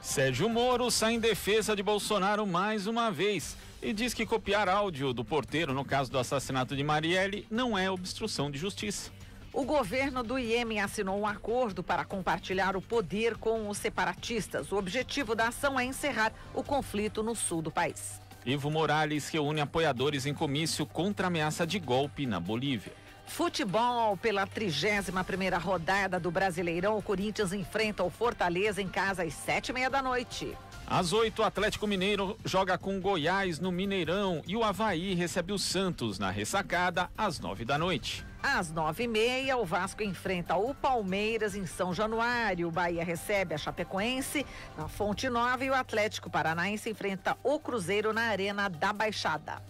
Sérgio Moro sai em defesa de Bolsonaro mais uma vez e diz que copiar áudio do porteiro no caso do assassinato de Marielle não é obstrução de justiça. O governo do Iêmen assinou um acordo para compartilhar o poder com os separatistas. O objetivo da ação é encerrar o conflito no sul do país. Evo Morales reúne apoiadores em comício contra a ameaça de golpe na Bolívia. Futebol, pela 31ª rodada do Brasileirão, o Corinthians enfrenta o Fortaleza em casa às 7h30 da noite. Às 8h, o Atlético Mineiro joga com Goiás no Mineirão e o Avaí recebe o Santos na ressacada às 9h da noite. Às 9h30, o Vasco enfrenta o Palmeiras em São Januário. O Bahia recebe a Chapecoense na Fonte Nova e o Atlético Paranaense enfrenta o Cruzeiro na Arena da Baixada.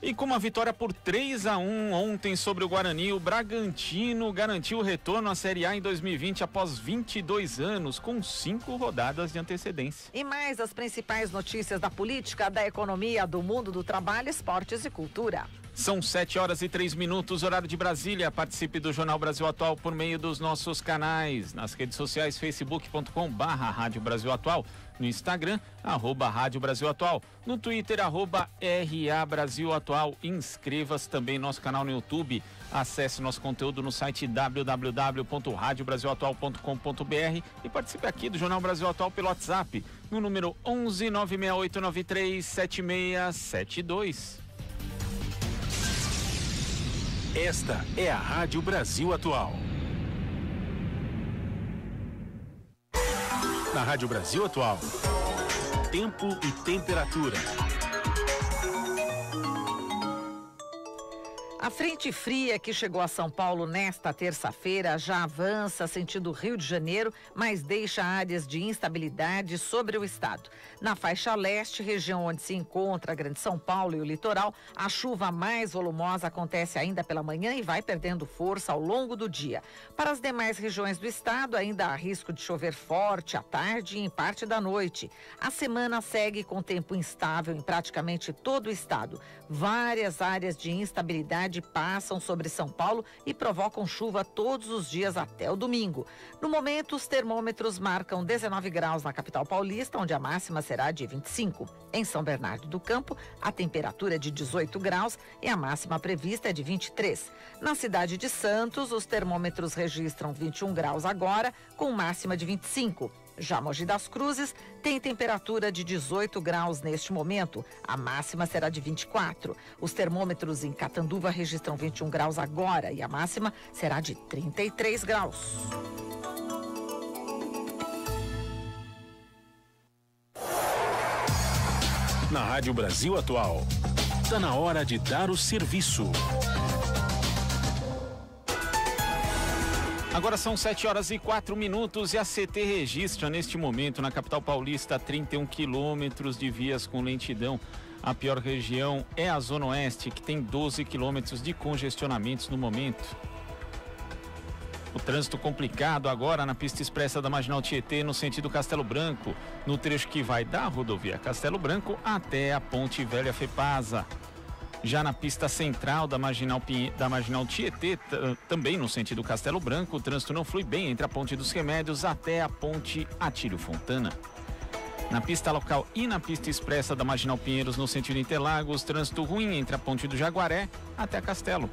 E com uma vitória por 3-1 ontem sobre o Guarani, o Bragantino garantiu o retorno à Série A em 2020 após 22 anos, com 5 rodadas de antecedência. E mais as principais notícias da política, da economia, do mundo do trabalho, esportes e cultura. São 7h03, horário de Brasília. Participe do Jornal Brasil Atual por meio dos nossos canais. Nas redes sociais, facebook.com/Rádio Brasil Atual. No Instagram, @Rádio Brasil Atual. No Twitter, @RA Brasil Atual. Inscreva-se também no nosso canal no YouTube. Acesse nosso conteúdo no site www.radiobrasilatual.com.br e participe aqui do Jornal Brasil Atual pelo WhatsApp, no número 11 96893 7672. Esta é a Rádio Brasil Atual. Na Rádio Brasil Atual, tempo e temperatura. A frente fria que chegou a São Paulo nesta terça-feira já avança sentido Rio de Janeiro, mas deixa áreas de instabilidade sobre o estado. Na faixa leste, região onde se encontra a Grande São Paulo e o litoral, a chuva mais volumosa acontece ainda pela manhã e vai perdendo força ao longo do dia. Para as demais regiões do estado, ainda há risco de chover forte à tarde e em parte da noite. A semana segue com tempo instável em praticamente todo o estado. Várias áreas de instabilidade passam sobre São Paulo e provocam chuva todos os dias até o domingo. No momento, os termômetros marcam 19 graus na capital paulista, onde a máxima será de 25. Em São Bernardo do Campo, a temperatura é de 18 graus e a máxima prevista é de 23. Na cidade de Santos, os termômetros registram 21 graus agora, com máxima de 25. Já Mogi das Cruzes tem temperatura de 18 graus neste momento. A máxima será de 24. Os termômetros em Catanduva registram 21 graus agora e a máxima será de 33 graus. Na Rádio Brasil Atual, está na hora de dar o serviço. Agora são 7h04 e a CT registra neste momento na capital paulista 31 quilômetros de vias com lentidão. A pior região é a Zona Oeste, que tem 12 quilômetros de congestionamentos no momento. O trânsito complicado agora na pista expressa da Marginal Tietê, no sentido Castelo Branco, no trecho que vai da rodovia Castelo Branco até a Ponte Velha Fepasa. Já na pista central da Marginal Tietê, também no sentido Castelo Branco, o trânsito não flui bem entre a Ponte dos Remédios até a Ponte Atílio Fontana. Na pista local e na pista expressa da Marginal Pinheiros, no sentido Interlagos, trânsito ruim entre a Ponte do Jaguaré até Castelo.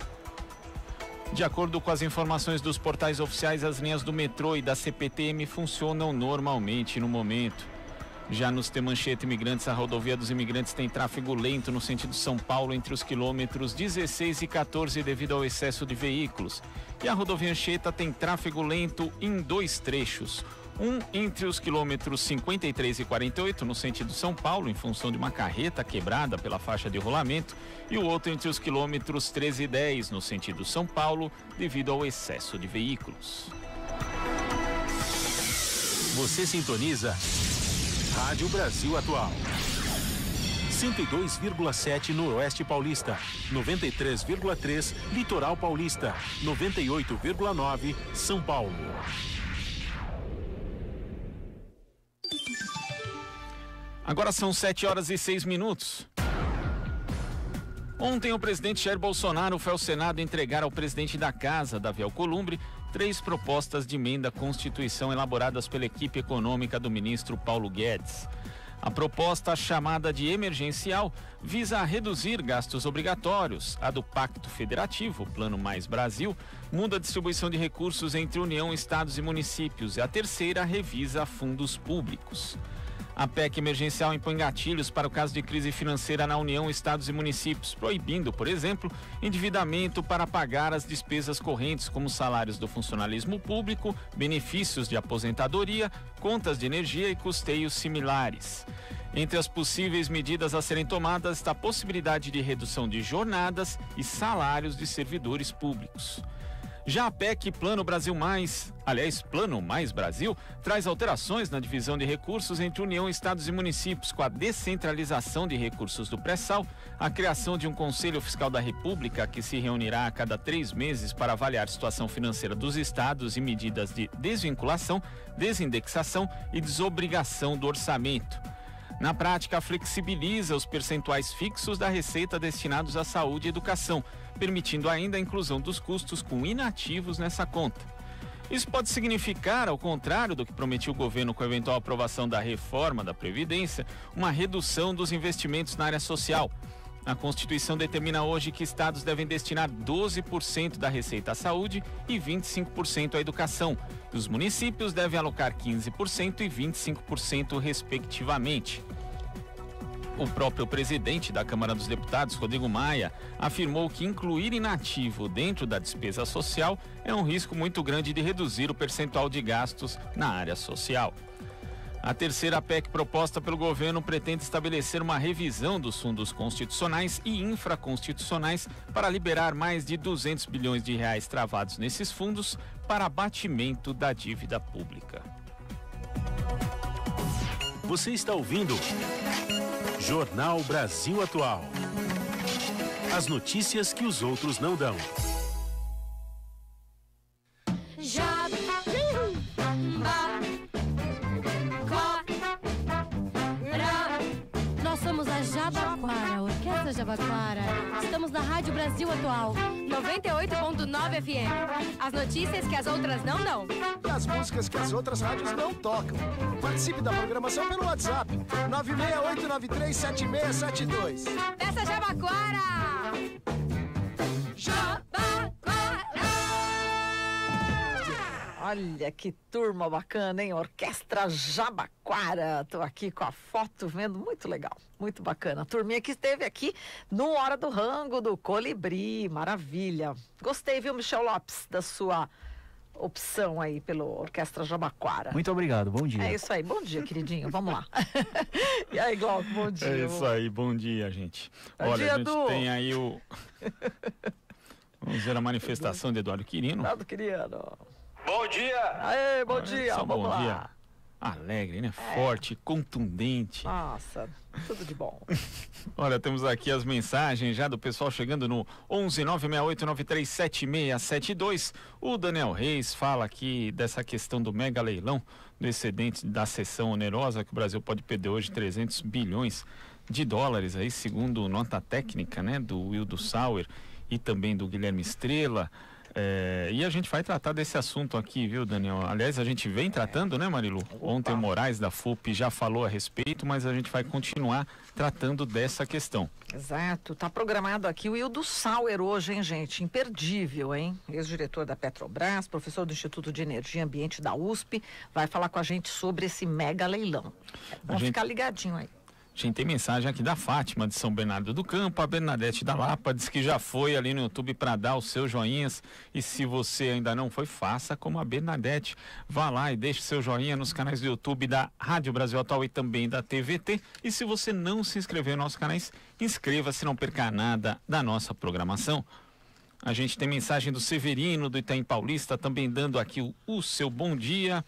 De acordo com as informações dos portais oficiais, as linhas do metrô e da CPTM funcionam normalmente no momento. Já nos Manchete Imigrantes, a rodovia dos imigrantes tem tráfego lento no sentido São Paulo entre os quilômetros 16 e 14 devido ao excesso de veículos. E a rodovia Anchieta tem tráfego lento em 2 trechos. Um entre os quilômetros 53 e 48 no sentido São Paulo, em função de uma carreta quebrada pela faixa de rolamento, e o outro entre os quilômetros 13 e 10 no sentido São Paulo, devido ao excesso de veículos. Você sintoniza Rádio Brasil Atual. 102,7 Noroeste Paulista, 93,3 Litoral Paulista, 98,9 São Paulo. Agora são 7h06. Ontem o presidente Jair Bolsonaro foi ao Senado entregar ao presidente da Casa, Davi Alcolumbre, 3 propostas de emenda à Constituição elaboradas pela equipe econômica do ministro Paulo Guedes. A proposta, chamada de emergencial, visa reduzir gastos obrigatórios. A do Pacto Federativo, Plano Mais Brasil, muda a distribuição de recursos entre União, estados e municípios. E a terceira revisa fundos públicos. A PEC emergencial impõe gatilhos para o caso de crise financeira na União, estados e municípios, proibindo, por exemplo, endividamento para pagar as despesas correntes, como salários do funcionalismo público, benefícios de aposentadoria, contas de energia e custeios similares. Entre as possíveis medidas a serem tomadas está a possibilidade de redução de jornadas e salários de servidores públicos. Já a PEC Plano Mais Brasil, traz alterações na divisão de recursos entre União, estados e municípios, com a descentralização de recursos do pré-sal, a criação de um Conselho Fiscal da República que se reunirá a cada 3 meses para avaliar a situação financeira dos estados e medidas de desvinculação, desindexação e desobrigação do orçamento. Na prática, flexibiliza os percentuais fixos da receita destinados à saúde e educação, permitindo ainda a inclusão dos custos com inativos nessa conta. Isso pode significar, ao contrário do que prometia o governo com a eventual aprovação da reforma da Previdência, uma redução dos investimentos na área social. A Constituição determina hoje que estados devem destinar 12% da receita à saúde e 25% à educação. E os municípios devem alocar 15% e 25%, respectivamente. O próprio presidente da Câmara dos Deputados, Rodrigo Maia, afirmou que incluir inativo dentro da despesa social é um risco muito grande de reduzir o percentual de gastos na área social. A terceira PEC proposta pelo governo pretende estabelecer uma revisão dos fundos constitucionais e infraconstitucionais para liberar mais de 200 bilhões de reais travados nesses fundos para abatimento da dívida pública. Você está ouvindo Jornal Brasil Atual. As notícias que os outros não dão. Nós somos a Jabaquara, a Orquestra Jabaquara. Estamos na Rádio Brasil Atual, 98.9 FM. As notícias que as outras não dão. E as músicas que as outras rádios não tocam. Participe da programação pelo WhatsApp, 968937672. Peça Jabaquara! Jabaquara! Olha que turma bacana, hein? Orquestra Jabaquara. Tô aqui com a foto vendo, muito legal, muito bacana. A turminha que esteve aqui no Hora do Rango do Colibri, maravilha. Gostei, viu, Michel Lopes, da sua opção aí pelo Orquestra Jabaquara. Muito obrigado, bom dia. É isso aí, bom dia, queridinho, vamos lá. E aí, Glauco, bom dia. É isso aí, bom dia, gente. Olha, dia, a gente Edu. tem aí o... Vamos ver a manifestação de Eduardo Quirino. Eduardo Quirino. Bom dia! Aê, bom dia, Só vamos bom lá. dia. Alegre, né? Forte, contundente. Nossa, tudo de bom. Olha, temos aqui as mensagens já do pessoal chegando no 11968937672. O Daniel Reis fala aqui dessa questão do mega leilão, do excedente da cessão onerosa, que o Brasil pode perder hoje 300 bilhões de dólares, aí, segundo nota técnica, né, do Wildo Sauer e também do Guilherme Estrela. E a gente vai tratar desse assunto aqui, viu, Daniel? Aliás, a gente vem tratando, né, Marilu? Ontem o Moraes da FUP já falou a respeito, mas a gente vai continuar tratando dessa questão. Exato, tá programado aqui o Wildo Sauer hoje, hein, gente? Imperdível, hein? Ex-diretor da Petrobras, professor do Instituto de Energia e Ambiente da USP, vai falar com a gente sobre esse mega leilão. Vamos ficar ligadinho aí. A gente tem mensagem aqui da Fátima de São Bernardo do Campo, a Bernadette da Lapa diz que já foi ali no YouTube para dar os seus joinhas, e se você ainda não foi, faça como a Bernadette, vá lá e deixe seu joinha nos canais do YouTube da Rádio Brasil Atual e também da TVT, e se você não se inscreveu nos nossos canais, inscreva-se, não perca nada da nossa programação. A gente tem mensagem do Severino do Itaim Paulista também dando aqui o seu bom dia.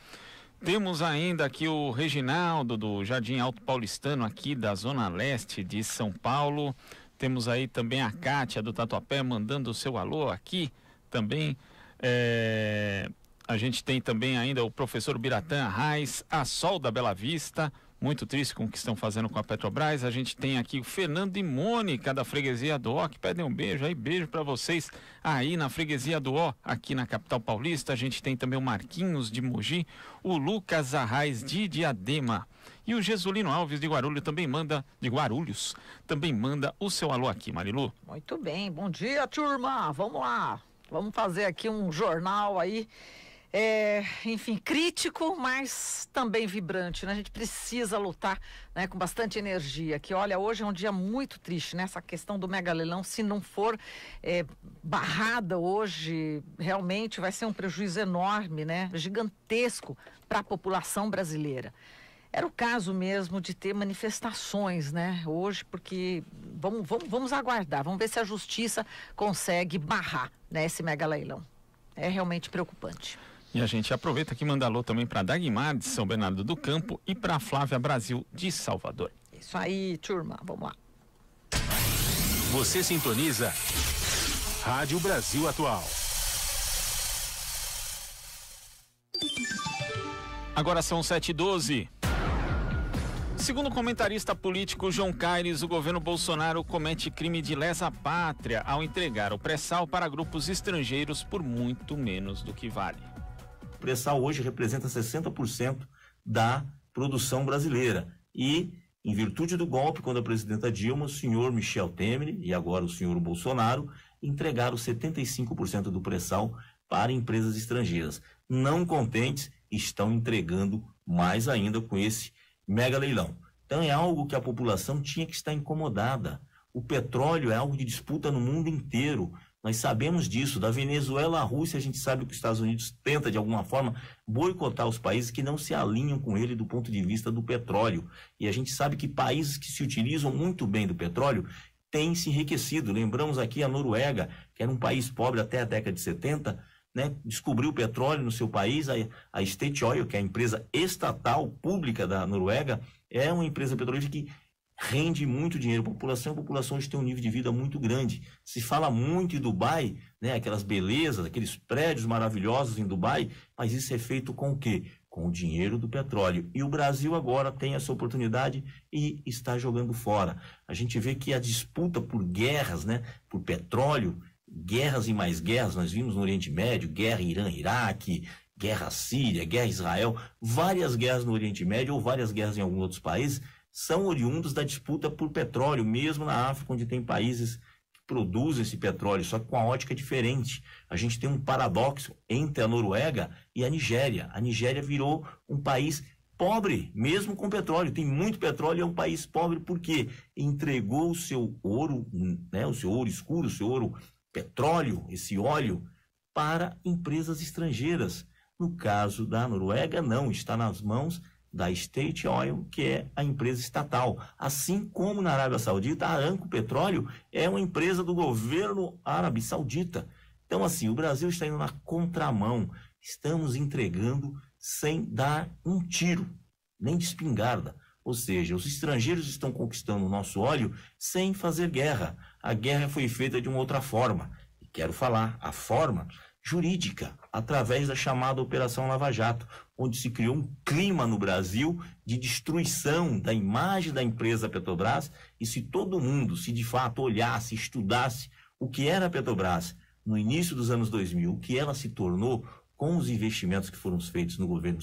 Temos ainda aqui o Reginaldo do Jardim Alto Paulistano, aqui da Zona Leste de São Paulo. Temos aí também a Kátia do Tatuapé mandando o seu alô aqui também. A gente tem também ainda o professor Biratã Arraes, a Sol da Bela Vista, muito triste com o que estão fazendo com a Petrobras. A gente tem aqui o Fernando e Mônica da Freguesia do Ó, que pedem um beijo aí, beijo para vocês aí na Freguesia do Ó, aqui na capital paulista. A gente tem também o Marquinhos de Mogi, o Lucas Arraes de Diadema e o Jesulino Alves de Guarulhos também manda, o seu alô aqui, Marilu. Muito bem, bom dia, turma, vamos lá, vamos fazer aqui um jornal aí, enfim, crítico, mas também vibrante, né? A gente precisa lutar, né, com bastante energia, que olha, hoje é um dia muito triste, né? Essa questão do mega leilão, se não for barrada hoje, realmente vai ser um prejuízo enorme, né? Gigantesco para a população brasileira. Era o caso mesmo de ter manifestações, né, hoje, porque vamos aguardar, vamos ver se a justiça consegue barrar, né, esse mega leilão. É realmente preocupante. E a gente aproveita aqui e manda alô também para Dagmar de São Bernardo do Campo e para Flávia Brasil de Salvador. Isso aí, turma, vamos lá. Você sintoniza Rádio Brasil Atual. Agora são 7h12. Segundo o comentarista político João Caires, o governo Bolsonaro comete crime de lesa pátria ao entregar o pré-sal para grupos estrangeiros por muito menos do que vale. O pré-sal hoje representa 60% da produção brasileira e, em virtude do golpe, quando a presidenta Dilma, o senhor Michel Temer e agora o senhor Bolsonaro entregaram 75% do pré-sal para empresas estrangeiras. Não contentes, estão entregando mais ainda com esse mega leilão. Então é algo que a população tinha que estar incomodada. O petróleo é algo de disputa no mundo inteiro. Nós sabemos disso. Da Venezuela à Rússia, a gente sabe que os Estados Unidos tenta, de alguma forma, boicotar os países que não se alinham com ele do ponto de vista do petróleo. E a gente sabe que países que se utilizam muito bem do petróleo têm se enriquecido. Lembramos aqui a Noruega, que era um país pobre até a década de 70, né, descobriu o petróleo no seu país. A State Oil, que é a empresa estatal pública da Noruega, é uma empresa petrolífera que rende muito dinheiro à população. A população hoje tem um nível de vida muito grande. Se fala muito em Dubai, né, aquelas belezas, aqueles prédios maravilhosos em Dubai, mas isso é feito com o quê? Com o dinheiro do petróleo. E o Brasil agora tem essa oportunidade e está jogando fora. A gente vê que a disputa por guerras, né, por petróleo, guerras e mais guerras, nós vimos no Oriente Médio, guerra Irã-Iraque, guerra Síria, guerra Israel, várias guerras no Oriente Médio ou várias guerras em alguns outros países são oriundos da disputa por petróleo, mesmo na África, onde tem países que produzem esse petróleo, só que com a ótica diferente. A gente tem um paradoxo entre a Noruega e a Nigéria. A Nigéria virou um país pobre, mesmo com petróleo. Tem muito petróleo e é um país pobre porque entregou o seu ouro, né, o seu ouro escuro, o seu ouro petróleo, esse óleo, para empresas estrangeiras. No caso da Noruega, não, está nas mãos da State Oil, que é a empresa estatal. Assim como na Arábia Saudita, a Aramco Petróleo é uma empresa do governo árabe saudita. Então, assim, o Brasil está indo na contramão. Estamos entregando sem dar um tiro, nem de espingarda. Ou seja, os estrangeiros estão conquistando o nosso óleo sem fazer guerra. A guerra foi feita de uma outra forma. E quero falar, a forma jurídica, através da chamada Operação Lava Jato, onde se criou um clima no Brasil de destruição da imagem da empresa Petrobras. E se todo mundo, se de fato olhasse, estudasse o que era a Petrobras no início dos anos 2000, o que ela se tornou com os investimentos que foram feitos no governo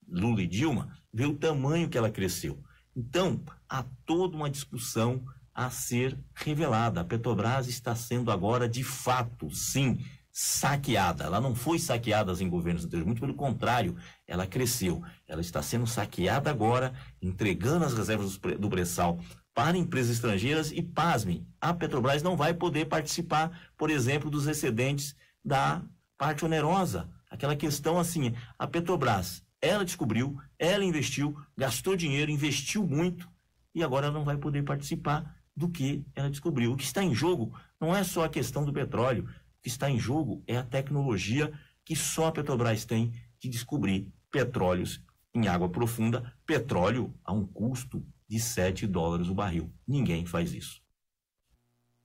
Lula e Dilma, vê o tamanho que ela cresceu. Então, há toda uma discussão a ser revelada. A Petrobras está sendo agora, de fato, sim, saqueada. Ela não foi saqueada em governos anteriores, muito pelo contrário, ela cresceu. Ela está sendo saqueada agora, entregando as reservas do pré-sal para empresas estrangeiras e, pasmem, a Petrobras não vai poder participar, por exemplo, dos excedentes da parte onerosa. Aquela questão assim, a Petrobras, ela descobriu, ela investiu, gastou dinheiro, investiu muito e agora ela não vai poder participar do que ela descobriu. O que está em jogo não é só a questão do petróleo, o que está em jogo é a tecnologia que só a Petrobras tem de descobrir petróleos em água profunda, petróleo a um custo de $7 o barril. Ninguém faz isso.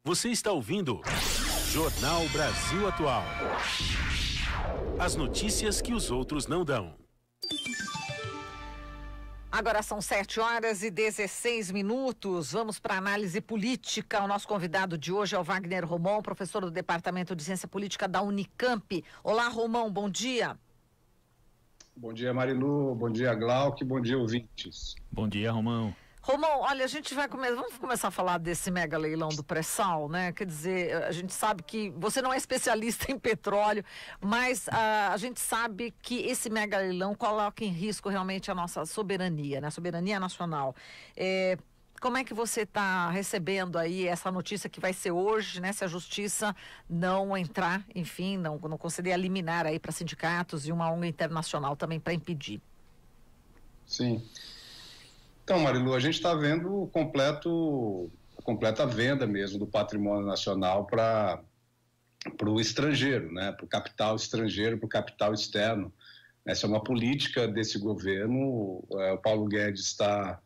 Você está ouvindo Jornal Brasil Atual. As notícias que os outros não dão. Agora são 7h16. Vamos para a análise política. O nosso convidado de hoje é o Wagner Romão, professor do Departamento de Ciência Política da Unicamp. Olá, Romão, bom dia. Bom dia, Marilu. Bom dia, Glauque. Bom dia, ouvintes. Bom dia, Romão. Romão, olha, a gente vamos começar a falar desse mega leilão do pré-sal, né? Quer dizer, a gente sabe que você não é especialista em petróleo, mas a gente sabe que esse mega leilão coloca em risco realmente a nossa soberania, né? A soberania nacional. Como é que você está recebendo aí essa notícia que vai ser hoje, né? Se a justiça não entrar, enfim, não conceder a liminar aí para sindicatos e uma ONG internacional também para impedir. Sim. Então, Marilu, a gente está vendo a completa venda mesmo do patrimônio nacional para o estrangeiro, né? Para o capital estrangeiro, para o capital externo. Essa é uma política desse governo. O Paulo Guedes está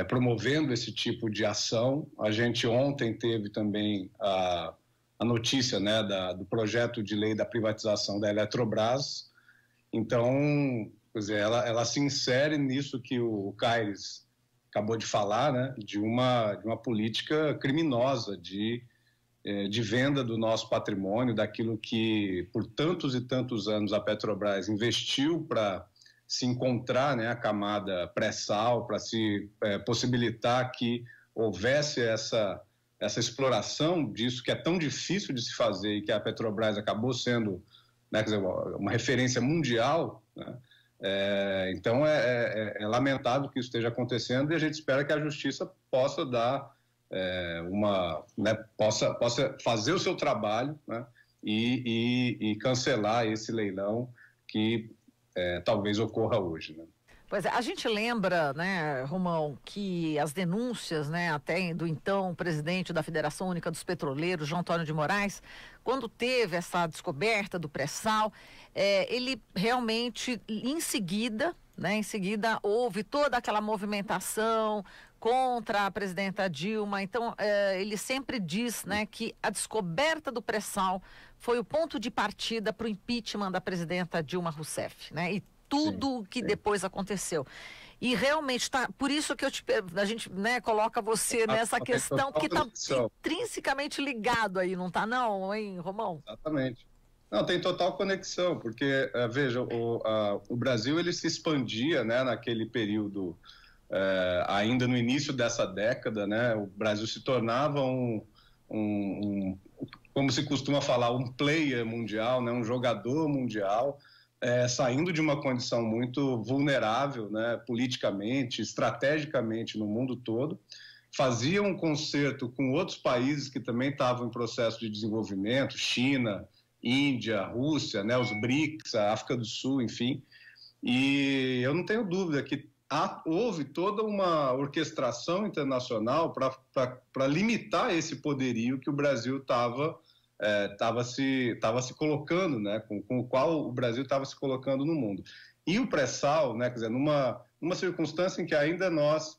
promovendo esse tipo de ação. A gente ontem teve também a notícia, né, do projeto de lei da privatização da Eletrobras. Então, pois ela se insere nisso que o Caires acabou de falar, né, de uma política criminosa de venda do nosso patrimônio, daquilo que por tantos e tantos anos a Petrobras investiu para se encontrar, né, a camada pré-sal, para se possibilitar que houvesse essa exploração disso que é tão difícil de se fazer e que a Petrobras acabou sendo, né, quer dizer, uma referência mundial, né? Então é lamentável que isso esteja acontecendo e a gente espera que a justiça possa dar possa fazer o seu trabalho, né, e cancelar esse leilão que talvez ocorra hoje, né? Pois é, a gente lembra, né, Romão, que as denúncias, né, até do então presidente da Federação Única dos Petroleiros, João Antônio de Moraes, quando teve essa descoberta do pré-sal, ele realmente, em seguida houve toda aquela movimentação contra a presidenta Dilma. Então, ele sempre diz, né, que a descoberta do pré-sal foi o ponto de partida para o impeachment da presidenta Dilma Rousseff, né, e tudo o que depois aconteceu. E realmente por isso que a gente, né, coloca você nessa questão, porque está intrinsecamente ligado aí, não está não, hein, Romão? Exatamente. Não, tem total conexão, porque, veja, o Brasil ele se expandia, né, naquele período, ainda no início dessa década, né, o Brasil se tornava como se costuma falar, um player mundial, né, um jogador mundial, saindo de uma condição muito vulnerável, né, politicamente, estrategicamente no mundo todo, fazia um concerto com outros países que também estavam em processo de desenvolvimento, China, Índia, Rússia, né, os BRICS, a África do Sul, enfim, e eu não tenho dúvida que houve toda uma orquestração internacional para limitar esse poderio que o Brasil estava se colocando, né, com o qual o Brasil estava se colocando no mundo. E o pré-sal, né, quer dizer, numa circunstância em que ainda nós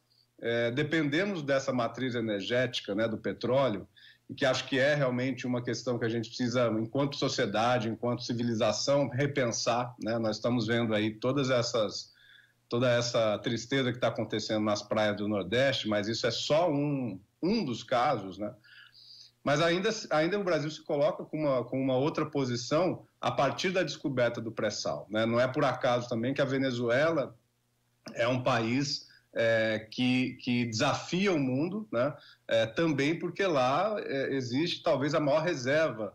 dependemos dessa matriz energética, né, do petróleo, e que acho que é realmente uma questão que a gente precisa, enquanto sociedade, enquanto civilização, repensar, né? Nós estamos vendo aí toda essa tristeza que está acontecendo nas praias do Nordeste, mas isso é só um dos casos, né? Mas ainda o Brasil se coloca com uma outra posição a partir da descoberta do pré-sal, né? Não é por acaso também que a Venezuela é um país que desafia o mundo, né? Também porque lá existe talvez a maior reserva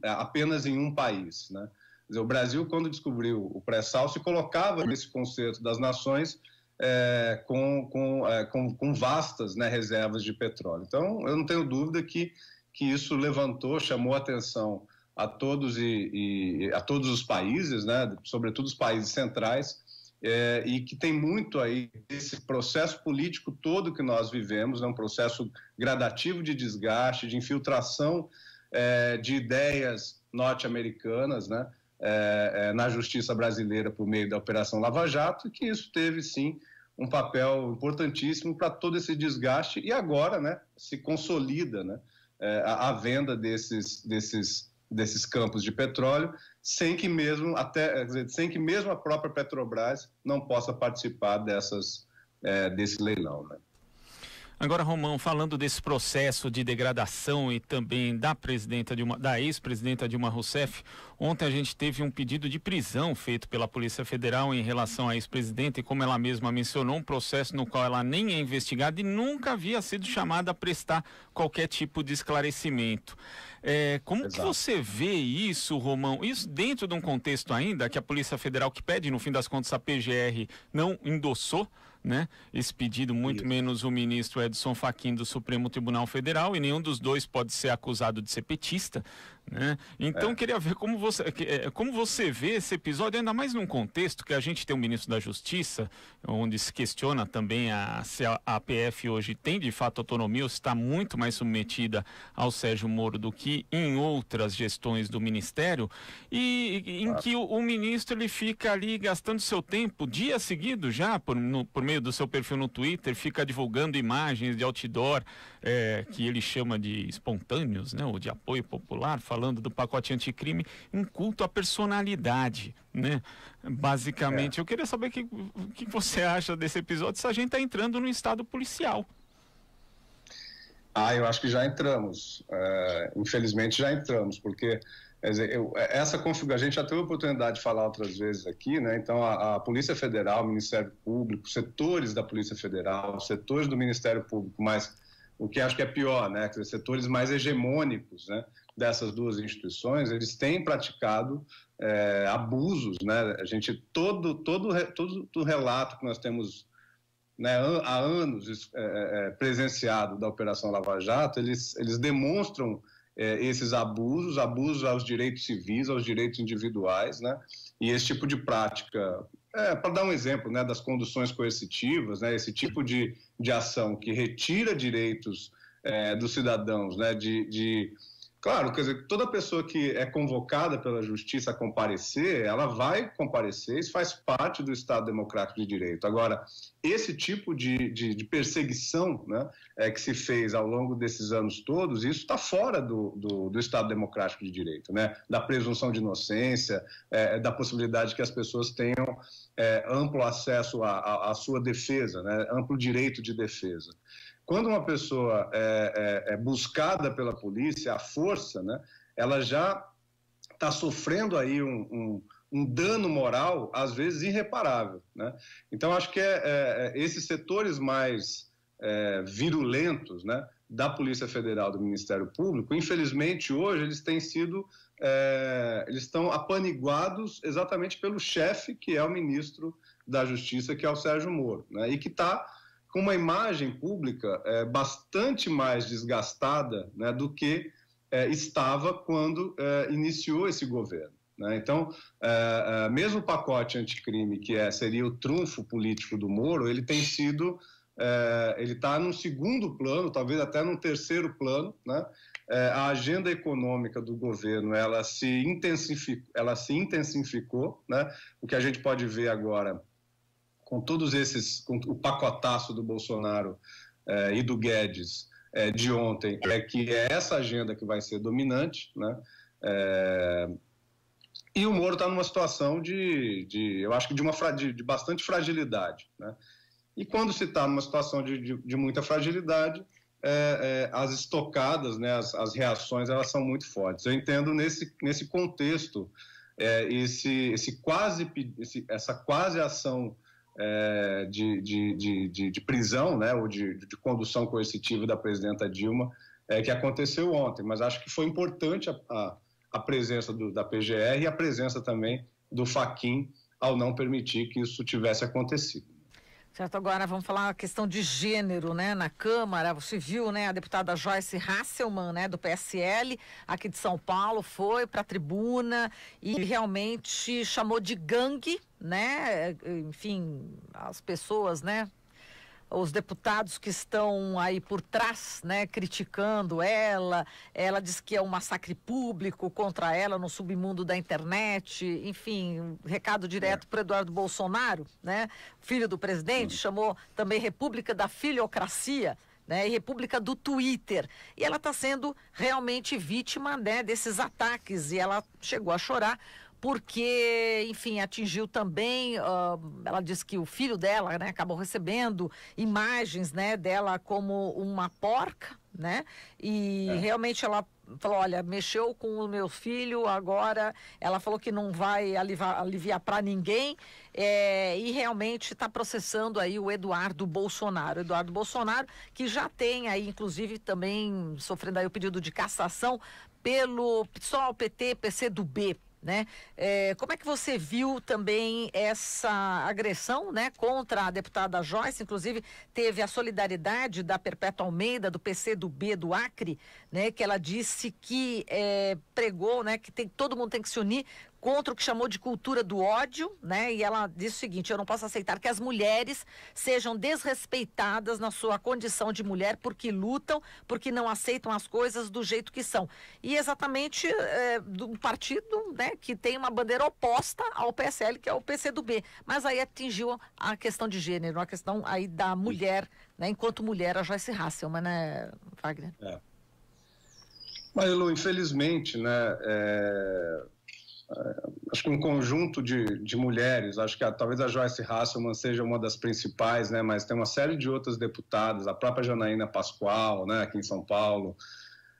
apenas em um país, né? Quer dizer, o Brasil, quando descobriu o pré-sal, se colocava nesse conceito das nações com vastas, né, reservas de petróleo. Então, eu não tenho dúvida que isso chamou atenção a todos a todos os países, né, sobretudo os países centrais, e que tem muito aí esse processo político todo que nós vivemos, né, um processo gradativo de desgaste, de infiltração de ideias norte-americanas, né, na justiça brasileira por meio da Operação Lava Jato, e que isso teve, sim, um papel importantíssimo para todo esse desgaste, e agora, né, se consolida, né, a venda desses desses campos de petróleo, sem que mesmo a própria Petrobras não possa participar desse leilão, né? Agora, Romão, falando desse processo de degradação e também da ex-presidenta Dilma Rousseff, ontem a gente teve um pedido de prisão feito pela Polícia Federal em relação à ex-presidenta e, como ela mesma mencionou, um processo no qual ela nem é investigada e nunca havia sido chamada a prestar qualquer tipo de esclarecimento. Como que você vê isso, Romão? Isso dentro de um contexto ainda que a Polícia Federal, que pede, no fim das contas, a PGR, não endossou, né, esse pedido, muito menos o ministro Edson Fachin do Supremo Tribunal Federal, e nenhum dos dois pode ser acusado de ser petista, né? Então queria ver como você vê esse episódio, ainda mais num contexto que a gente tem um ministro da Justiça, onde se questiona também se a APF hoje tem de fato autonomia ou se está muito mais submetida ao Sérgio Moro do que em outras gestões do Ministério, e em que o ministro ele fica ali gastando seu tempo, dia seguido já, por meio do seu perfil no Twitter, fica divulgando imagens de outdoor que ele chama de espontâneos, né, ou de apoio popular, falando do pacote anticrime, um culto à personalidade, né? Basicamente, eu queria saber o que você acha desse episódio, se a gente está entrando no estado policial. Eu acho que já entramos, infelizmente já entramos, porque quer dizer, a gente já teve a oportunidade de falar outras vezes aqui, né? Então a Polícia Federal, o Ministério Público, setores da Polícia Federal, setores do Ministério Público, mas o que acho que é pior, né? Quer dizer, setores mais hegemônicos, né, dessas duas instituições, eles têm praticado abusos, né? A gente, todo o relato que nós temos, né, há anos presenciado da Operação Lava Jato, eles demonstram esses abusos aos direitos civis, aos direitos individuais, né? E esse tipo de prática, para dar um exemplo, né, das conduções coercitivas, né, esse tipo de ação que retira direitos dos cidadãos, né, claro, quer dizer, toda pessoa que é convocada pela justiça a comparecer, ela vai comparecer, isso faz parte do Estado Democrático de Direito. Agora, esse tipo de perseguição, né, que se fez ao longo desses anos todos, isso está fora do Estado Democrático de Direito, né, da presunção de inocência, da possibilidade que as pessoas tenham amplo acesso à sua defesa, né, amplo direito de defesa. Quando uma pessoa é buscada pela polícia, à força, né, ela já está sofrendo aí um dano moral, às vezes irreparável, né? Então, acho que esses setores mais virulentos, né, da Polícia Federal, do Ministério Público, infelizmente, hoje, eles estão apaniguados exatamente pelo chefe, que é o ministro da Justiça, que é o Sérgio Moro, né, e que está com uma imagem pública bastante mais desgastada, né, do que estava quando iniciou esse governo, né? Então, mesmo o pacote anticrime, que seria o trunfo político do Moro, ele tem sido, ele está num segundo plano, talvez até num terceiro plano, né? A agenda econômica do governo, ela se intensificou, né? O que a gente pode ver agora com com o pacotaço do Bolsonaro e do Guedes de ontem, que é essa agenda que vai ser dominante, né? E o Moro está numa situação eu acho que de bastante fragilidade, né? E quando se está numa situação de muita fragilidade, as estocadas, né, as reações, elas são muito fortes. Eu entendo nesse contexto essa quase ação de prisão, né, ou de condução coercitiva da presidenta Dilma, que aconteceu ontem, mas acho que foi importante a presença da PGR e a presença também do Fachin ao não permitir que isso tivesse acontecido. Certo, agora vamos falar uma questão de gênero, né? Na Câmara, você viu, né? A deputada Joyce Hasselmann, né? Do PSL, aqui de São Paulo, foi para a tribuna e realmente chamou de gangue, né? Enfim, as pessoas, né? Os deputados que estão aí por trás, né, criticando ela diz que é um massacre público contra ela no submundo da internet, enfim, recado direto para Eduardo Bolsonaro, né, filho do presidente, chamou também República da Filhocracia, né, e República do Twitter. E ela está sendo realmente vítima, né, desses ataques, e ela chegou a chorar porque, enfim, atingiu também, ela disse que o filho dela, né, acabou recebendo imagens, né, dela como uma porca, né, e realmente ela falou, olha, mexeu com o meu filho, agora ela falou que não vai aliviar para ninguém, e realmente está processando aí o Eduardo Bolsonaro. Eduardo Bolsonaro, que já tem aí, inclusive, também sofrendo aí o pedido de cassação pelo PSOL, PT, PCdoB. Né? Como é que você viu também essa agressão, né, contra a deputada Joyce? Inclusive teve a solidariedade da Perpétua Almeida, do PCdoB do Acre, né, que ela disse que pregou, né, que todo mundo tem que se unir contra o que chamou de cultura do ódio, né? E ela disse o seguinte: eu não posso aceitar que as mulheres sejam desrespeitadas na sua condição de mulher porque lutam, porque não aceitam as coisas do jeito que são. E exatamente do partido, né, que tem uma bandeira oposta ao PSL, que é o PCdoB. Mas aí atingiu a questão de gênero, a questão aí da mulher, né, enquanto mulher, a Joyce Hasselmann, né, Wagner? Marilu, infelizmente, né, acho que um conjunto de mulheres, acho que talvez a Joyce Hasselmann seja uma das principais, né, mas tem uma série de outras deputadas, a própria Janaína Pascoal, né, aqui em São Paulo,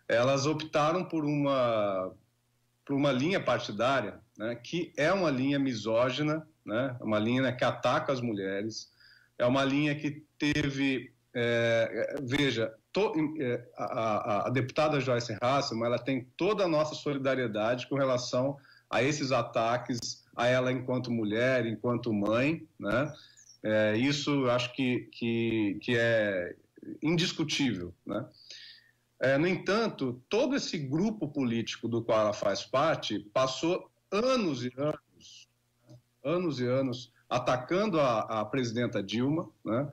elas optaram por uma linha partidária, né, que é uma linha misógina, né, uma linha, né, que ataca as mulheres, é uma linha que teve, veja, a deputada Joyce Hasselmann, ela tem toda a nossa solidariedade com relação a esses ataques a ela enquanto mulher, enquanto mãe, né? Isso acho que é indiscutível, né? No entanto, todo esse grupo político do qual ela faz parte passou anos e anos atacando a presidenta Dilma, né?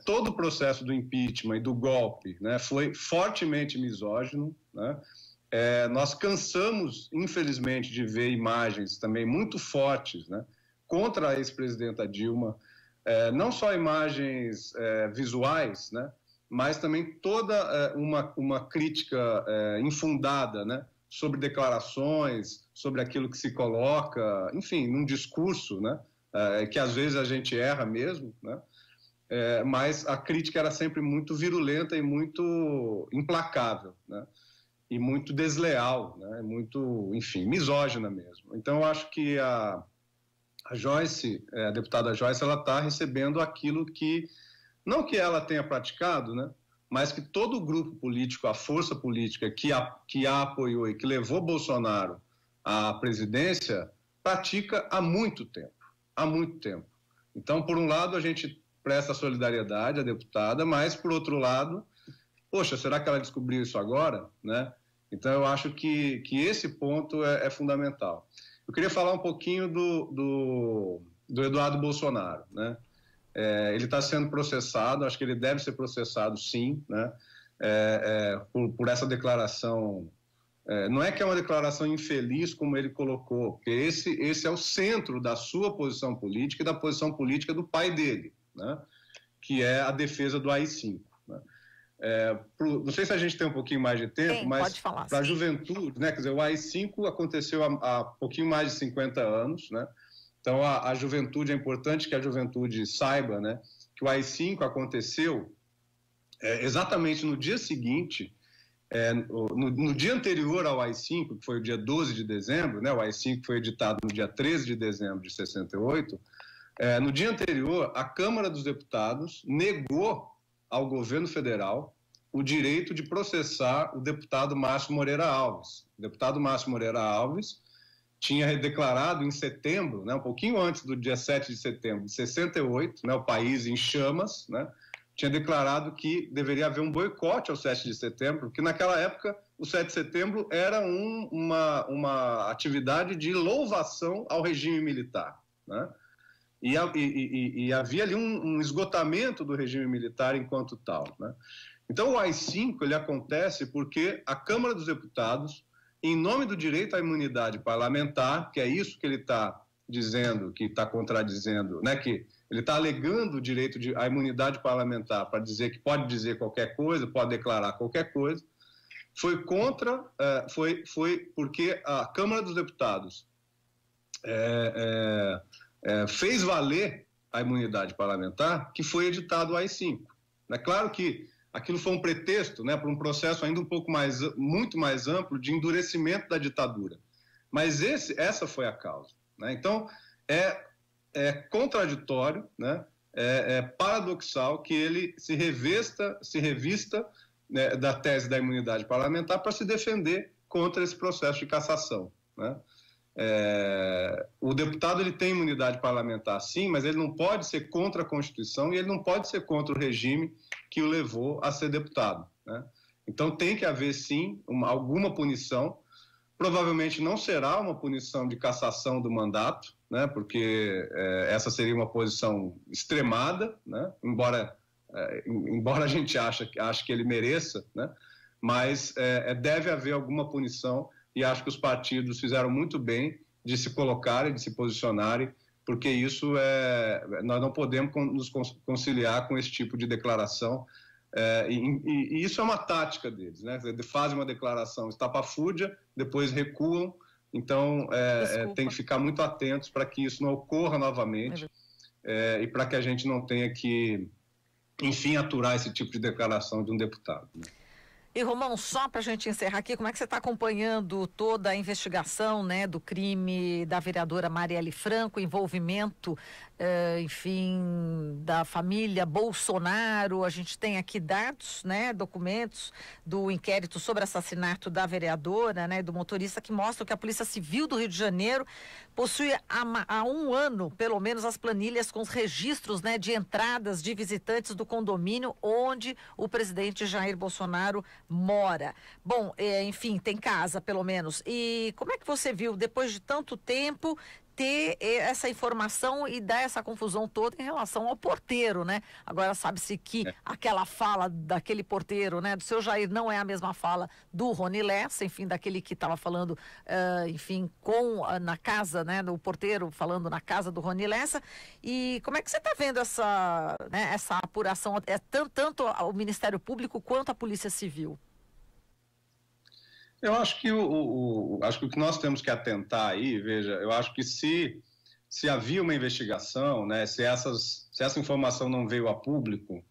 Todo o processo do impeachment e do golpe, né, foi fortemente misógino, né? Nós cansamos, infelizmente, de ver imagens também muito fortes, né, contra a ex-presidenta Dilma, não só imagens visuais, né, mas também toda uma crítica infundada, né, sobre declarações, sobre aquilo que se coloca, enfim, num discurso, né, que às vezes a gente erra mesmo, né, mas a crítica era sempre muito virulenta e muito implacável, né? E muito desleal, né? Muito, enfim, misógina mesmo. Então, eu acho que a Joyce, a deputada Joyce, ela está recebendo aquilo que, não que ela tenha praticado, né? Mas que todo o grupo político, a força política que a apoiou e que levou Bolsonaro à presidência, pratica há muito tempo. Há muito tempo. Então, por um lado, a gente presta solidariedade à deputada, mas, por outro lado, poxa, será que ela descobriu isso agora, né? Então, eu acho que esse ponto é fundamental. Eu queria falar um pouquinho do Eduardo Bolsonaro, né? Ele está sendo processado, acho que ele deve ser processado, sim, né? Por essa declaração. Não é que é uma declaração infeliz, como ele colocou, porque esse é o centro da sua posição política e da posição política do pai dele, né? Que é a defesa do AI-5. Né? Não sei se a gente tem um pouquinho mais de tempo, mas para a juventude, né? Quer dizer, o AI-5 aconteceu há pouquinho mais de 50 anos, né? Então, a juventude, é importante que a juventude saiba, né, que o AI-5 aconteceu exatamente no dia seguinte, no dia anterior ao AI-5, que foi o dia 12 de dezembro, né, o AI-5 foi editado no dia 13 de dezembro de 68, no dia anterior, a Câmara dos Deputados negou ao governo federal o direito de processar o deputado Márcio Moreira Alves. O deputado Márcio Moreira Alves tinha declarado em setembro, né, um pouquinho antes do dia 7 de setembro de 68, né, o país em chamas, né, tinha declarado que deveria haver um boicote ao 7 de setembro, porque naquela época o 7 de setembro era uma atividade de louvação ao regime militar, né? E havia ali um esgotamento do regime militar enquanto tal, né? Então o AI-5 ele acontece porque a Câmara dos Deputados, em nome do direito à imunidade parlamentar, que é isso que ele está dizendo, que está contradizendo, né, que ele está alegando o direito à imunidade parlamentar para dizer que pode dizer qualquer coisa, pode declarar qualquer coisa, foi porque a Câmara dos Deputados fez valer a imunidade parlamentar, que foi editado o AI-5. É claro que aquilo foi um pretexto, né, para um processo ainda muito mais amplo de endurecimento da ditadura. Mas essa foi a causa, né? Então, é contraditório, né? É paradoxal que ele se revista né, da tese da imunidade parlamentar para se defender contra esse processo de cassação, né? O deputado ele tem imunidade parlamentar, sim, mas ele não pode ser contra a Constituição e ele não pode ser contra o regime que o levou a ser deputado, né? Então tem que haver, sim, alguma punição. Provavelmente não será uma punição de cassação do mandato, né? Porque essa seria uma posição extremada, né? Embora a gente ache que ele mereça, né? Mas deve haver alguma punição. E acho que os partidos fizeram muito bem de se colocarem, de se posicionarem, porque isso nós não podemos nos conciliar com esse tipo de declaração. E isso é uma tática deles, né? Eles fazem uma declaração estapafúrdia, depois recuam. Então, tem que ficar muito atentos para que isso não ocorra novamente e para que a gente não tenha que, enfim, aturar esse tipo de declaração de um deputado, né? E, Romão, só para a gente encerrar aqui, como é que você está acompanhando toda a investigação, né, do crime da vereadora Marielle Franco, envolvimento, enfim, da família Bolsonaro? A gente tem aqui dados, né, documentos do inquérito sobre assassinato da vereadora, né, do motorista, que mostram que a Polícia Civil do Rio de Janeiro possui há um ano, pelo menos, as planilhas com os registros, né, de entradas de visitantes do condomínio onde o presidente Jair Bolsonaro mora. Bom, enfim, tem casa, pelo menos. E como é que você viu, depois de tanto tempo, ter essa informação e dar essa confusão toda em relação ao porteiro, né? Agora sabe-se que aquela fala daquele porteiro, né, do seu Jair, não é a mesma fala do Rony Lessa, enfim, daquele que estava falando, enfim, na casa, né, do porteiro falando na casa do Rony Lessa. E como é que você está vendo essa apuração, tanto o Ministério Público quanto a Polícia Civil? Eu acho que acho que o que nós temos que atentar aí, veja, eu acho que se havia uma investigação, né, se essa informação não veio a público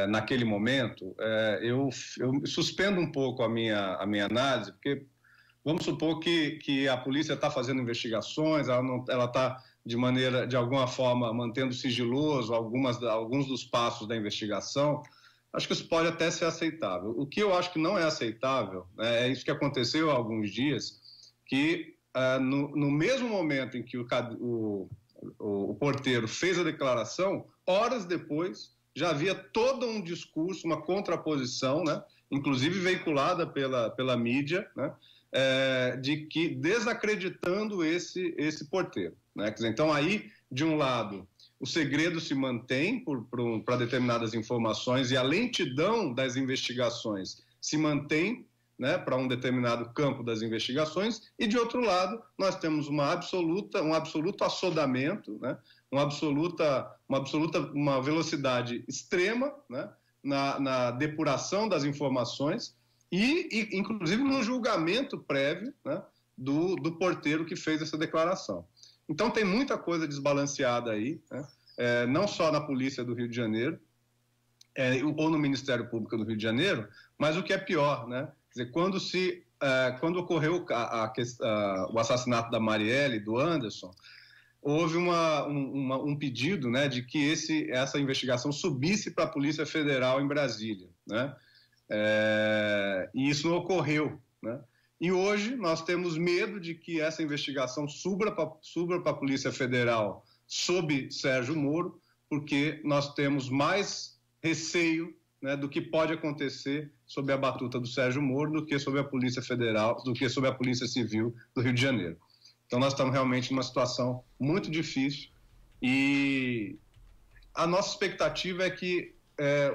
naquele momento, eu suspendo um pouco a minha análise, porque vamos supor que a polícia está fazendo investigações, ela está de alguma forma mantendo sigiloso alguns dos passos da investigação. Acho que isso pode até ser aceitável. O que eu acho que não é aceitável, né, é isso que aconteceu há alguns dias, que no mesmo momento em que o porteiro fez a declaração, horas depois já havia todo um discurso, uma contraposição, né, inclusive veiculada pela mídia, né, de que desacreditando esse porteiro, né? Quer dizer, então aí, de um lado, o segredo se mantém para determinadas informações e a lentidão das investigações se mantém, né, para um determinado campo das investigações, e de outro lado nós temos um absoluto assodamento, né, uma velocidade extrema, né, na depuração das informações e inclusive no julgamento prévio, né, do porteiro que fez essa declaração. Então tem muita coisa desbalanceada aí, né? Não só na Polícia do Rio de Janeiro, ou no Ministério Público do Rio de Janeiro, mas o que é pior, né? Quer dizer, quando ocorreu o assassinato da Marielle e do Anderson, houve um pedido, né, de que essa investigação subisse para a Polícia Federal em Brasília, né? E isso não ocorreu, né? E hoje nós temos medo de que essa investigação suba para a Polícia Federal sob Sérgio Moro, porque nós temos mais receio, né, do que pode acontecer sob a batuta do Sérgio Moro do que sob a Polícia Federal, do que sob a Polícia Civil do Rio de Janeiro. Então nós estamos realmente numa situação muito difícil e a nossa expectativa é que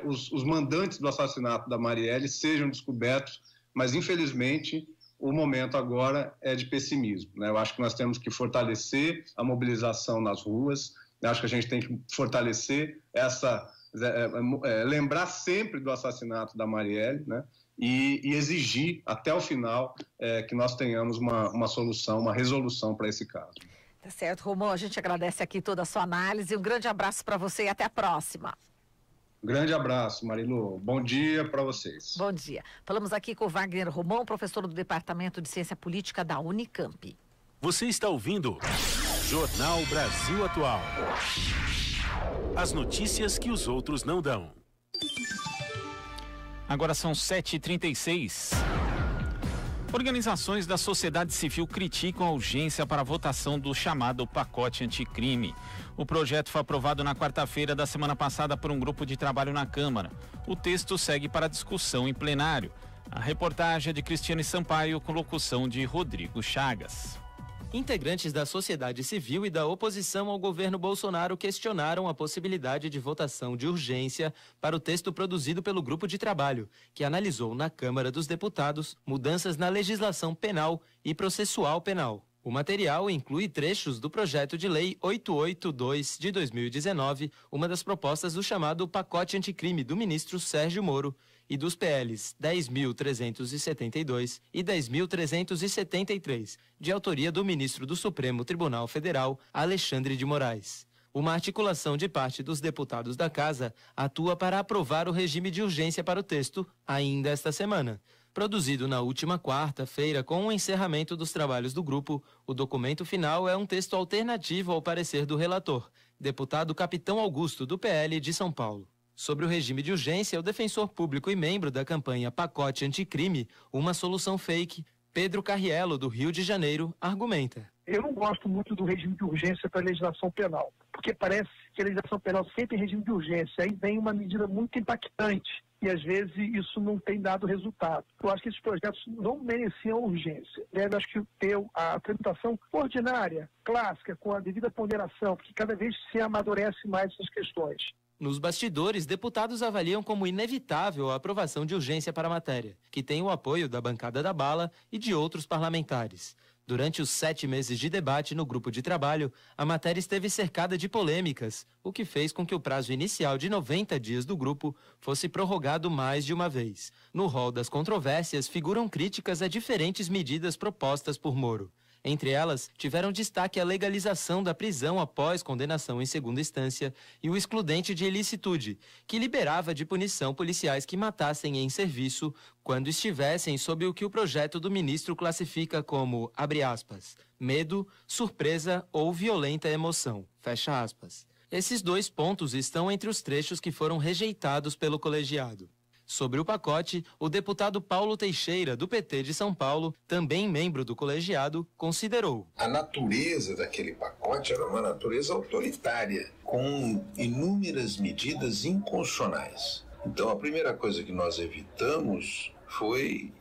os mandantes do assassinato da Marielle sejam descobertos, mas infelizmente o momento agora é de pessimismo, né? Eu acho que nós temos que fortalecer a mobilização nas ruas, Acho que a gente tem que fortalecer lembrar sempre do assassinato da Marielle, né? E exigir até o final que nós tenhamos uma solução, uma resolução para esse caso. Tá certo, Romão, a gente agradece aqui toda a sua análise, um grande abraço para você e até a próxima. Grande abraço, Marilu. Bom dia para vocês. Bom dia. Falamos aqui com o Wagner Romão, professor do Departamento de Ciência Política da Unicamp. Você está ouvindo Jornal Brasil Atual. As notícias que os outros não dão. Agora são 7h36. Organizações da sociedade civil criticam a urgência para a votação do chamado pacote anticrime. O projeto foi aprovado na quarta-feira da semana passada por um grupo de trabalho na Câmara. O texto segue para discussão em plenário. A reportagem é de Cristiane Sampaio com locução de Rodrigo Chagas. Integrantes da sociedade civil e da oposição ao governo Bolsonaro questionaram a possibilidade de votação de urgência para o texto produzido pelo grupo de trabalho, que analisou na Câmara dos Deputados mudanças na legislação penal e processual penal. O material inclui trechos do projeto de lei 882 de 2019, uma das propostas do chamado pacote anticrime do ministro Sérgio Moro, e dos PLs 10.372 e 10.373, de autoria do ministro do Supremo Tribunal Federal, Alexandre de Moraes. Uma articulação de parte dos deputados da Casa atua para aprovar o regime de urgência para o texto, ainda esta semana. Produzido na última quarta-feira com o encerramento dos trabalhos do grupo, o documento final é um texto alternativo ao parecer do relator, deputado Capitão Augusto, do PL de São Paulo. Sobre o regime de urgência, o defensor público e membro da campanha Pacote Anticrime, uma solução fake, Pedro Carriello, do Rio de Janeiro, argumenta. Eu não gosto muito do regime de urgência para a legislação penal, porque parece que a legislação penal sempre é regime de urgência, aí vem uma medida muito impactante e às vezes isso não tem dado resultado. Eu acho que esses projetos não mereciam urgência. Deve, acho que, ter a tramitação ordinária, clássica, com a devida ponderação, porque cada vez se amadurece mais essas questões. Nos bastidores, deputados avaliam como inevitável a aprovação de urgência para a matéria, que tem o apoio da bancada da bala e de outros parlamentares. Durante os 7 meses de debate no grupo de trabalho, a matéria esteve cercada de polêmicas, o que fez com que o prazo inicial de 90 dias do grupo fosse prorrogado mais de uma vez. No rol das controvérsias figuram críticas a diferentes medidas propostas por Moro. Entre elas, tiveram destaque a legalização da prisão após condenação em segunda instância e o excludente de ilicitude, que liberava de punição policiais que matassem em serviço quando estivessem sob o que o projeto do ministro classifica como, abre aspas, medo, surpresa ou violenta emoção, fecha aspas. Esses 2 pontos estão entre os trechos que foram rejeitados pelo colegiado. Sobre o pacote, o deputado Paulo Teixeira, do PT de São Paulo, também membro do colegiado, considerou. A natureza daquele pacote era uma natureza autoritária, com inúmeras medidas inconstitucionais. Então, a primeira coisa que nós evitamos foi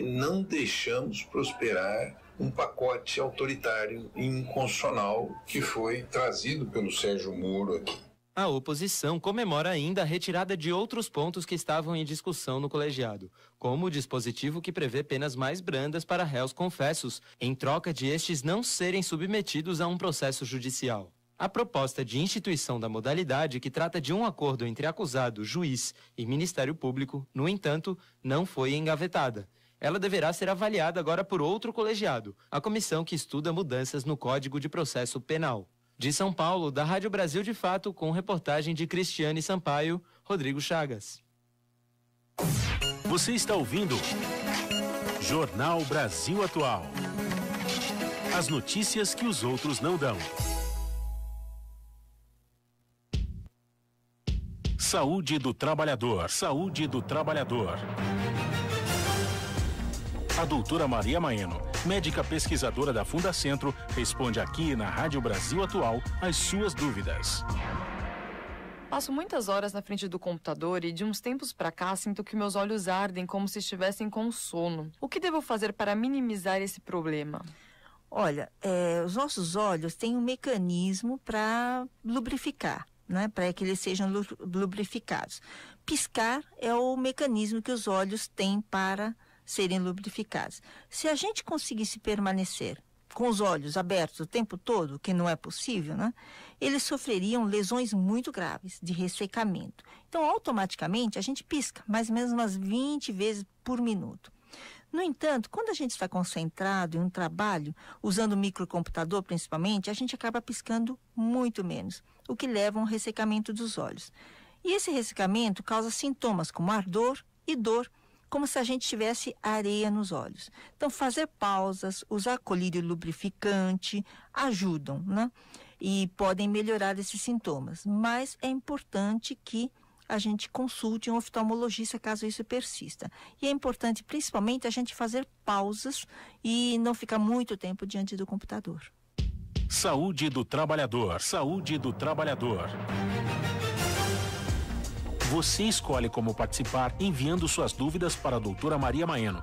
não deixamos prosperar um pacote autoritário e inconstitucional que foi trazido pelo Sérgio Moro aqui. A oposição comemora ainda a retirada de outros pontos que estavam em discussão no colegiado, como o dispositivo que prevê penas mais brandas para réus confessos, em troca de estes não serem submetidos a um processo judicial. A proposta de instituição da modalidade, que trata de um acordo entre acusado, juiz e Ministério Público, no entanto, não foi engavetada. Ela deverá ser avaliada agora por outro colegiado, a comissão que estuda mudanças no Código de Processo Penal. De São Paulo, da Rádio Brasil de Fato, com reportagem de Cristiane Sampaio, Rodrigo Chagas. Você está ouvindo Jornal Brasil Atual. As notícias que os outros não dão. Saúde do trabalhador. Saúde do trabalhador. A doutora Maria Maeno, médica pesquisadora da Fundacentro, responde aqui na Rádio Brasil Atual as suas dúvidas. Passo muitas horas na frente do computador e de uns tempos pra cá sinto que meus olhos ardem como se estivessem com sono. O que devo fazer para minimizar esse problema? Olha, os nossos olhos têm um mecanismo para lubrificar, né? Para que eles sejam lubrificados. Piscar é o mecanismo que os olhos têm para serem lubrificados. Se a gente conseguisse permanecer com os olhos abertos o tempo todo, que não é possível, né? Eles sofreriam lesões muito graves de ressecamento. Então, automaticamente, a gente pisca mais ou menos umas 20 vezes por minuto. No entanto, quando a gente está concentrado em um trabalho, usando o microcomputador principalmente, a gente acaba piscando muito menos, o que leva a um ressecamento dos olhos. E esse ressecamento causa sintomas como ardor e dor, como se a gente tivesse areia nos olhos. Então, fazer pausas, usar colírio lubrificante, ajudam, né? E podem melhorar esses sintomas. Mas é importante que a gente consulte um oftalmologista caso isso persista. E é importante, principalmente, a gente fazer pausas e não ficar muito tempo diante do computador. Saúde do trabalhador. Saúde do trabalhador. Você escolhe como participar enviando suas dúvidas para a doutora Maria Maeno.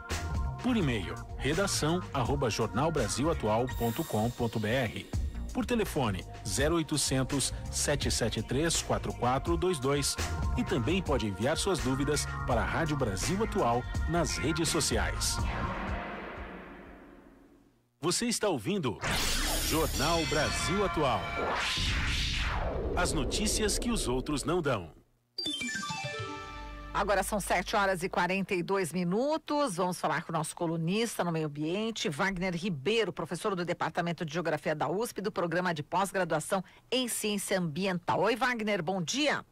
Por e-mail, redação@jornalbrasilatual.com.br. Por telefone, 0800 773 4422. E também pode enviar suas dúvidas para a Rádio Brasil Atual nas redes sociais. Você está ouvindo Jornal Brasil Atual. As notícias que os outros não dão. Agora são 7h42. Vamos falar com o nosso colunista no meio ambiente, Wagner Ribeiro, professor do Departamento de Geografia da USP, do Programa de Pós-Graduação em Ciência Ambiental. Oi, Wagner, bom dia.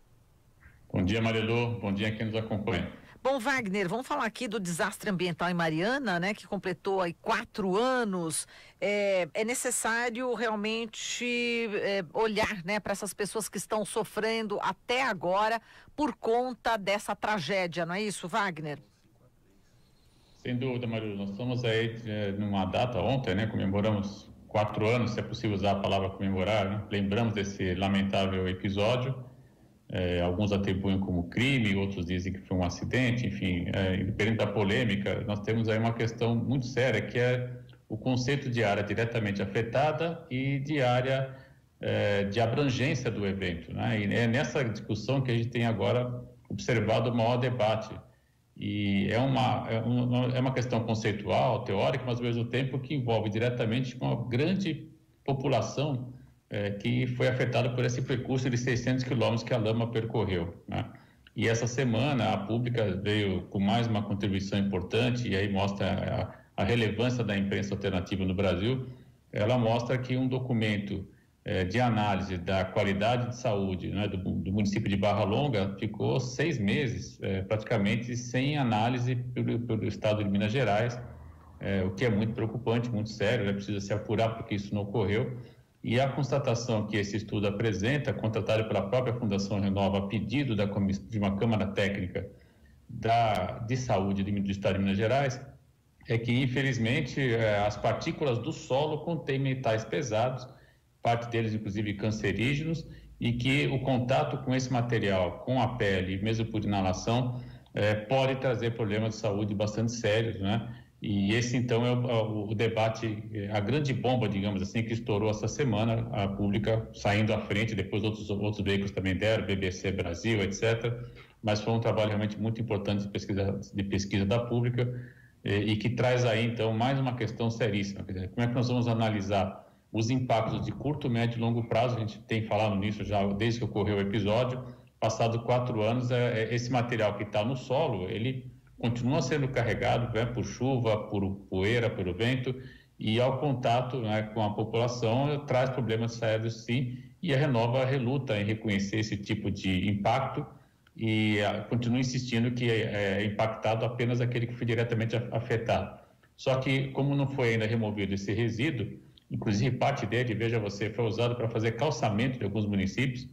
Bom dia, Marilu. Bom dia a quem nos acompanha. Bom, Wagner, vamos falar aqui do desastre ambiental em Mariana, né, que completou aí 4 anos. É necessário realmente olhar, né, para essas pessoas que estão sofrendo até agora por conta dessa tragédia, não é isso, Wagner? Sem dúvida, Marilu. Nós estamos aí numa data ontem, né, comemoramos 4 anos, se é possível usar a palavra comemorar, né? Lembramos desse lamentável episódio. Alguns atribuem como crime, outros dizem que foi um acidente, enfim, independente da polêmica, nós temos aí uma questão muito séria, que é o conceito de área diretamente afetada e de área de abrangência do evento, né? E é nessa discussão que a gente tem agora observado o maior debate. E é uma questão conceitual, teórica, mas ao mesmo tempo que envolve diretamente uma grande população que foi afetado por esse percurso de 600 quilômetros que a lama percorreu, né? E essa semana a Pública veio com mais uma contribuição importante, e aí mostra a relevância da imprensa alternativa no Brasil. Ela mostra que um documento de análise da qualidade de saúde, né, do município de Barra Longa ficou 6 meses praticamente sem análise pelo estado de Minas Gerais, o que é muito preocupante, muito sério, né? Precisa se apurar porque isso não ocorreu. E a constatação que esse estudo apresenta, contratada pela própria Fundação Renova, a pedido de uma Câmara Técnica de Saúde do Estado de Minas Gerais, é que, infelizmente, as partículas do solo contêm metais pesados, parte deles, inclusive, cancerígenos, e que o contato com esse material, com a pele, mesmo por inalação, pode trazer problemas de saúde bastante sérios, né? E esse, então, é o debate, a grande bomba, digamos assim, que estourou essa semana, a Pública saindo à frente, depois outros veículos também deram, BBC Brasil, etc. Mas foi um trabalho realmente muito importante de pesquisa da Pública e que traz aí, então, mais uma questão seríssima. Quer dizer, como é que nós vamos analisar os impactos de curto, médio e longo prazo? A gente tem falado nisso já desde que ocorreu o episódio. Passado 4 anos, esse material que está no solo, ele continua sendo carregado, né, por chuva, por poeira, pelo vento, e ao contato, né, com a população traz problemas sérios, sim, e a Renova reluta em reconhecer esse tipo de impacto e continua insistindo que é impactado apenas aquele que foi diretamente afetado. Só que, como não foi ainda removido esse resíduo, inclusive parte dele, veja você, foi usado para fazer calçamento de alguns municípios,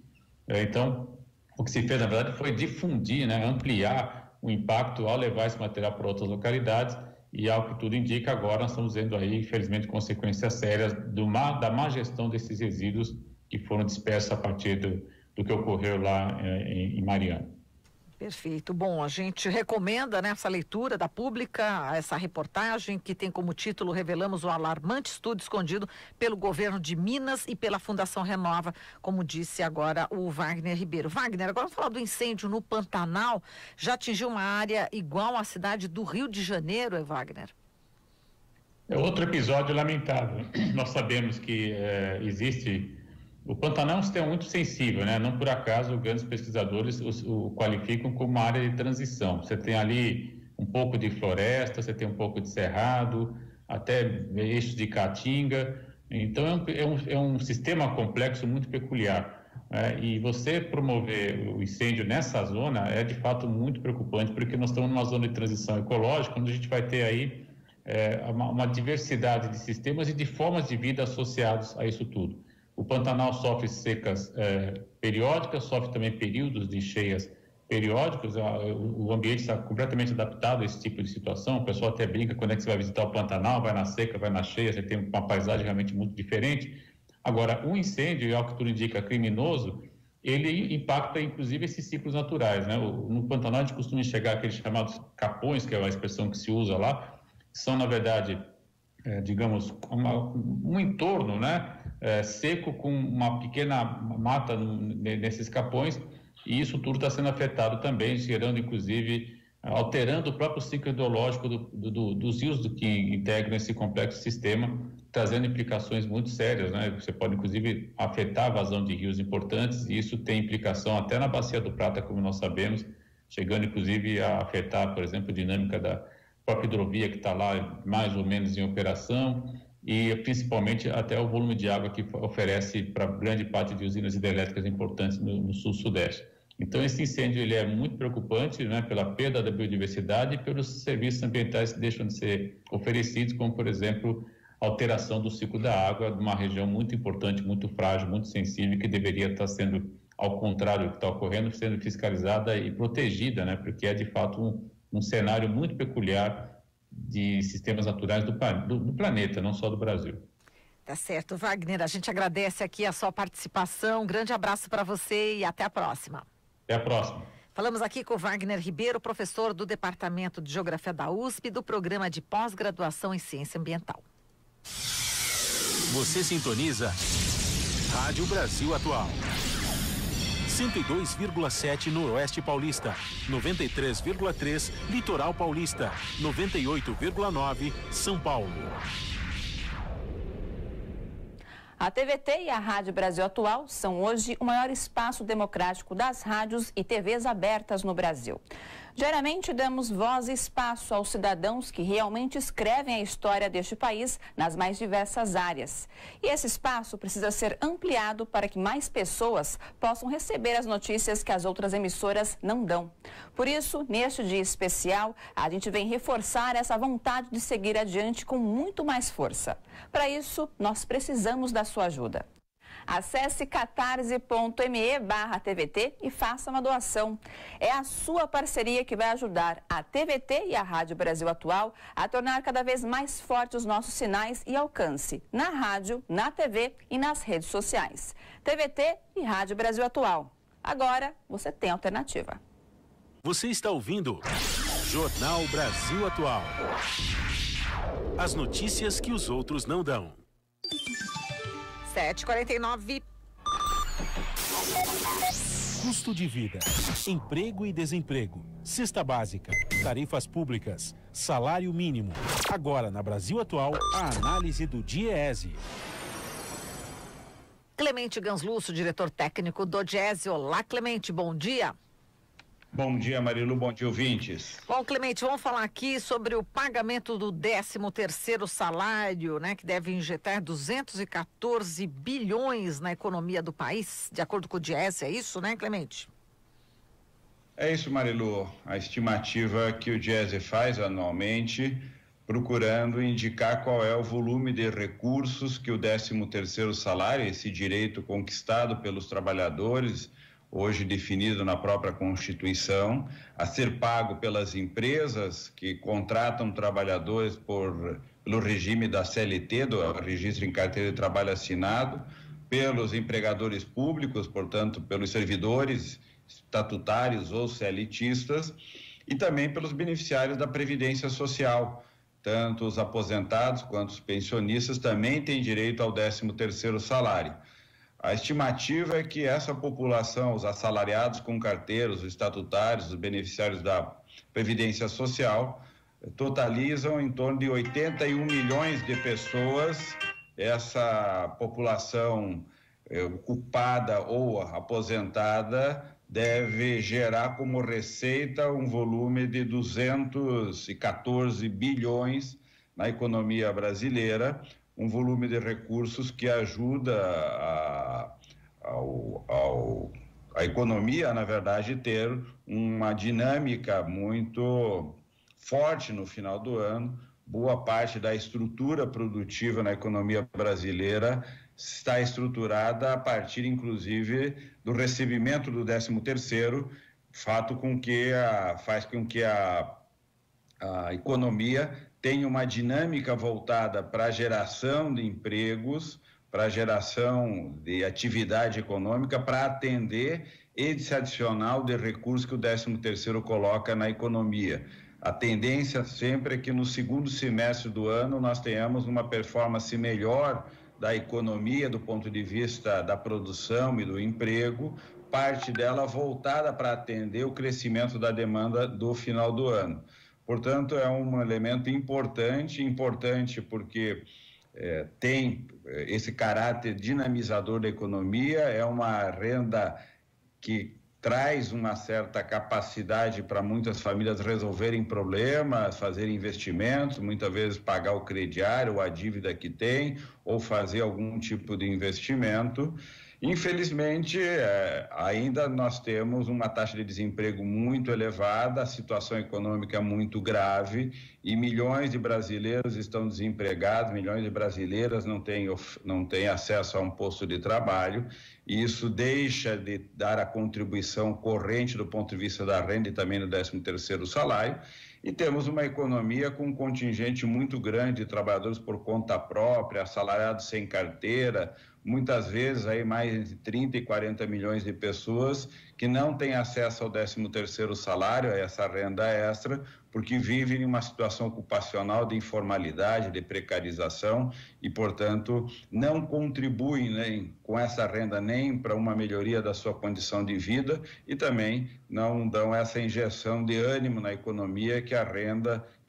então o que se fez, na verdade, foi difundir, né, ampliar o impacto ao levar esse material para outras localidades, e ao que tudo indica, agora nós estamos vendo aí, infelizmente, consequências sérias da má gestão desses resíduos que foram dispersos a partir do que ocorreu lá em Mariana. Perfeito. Bom, a gente recomenda, né, essa leitura da Pública, essa reportagem que tem como título "Revelamos o alarmante estudo escondido pelo governo de Minas e pela Fundação Renova", como disse agora o Wagner Ribeiro. Wagner, agora vamos falar do incêndio no Pantanal. Já atingiu uma área igual à cidade do Rio de Janeiro, Wagner? É outro episódio lamentável. Nós sabemos que existe... O Pantanal é um sistema muito sensível, né? Não por acaso grandes pesquisadores o qualificam como uma área de transição. Você tem ali um pouco de floresta, você tem um pouco de cerrado, até eixos de caatinga. Então é um sistema complexo muito peculiar. E você promover o incêndio nessa zona é de fato muito preocupante, porque nós estamos numa zona de transição ecológica, onde a gente vai ter aí uma diversidade de sistemas e de formas de vida associados a isso tudo. O Pantanal sofre secas periódicas, sofre também períodos de cheias periódicos. O ambiente está completamente adaptado a esse tipo de situação. O pessoal até brinca quando é que você vai visitar o Pantanal, vai na seca, vai na cheia, você tem uma paisagem realmente muito diferente. Agora, um incêndio, ao que tudo indica, criminoso, ele impacta inclusive esses ciclos naturais, né? No Pantanal a gente costuma enxergar aqueles chamados capões, que é a expressão que se usa lá, que são na verdade, digamos, um entorno, né? Seco com uma pequena mata nesses capões, e isso tudo está sendo afetado também, gerando inclusive, alterando o próprio ciclo hidrológico dos rios que integram esse complexo sistema, trazendo implicações muito sérias, né? Você pode inclusive afetar a vazão de rios importantes, e isso tem implicação até na Bacia do Prata, como nós sabemos, chegando inclusive a afetar, por exemplo, a dinâmica da própria hidrovia que está lá mais ou menos em operação, e principalmente até o volume de água que oferece para grande parte de usinas hidrelétricas importantes no sul-sudeste. Então, esse incêndio ele é muito preocupante, né, pela perda da biodiversidade e pelos serviços ambientais que deixam de ser oferecidos, como, por exemplo, a alteração do ciclo da água de uma região muito importante, muito frágil, muito sensível, que deveria estar sendo, ao contrário do que está ocorrendo, sendo fiscalizada e protegida, né, porque é, de fato, um cenário muito peculiar de sistemas naturais do planeta, não só do Brasil. Tá certo, Wagner, a gente agradece aqui a sua participação, um grande abraço para você e até a próxima. Até a próxima. Falamos aqui com o Wagner Ribeiro, professor do Departamento de Geografia da USP, do Programa de Pós-Graduação em Ciência Ambiental. Você sintoniza Rádio Brasil Atual. 102,7 Noroeste Paulista, 93,3 Litoral Paulista, 98,9 São Paulo. A TVT e a Rádio Brasil Atual são hoje o maior espaço democrático das rádios e TVs abertas no Brasil. Diariamente damos voz e espaço aos cidadãos que realmente escrevem a história deste país nas mais diversas áreas. E esse espaço precisa ser ampliado para que mais pessoas possam receber as notícias que as outras emissoras não dão. Por isso, neste dia especial, a gente vem reforçar essa vontade de seguir adiante com muito mais força. Para isso, nós precisamos da sua ajuda. Acesse catarse.me/TVT e faça uma doação. É a sua parceria que vai ajudar a TVT e a Rádio Brasil Atual a tornar cada vez mais fortes os nossos sinais e alcance na rádio, na TV e nas redes sociais. TVT e Rádio Brasil Atual. Agora você tem alternativa. Você está ouvindo Jornal Brasil Atual. As notícias que os outros não dão. 7h49. Custo de vida, emprego e desemprego, cesta básica, tarifas públicas, salário mínimo. Agora, na Brasil Atual, a análise do DIEESE. Clemente Ganslusso, diretor técnico do DIEESE. Olá, Clemente, bom dia. Bom dia, Marilu, bom dia, ouvintes. Bom, Clemente, vamos falar aqui sobre o pagamento do 13º salário, né, que deve injetar 214 bilhões na economia do país, de acordo com o DIEESE, é isso, né, Clemente? É isso, Marilu, a estimativa que o DIEESE faz anualmente, procurando indicar qual é o volume de recursos que o 13º salário, esse direito conquistado pelos trabalhadores, hoje definido na própria Constituição, a ser pago pelas empresas que contratam trabalhadores pelo regime da CLT, do Registro em Carteira de Trabalho Assinado, pelos empregadores públicos, portanto, pelos servidores estatutários ou CLTistas, e também pelos beneficiários da Previdência Social. Tanto os aposentados quanto os pensionistas também têm direito ao 13º salário. A estimativa é que essa população, os assalariados com carteiros, os estatutários, os beneficiários da Previdência Social, totalizam em torno de 81 milhões de pessoas. Essa população ocupada ou aposentada deve gerar como receita um volume de 214 bilhões na economia brasileira, um volume de recursos que ajuda a economia, na verdade, ter uma dinâmica muito forte no final do ano. Boa parte da estrutura produtiva na economia brasileira está estruturada a partir, inclusive, do recebimento do 13º, fato faz com que a economia tenha uma dinâmica voltada para a geração de empregos, para a geração de atividade econômica, para atender esse adicional de recursos que o 13º coloca na economia. A tendência sempre é que no segundo semestre do ano nós tenhamos uma performance melhor da economia do ponto de vista da produção e do emprego, parte dela voltada para atender o crescimento da demanda do final do ano. Portanto, é um elemento importante porque tem esse caráter dinamizador da economia, é uma renda que traz uma certa capacidade para muitas famílias resolverem problemas, fazerem investimentos, muitas vezes pagar o crediário ou a dívida que tem, ou fazer algum tipo de investimento. Infelizmente, ainda nós temos uma taxa de desemprego muito elevada, a situação econômica muito grave e milhões de brasileiros estão desempregados, milhões de brasileiras não têm acesso a um posto de trabalho, e isso deixa de dar a contribuição corrente do ponto de vista da renda e também do 13º salário. E temos uma economia com um contingente muito grande de trabalhadores por conta própria, assalariados sem carteira, muitas vezes aí mais de 30 e 40 milhões de pessoas que não têm acesso ao 13º salário, a essa renda extra, porque vivem em uma situação ocupacional de informalidade, de precarização e, portanto, não contribuem com essa renda nem para uma melhoria da sua condição de vida e também não dão essa injeção de ânimo na economia que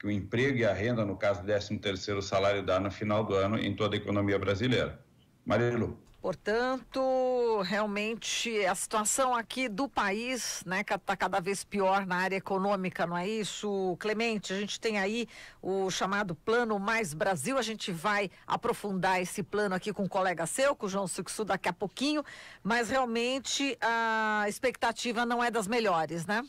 o emprego e a renda, no caso do 13º salário, dá no final do ano em toda a economia brasileira. Marilu. Portanto, realmente a situação aqui do país, né, está cada vez pior na área econômica, não é isso, Clemente? A gente tem aí o chamado Plano Mais Brasil, a gente vai aprofundar esse plano aqui com um colega seu, com o João Suxu, daqui a pouquinho, mas realmente a expectativa não é das melhores, né?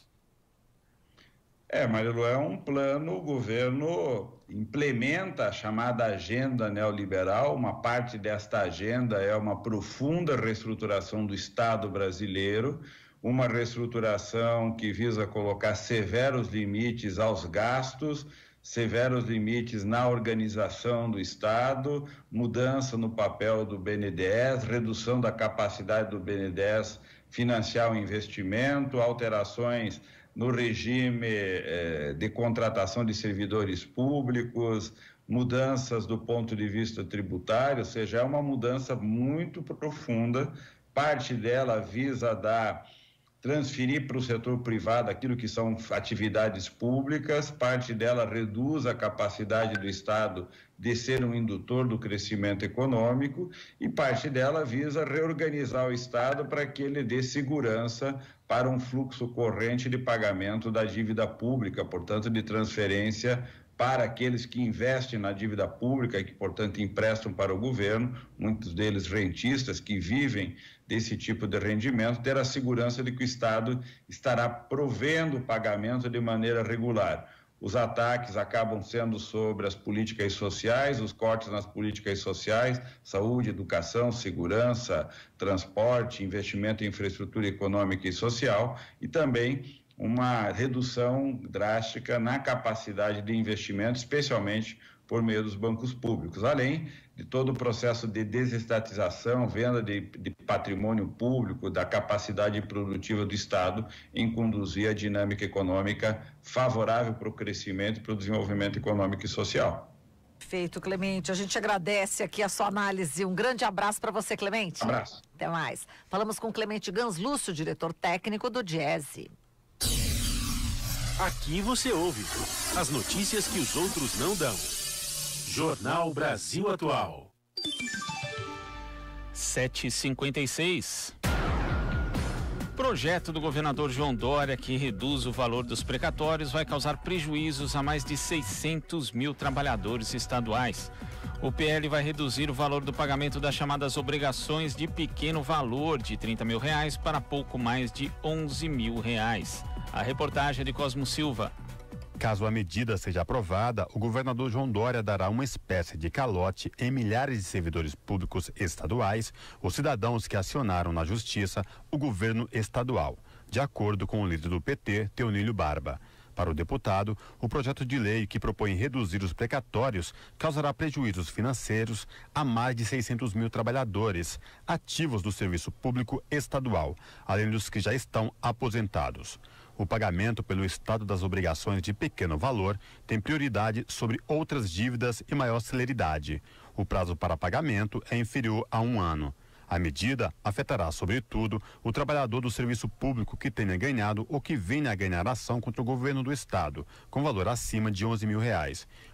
Marilu, é um plano, o governo implementa a chamada agenda neoliberal, uma parte desta agenda é uma profunda reestruturação do Estado brasileiro, uma reestruturação que visa colocar severos limites aos gastos, severos limites na organização do Estado, mudança no papel do BNDES, redução da capacidade do BNDES financiar o investimento, alterações no regime de contratação de servidores públicos, mudanças do ponto de vista tributário, ou seja, é uma mudança muito profunda. Parte dela visa transferir para o setor privado aquilo que são atividades públicas, parte dela reduz a capacidade do Estado de ser um indutor do crescimento econômico e parte dela visa reorganizar o Estado para que ele dê segurança para um fluxo corrente de pagamento da dívida pública, portanto, de transferência para aqueles que investem na dívida pública e que, portanto, emprestam para o governo, muitos deles rentistas que vivem desse tipo de rendimento, ter a segurança de que o Estado estará provendo o pagamento de maneira regular. Os ataques acabam sendo sobre as políticas sociais, os cortes nas políticas sociais, saúde, educação, segurança, transporte, investimento em infraestrutura econômica e social e também uma redução drástica na capacidade de investimento, especialmente por meio dos bancos públicos, além de todo o processo de desestatização, venda de patrimônio público, da capacidade produtiva do Estado em conduzir a dinâmica econômica favorável para o crescimento e para o desenvolvimento econômico e social. Perfeito, Clemente. A gente agradece aqui a sua análise. Um grande abraço para você, Clemente. Abraço. Até mais. Falamos com Clemente Ganslúcio, diretor técnico do Diese. Aqui você ouve as notícias que os outros não dão. Jornal Brasil Atual. 7h56. Projeto do governador João Dória que reduz o valor dos precatórios vai causar prejuízos a mais de 600 mil trabalhadores estaduais. O PL vai reduzir o valor do pagamento das chamadas obrigações de pequeno valor de R$30 mil para pouco mais de R$11 mil. A reportagem é de Cosmo Silva. Caso a medida seja aprovada, o governador João Dória dará uma espécie de calote em milhares de servidores públicos estaduais ou cidadãos que acionaram na justiça o governo estadual, de acordo com o líder do PT, Teonílio Barba. Para o deputado, o projeto de lei que propõe reduzir os precatórios causará prejuízos financeiros a mais de 600 mil trabalhadores ativos do serviço público estadual, além dos que já estão aposentados. O pagamento pelo Estado das obrigações de pequeno valor tem prioridade sobre outras dívidas e maior celeridade. O prazo para pagamento é inferior a 1 ano. A medida afetará, sobretudo, o trabalhador do serviço público que tenha ganhado ou que venha a ganhar ação contra o governo do Estado, com valor acima de R$11 mil,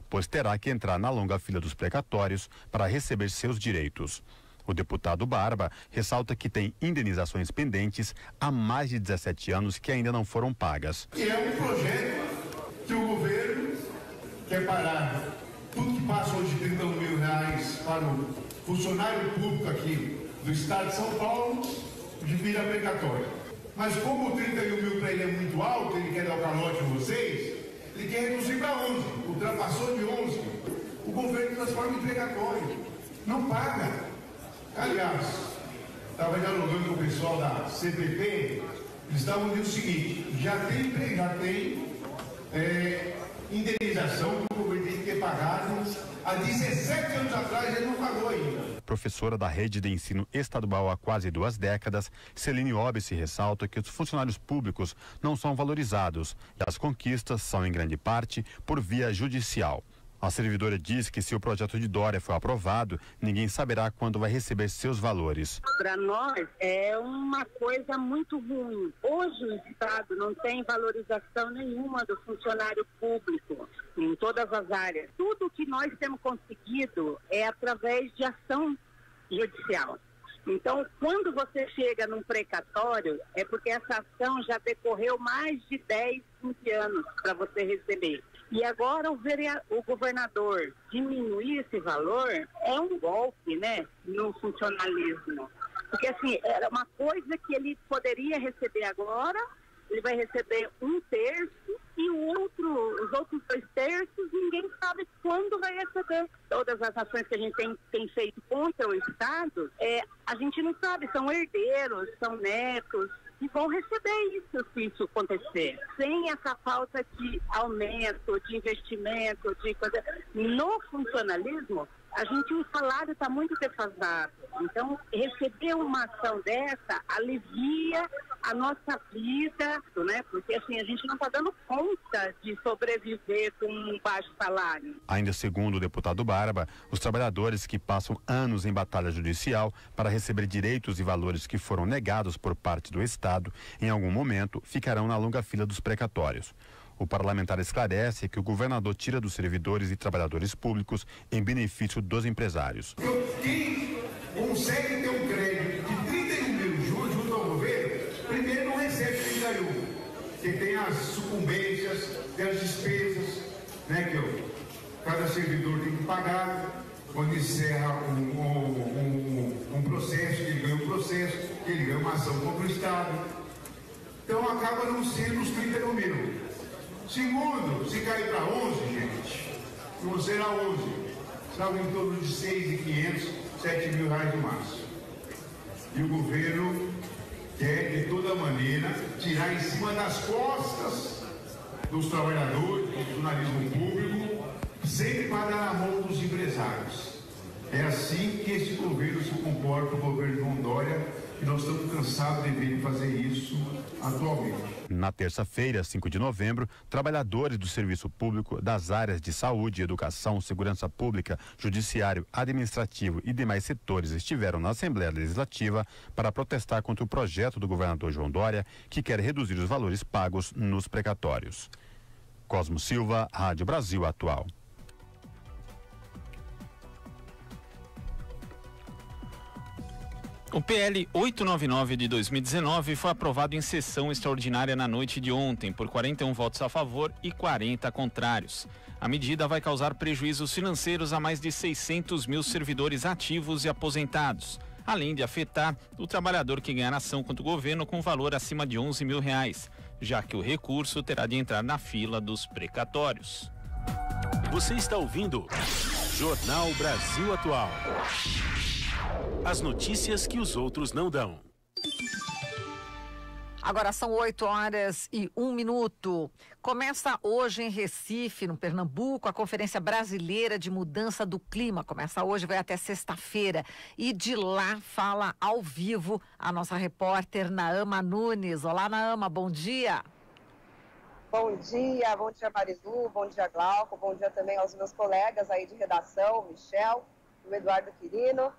pois terá que entrar na longa fila dos precatórios para receber seus direitos. O deputado Barba ressalta que tem indenizações pendentes há mais de 17 anos que ainda não foram pagas. E é um projeto que o governo quer parar. Tudo que passa hoje de R$30 mil para o funcionário público aqui do estado de São Paulo, vira precatório. Mas como o 31 mil para ele é muito alto, ele quer dar o calote a vocês, ele quer reduzir para 11, ultrapassou de 11. O governo transforma em precatório. Não paga. Aliás, estava dialogando com o pessoal da CPP, eles estavam dizendo o seguinte, já tem indenização que o governo tem que ter pagado há 17 anos atrás, ele não pagou ainda. Professora da rede de ensino estadual há quase 2 décadas, Celine Obse ressalta que os funcionários públicos não são valorizados e as conquistas são em grande parte por via judicial. A servidora diz que se o projeto de Dória for aprovado, ninguém saberá quando vai receber seus valores. Para nós é uma coisa muito ruim. Hoje o Estado não tem valorização nenhuma do funcionário público em todas as áreas. Tudo que nós temos conseguido é através de ação judicial. Então, quando você chega num precatório, é porque essa ação já decorreu mais de 10, 15 anos para você receber. E agora o governador diminuir esse valor é um golpe, né, no funcionalismo. Porque, assim, era uma coisa que ele poderia receber agora, ele vai receber 1/3 e os outros 2/3 ninguém sabe quando vai receber. Todas as ações que a gente tem feito contra o Estado, a gente não sabe, são herdeiros, são netos, e vão receber isso se isso acontecer. Sem essa falta de aumento, de investimento, de coisa. No funcionalismo, o salário está muito defasado. Então, receber uma ação dessa alivia a nossa vida, né? Porque assim, a gente não está dando conta de sobreviver com um baixo salário. Ainda segundo o deputado Barba, os trabalhadores que passam anos em batalha judicial para receber direitos e valores que foram negados por parte do Estado, em algum momento ficarão na longa fila dos precatórios. O parlamentar esclarece que o governador tira dos servidores e trabalhadores públicos em benefício dos empresários. Quem consegue ter um crédito de 31 mil junto ao governo, primeiro não recebe 31, porque tem as sucumbências, tem as despesas, né, que cada servidor tem que pagar quando encerra um processo, ele ganha um processo, ele ganha uma ação contra o Estado. Então acaba não sendo os 31 mil. Segundo, se cair para 11, gente, não será 11, será em torno de 6.500, 7 mil reais no máximo. E o governo quer, de toda maneira, tirar em cima das costas dos trabalhadores, do funcionalismo público, sempre para dar na mão dos empresários. É assim que esse governo se comporta, o governo João Dória, e nós estamos cansados de ver fazer isso atualmente. Na terça-feira, 5 de novembro, trabalhadores do serviço público das áreas de saúde, educação, segurança pública, judiciário, administrativo e demais setores estiveram na Assembleia Legislativa para protestar contra o projeto do governador João Dória, que quer reduzir os valores pagos nos precatórios. Cosmo Silva, Rádio Brasil Atual. O PL 899 de 2019 foi aprovado em sessão extraordinária na noite de ontem, por 41 votos a favor e 40 contrários. A medida vai causar prejuízos financeiros a mais de 600 mil servidores ativos e aposentados, além de afetar o trabalhador que ganhar ação contra o governo com valor acima de R$11 mil, já que o recurso terá de entrar na fila dos precatórios. Você está ouvindo Jornal Brasil Atual. As notícias que os outros não dão. Agora são 8h01. Começa hoje em Recife, no Pernambuco, a Conferência Brasileira de Mudança do Clima. Começa hoje, vai até sexta-feira. E de lá fala ao vivo a nossa repórter Naama Nunes. Olá, Naama, bom dia. Bom dia Marilu, bom dia Glauco, bom dia também aos meus colegas aí de redação, Michel, o Eduardo Quirino.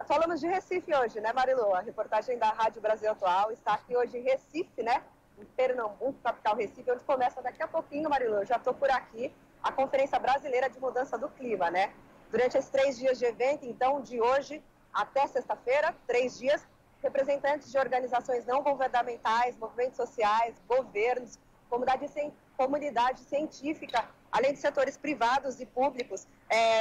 Falamos de Recife hoje, né, Marilu? A reportagem da Rádio Brasil Atual está aqui hoje em Recife, né? Em Pernambuco, capital Recife, onde começa daqui a pouquinho, Marilu. Eu já estou por aqui, a Conferência Brasileira de Mudança do Clima, né? Durante esses 3 dias de evento, então, de hoje até sexta-feira, 3 dias, representantes de organizações não governamentais, movimentos sociais, governos, comunidade científica, além de setores privados e públicos,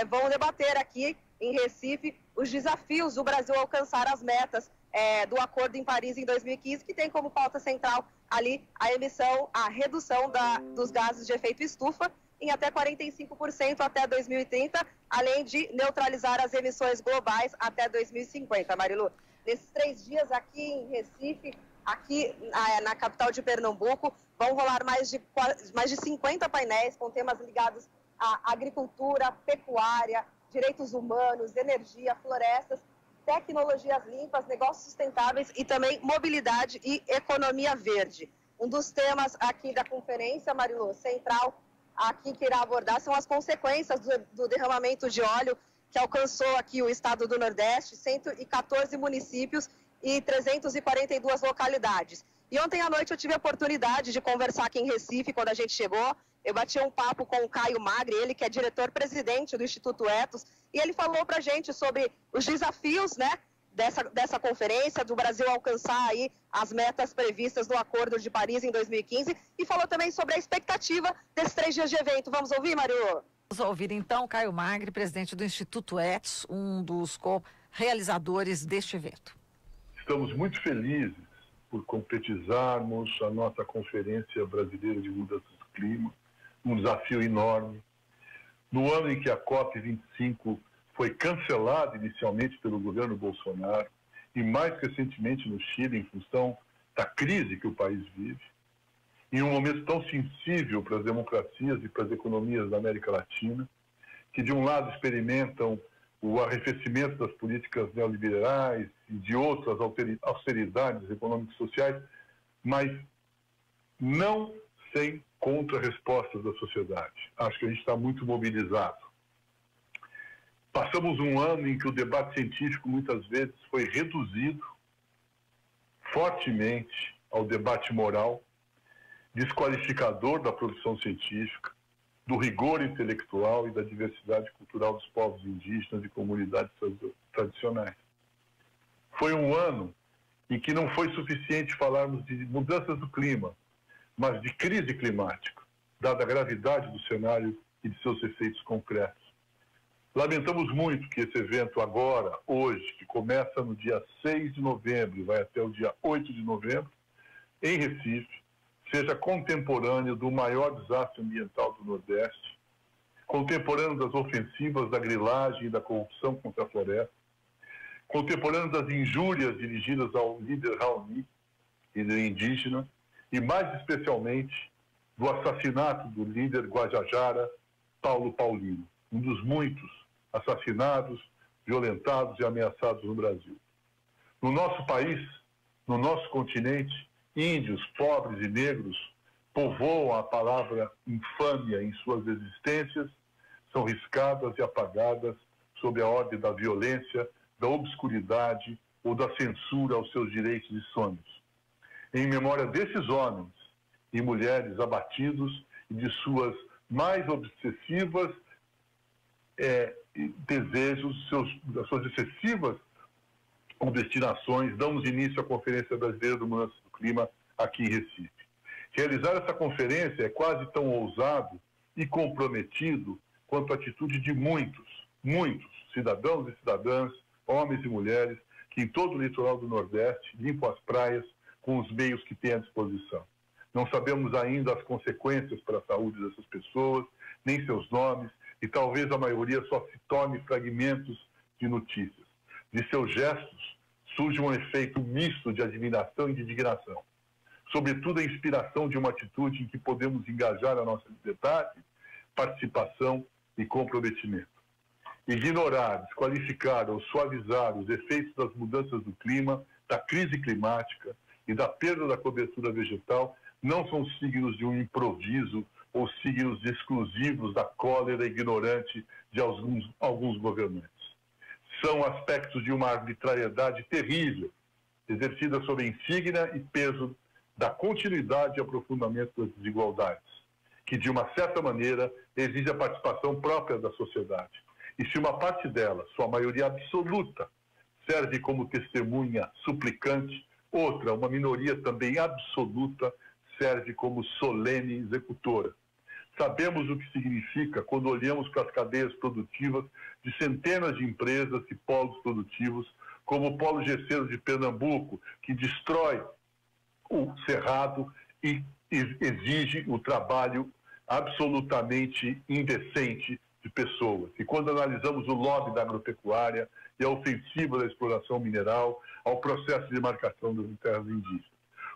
vão debater aqui em Recife os desafios do Brasil alcançar as metas do Acordo em Paris em 2015, que tem como pauta central ali a redução dos gases de efeito estufa em até 45% até 2030, além de neutralizar as emissões globais até 2050, Marilu. Nesses 3 dias aqui em Recife, aqui na capital de Pernambuco, vão rolar mais de 50 painéis com temas ligados à agricultura, pecuária, direitos humanos, energia, florestas, tecnologias limpas, negócios sustentáveis e também mobilidade e economia verde. Um dos temas aqui da conferência, Marilu, central aqui que irá abordar são as consequências do derramamento de óleo que alcançou aqui o estado do Nordeste, 114 municípios e 342 localidades. E ontem à noite eu tive a oportunidade de conversar aqui em Recife, quando a gente chegou. Eu bati um papo com o Caio Magri, ele que é diretor-presidente do Instituto Etos, e ele falou para a gente sobre os desafios, né, dessa conferência, do Brasil alcançar aí as metas previstas no Acordo de Paris em 2015, e falou também sobre a expectativa desses 3 dias de evento. Vamos ouvir, Marilu? Vamos ouvir então Caio Magri, presidente do Instituto Etos, um dos co-realizadores deste evento. Estamos muito felizes por concretizarmos a nossa Conferência Brasileira de Mudança do Clima, um desafio enorme. No ano em que a COP25 foi cancelada inicialmente pelo governo Bolsonaro e mais recentemente no Chile em função da crise que o país vive, em um momento tão sensível para as democracias e para as economias da América Latina, que de um lado experimentam o arrefecimento das políticas neoliberais e de outras austeridades econômicas e sociais, mas não sem contra-respostas da sociedade. Acho que a gente está muito mobilizado. Passamos um ano em que o debate científico muitas vezes foi reduzido fortemente ao debate moral, desqualificador da produção científica, do rigor intelectual e da diversidade cultural dos povos indígenas e comunidades tradicionais. Foi um ano em que não foi suficiente falarmos de mudanças do clima, mas de crise climática, dada a gravidade do cenário e de seus efeitos concretos. Lamentamos muito que esse evento agora, hoje, que começa no dia 6 de novembro e vai até o dia 8 de novembro, em Recife, seja contemporâneo do maior desastre ambiental do Nordeste, contemporâneo das ofensivas da grilagem e da corrupção contra a floresta, contemporâneo das injúrias dirigidas ao líder Raoni, líder indígena, e mais especialmente do assassinato do líder Guajajara, Paulo Paulino, um dos muitos assassinados, violentados e ameaçados no Brasil. No nosso país, no nosso continente, índios, pobres e negros povoam a palavra infâmia em suas existências, são riscadas e apagadas sob a ordem da violência, da obscuridade ou da censura aos seus direitos e sonhos. Em memória desses homens e mulheres abatidos e de suas mais obsessivas desejos, das suas excessivas destinações, damos início à Conferência Brasileira do Mudança do Clima aqui em Recife. Realizar essa conferência é quase tão ousado e comprometido quanto a atitude de muitos cidadãos e cidadãs, homens e mulheres, que em todo o litoral do Nordeste limpam as praias com os meios que têm à disposição. Não sabemos ainda as consequências para a saúde dessas pessoas, nem seus nomes, e talvez a maioria só se torne fragmentos de notícias. De seus gestos surge um efeito misto de admiração e de indignação. Sobretudo a inspiração de uma atitude em que podemos engajar a nossa liberdade, participação e comprometimento. Ignorar, desqualificar ou suavizar os efeitos das mudanças do clima, da crise climática e da perda da cobertura vegetal não são signos de um improviso ou signos exclusivos da cólera ignorante de alguns governantes. São aspectos de uma arbitrariedade terrível, exercida sob a insígnia e peso da continuidade e aprofundamento das desigualdades, que, de uma certa maneira, exige a participação própria da sociedade. E se uma parte dela, sua maioria absoluta, serve como testemunha suplicante, outra, uma minoria também absoluta, serve como solene executora. Sabemos o que significa quando olhamos para as cadeias produtivas de centenas de empresas e polos produtivos, como o Polo Gesseiro de Pernambuco, que destrói o cerrado e exige o trabalho absolutamente indecente de pessoas. E quando analisamos o lobby da agropecuária e a ofensiva da exploração mineral ao processo de demarcação das terras indígenas.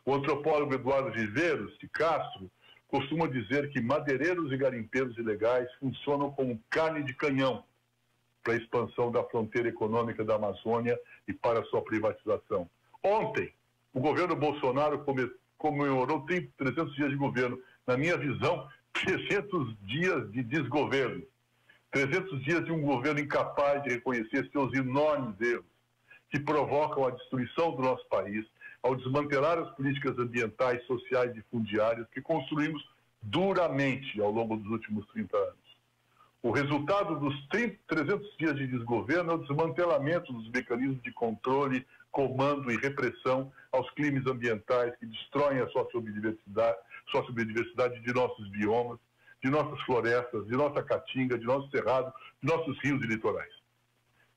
O antropólogo Eduardo Viveiros de Castro costuma dizer que madeireiros e garimpeiros ilegais funcionam como carne de canhão para a expansão da fronteira econômica da Amazônia e para a sua privatização. Ontem, o governo Bolsonaro comemorou 300 dias de governo. Na minha visão, 300 dias de desgoverno. 300 dias de um governo incapaz de reconhecer seus enormes erros, que provocam a destruição do nosso país, ao desmantelar as políticas ambientais, sociais e fundiárias que construímos duramente ao longo dos últimos 30 anos. O resultado dos 300 dias de desgoverno é o desmantelamento dos mecanismos de controle, comando e repressão aos crimes ambientais que destroem a sociobiodiversidade de nossos biomas, de nossas florestas, de nossa caatinga, de nosso cerrado, de nossos rios e litorais.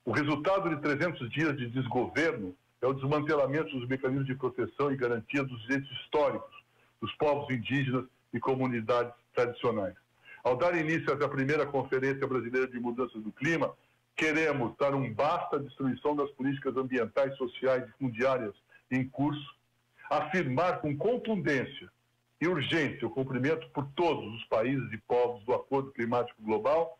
O resultado de 300 dias de desgoverno é o desmantelamento dos mecanismos de proteção e garantia dos direitos históricos dos povos indígenas e comunidades tradicionais. Ao dar início a essa primeira Conferência Brasileira de Mudanças do Clima, queremos dar um basta à destruição das políticas ambientais, sociais e fundiárias em curso, afirmar com contundência e urgência o cumprimento por todos os países e povos do Acordo Climático Global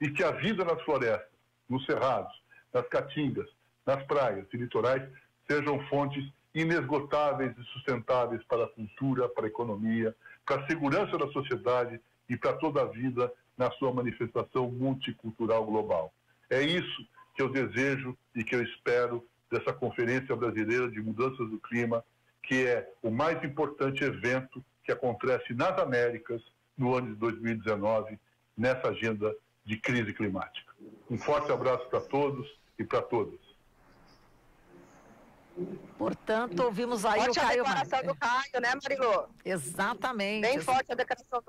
e que a vida nas florestas, nos cerrados, nas caatingas, nas praias e litorais sejam fontes inesgotáveis e sustentáveis para a cultura, para a economia, para a segurança da sociedade e para toda a vida na sua manifestação multicultural global. É isso que eu desejo e que eu espero dessa Conferência Brasileira de Mudanças do Clima, que é o mais importante evento que acontece nas Américas no ano de 2019, nessa agenda de crise climática. Um forte abraço para todos e para todas. Portanto, ouvimos aí forte o Caio Magri. Forte a declaração do Caio, né, Marilô? Exatamente. Bem forte a declaração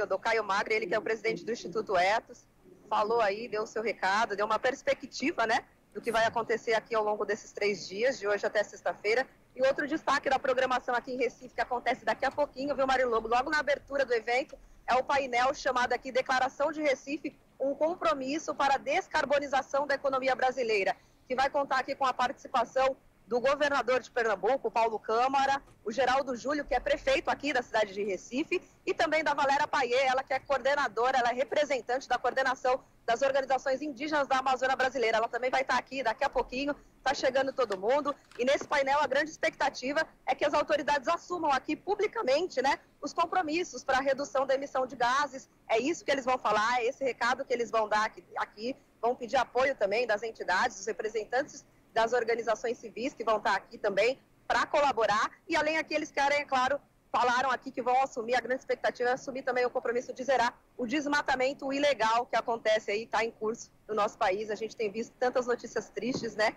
do Caio Magri, ele que é o presidente do Instituto Ethos, falou aí, deu o seu recado, deu uma perspectiva, né, do que vai acontecer aqui ao longo desses 3 dias, de hoje até sexta-feira. E outro destaque da programação aqui em Recife, que acontece daqui a pouquinho, viu, Marilobo? Logo na abertura do evento, é o painel chamado aqui Declaração de Recife, um compromisso para a descarbonização da economia brasileira, que vai contar aqui com a participação do governador de Pernambuco, Paulo Câmara, o Geraldo Júlio, que é prefeito aqui da cidade de Recife, e também da Valéria Paier, ela que é coordenadora, ela é representante da coordenação das organizações indígenas da Amazônia Brasileira. Ela também vai estar aqui daqui a pouquinho, está chegando todo mundo. E nesse painel a grande expectativa é que as autoridades assumam aqui publicamente, né, os compromissos para a redução da emissão de gases. É isso que eles vão falar, é esse recado que eles vão dar aqui. Vão pedir apoio também das entidades, dos representantes das organizações civis que vão estar aqui também para colaborar. E além aqui eles querem, é claro, falaram aqui que vão assumir, a grande expectativa é assumir também o compromisso de zerar o desmatamento ilegal que acontece aí, está em curso no nosso país. A gente tem visto tantas notícias tristes, né?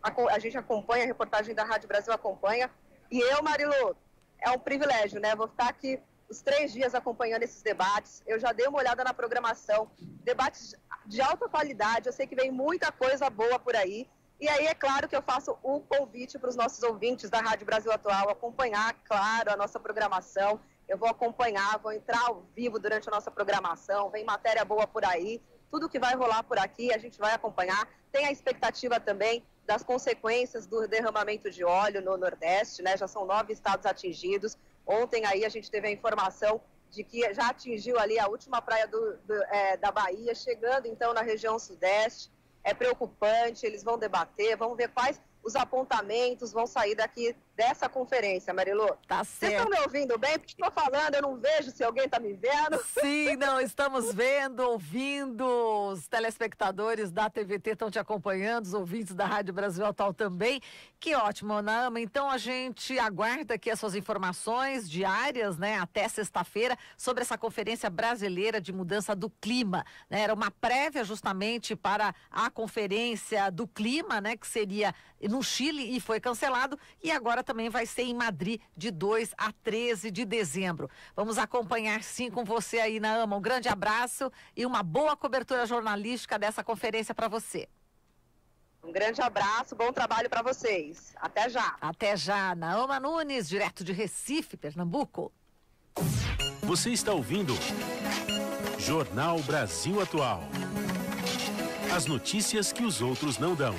A gente acompanha, a reportagem da Rádio Brasil acompanha. E eu, Marilu, é um privilégio, né? Vou ficar aqui os 3 dias acompanhando esses debates. Eu já dei uma olhada na programação, debates de alta qualidade, eu sei que vem muita coisa boa por aí. E aí é claro que eu faço o convite para os nossos ouvintes da Rádio Brasil Atual acompanhar, claro, a nossa programação. Eu vou acompanhar, vou entrar ao vivo durante a nossa programação, vem matéria boa por aí. Tudo que vai rolar por aqui a gente vai acompanhar. Tem a expectativa também das consequências do derramamento de óleo no Nordeste, né? Já são 9 estados atingidos. Ontem aí a gente teve a informação de que já atingiu ali a última praia da Bahia, chegando então na região Sudeste. É preocupante, eles vão debater, vamos ver quais os apontamentos vão sair daqui dessa conferência, Marilu. Tá certo. Vocês estão me ouvindo bem? Porque estou falando, eu não vejo se alguém está me vendo. Sim, não, estamos vendo, ouvindo, os telespectadores da TVT estão te acompanhando, os ouvintes da Rádio Brasil Atual também. Que ótimo, Naama. Então a gente aguarda aqui as suas informações diárias, né, até sexta-feira, sobre essa Conferência Brasileira de Mudança do Clima, né? Era uma prévia justamente para a Conferência do Clima, né, que seria no Chile e foi cancelado, e agora também vai ser em Madrid de 2 a 13 de dezembro. Vamos acompanhar sim com você aí, Naama. Um grande abraço e uma boa cobertura jornalística dessa conferência para você. Um grande abraço, bom trabalho para vocês. Até já. Até já. Naama Nunes, direto de Recife, Pernambuco. Você está ouvindo Jornal Brasil Atual. As notícias que os outros não dão.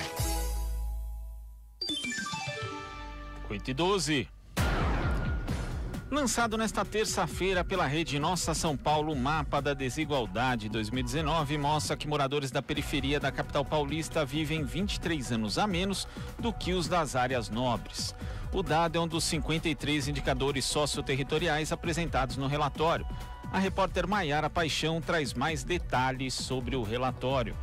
8h12. Lançado nesta terça-feira pela rede Nossa São Paulo, o Mapa da Desigualdade 2019 mostra que moradores da periferia da capital paulista vivem 23 anos a menos do que os das áreas nobres. O dado é um dos 53 indicadores socioterritoriais apresentados no relatório. A repórter Maiara Paixão traz mais detalhes sobre o relatório.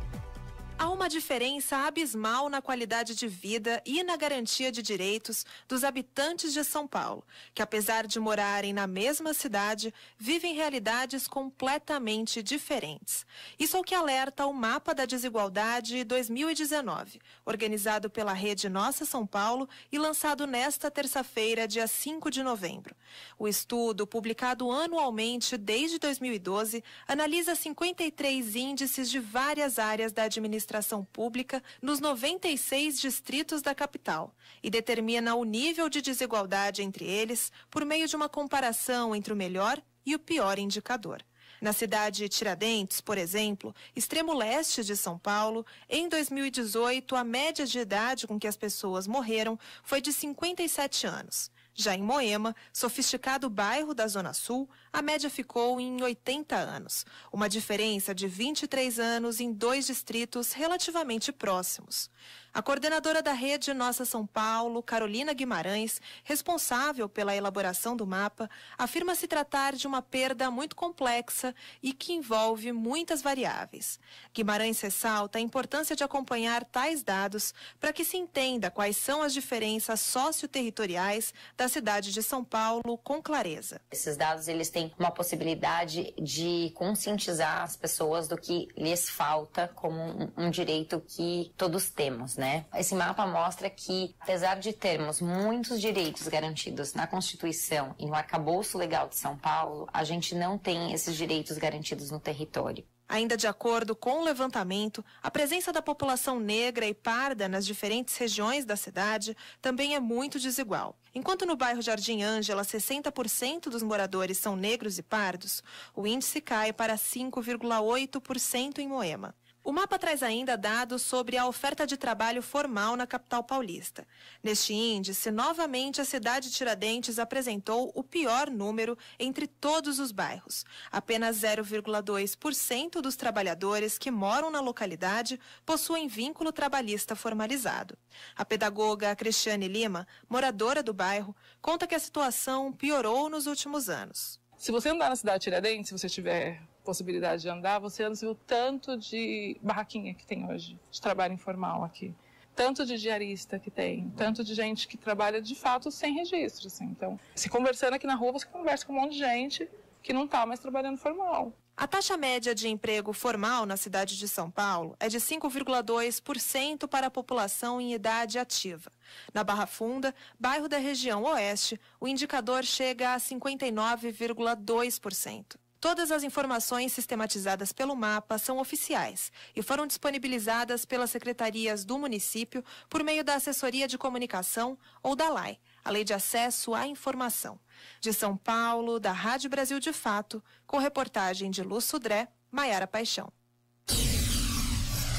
Há uma diferença abismal na qualidade de vida e na garantia de direitos dos habitantes de São Paulo, que apesar de morarem na mesma cidade, vivem realidades completamente diferentes. Isso é o que alerta o Mapa da Desigualdade 2019, organizado pela rede Nossa São Paulo e lançado nesta terça-feira, dia 5 de novembro. O estudo, publicado anualmente desde 2012, analisa 53 índices de várias áreas da administração pública nos 96 distritos da capital e determina o nível de desigualdade entre eles por meio de uma comparação entre o melhor e o pior indicador. Na cidade de Tiradentes, por exemplo, extremo leste de São Paulo, em 2018, a média de idade com que as pessoas morreram foi de 57 anos. Já em Moema, sofisticado bairro da Zona Sul, a média ficou em 80 anos, uma diferença de 23 anos em 2 distritos relativamente próximos. A coordenadora da rede Nossa São Paulo, Carolina Guimarães, responsável pela elaboração do mapa, afirma se tratar de uma perda muito complexa e que envolve muitas variáveis. Guimarães ressalta a importância de acompanhar tais dados para que se entenda quais são as diferenças socioterritoriais da cidade de São Paulo com clareza. Esses dados eles têm uma possibilidade de conscientizar as pessoas do que lhes falta como um direito que todos temos, né? Esse mapa mostra que, apesar de termos muitos direitos garantidos na Constituição e no Arcabouço Legal de São Paulo, a gente não tem esses direitos garantidos no território. Ainda de acordo com o levantamento, a presença da população negra e parda nas diferentes regiões da cidade também é muito desigual. Enquanto no bairro Jardim Ângela 60% dos moradores são negros e pardos, o índice cai para 5,8% em Moema. O mapa traz ainda dados sobre a oferta de trabalho formal na capital paulista. Neste índice, novamente a cidade de Tiradentes apresentou o pior número entre todos os bairros. Apenas 0,2% dos trabalhadores que moram na localidade possuem vínculo trabalhista formalizado. A pedagoga Cristiane Lima, moradora do bairro, conta que a situação piorou nos últimos anos. Se você andar na cidade de Tiradentes, se você tiver possibilidade de andar, você anda o tanto de barraquinha que tem hoje, de trabalho informal aqui. tanto de diarista que tem, tanto de gente que trabalha de fato sem registro. Assim. Então, se conversando aqui na rua, você conversa com um monte de gente que não está mais trabalhando formal. A taxa média de emprego formal na cidade de São Paulo é de 5,2% para a população em idade ativa. Na Barra Funda, bairro da região oeste, o indicador chega a 59,2%. Todas as informações sistematizadas pelo mapa são oficiais e foram disponibilizadas pelas secretarias do município por meio da Assessoria de Comunicação ou da LAI, a Lei de Acesso à Informação. De São Paulo, da Rádio Brasil de Fato, com reportagem de Luz Sudré, Maiara Paixão.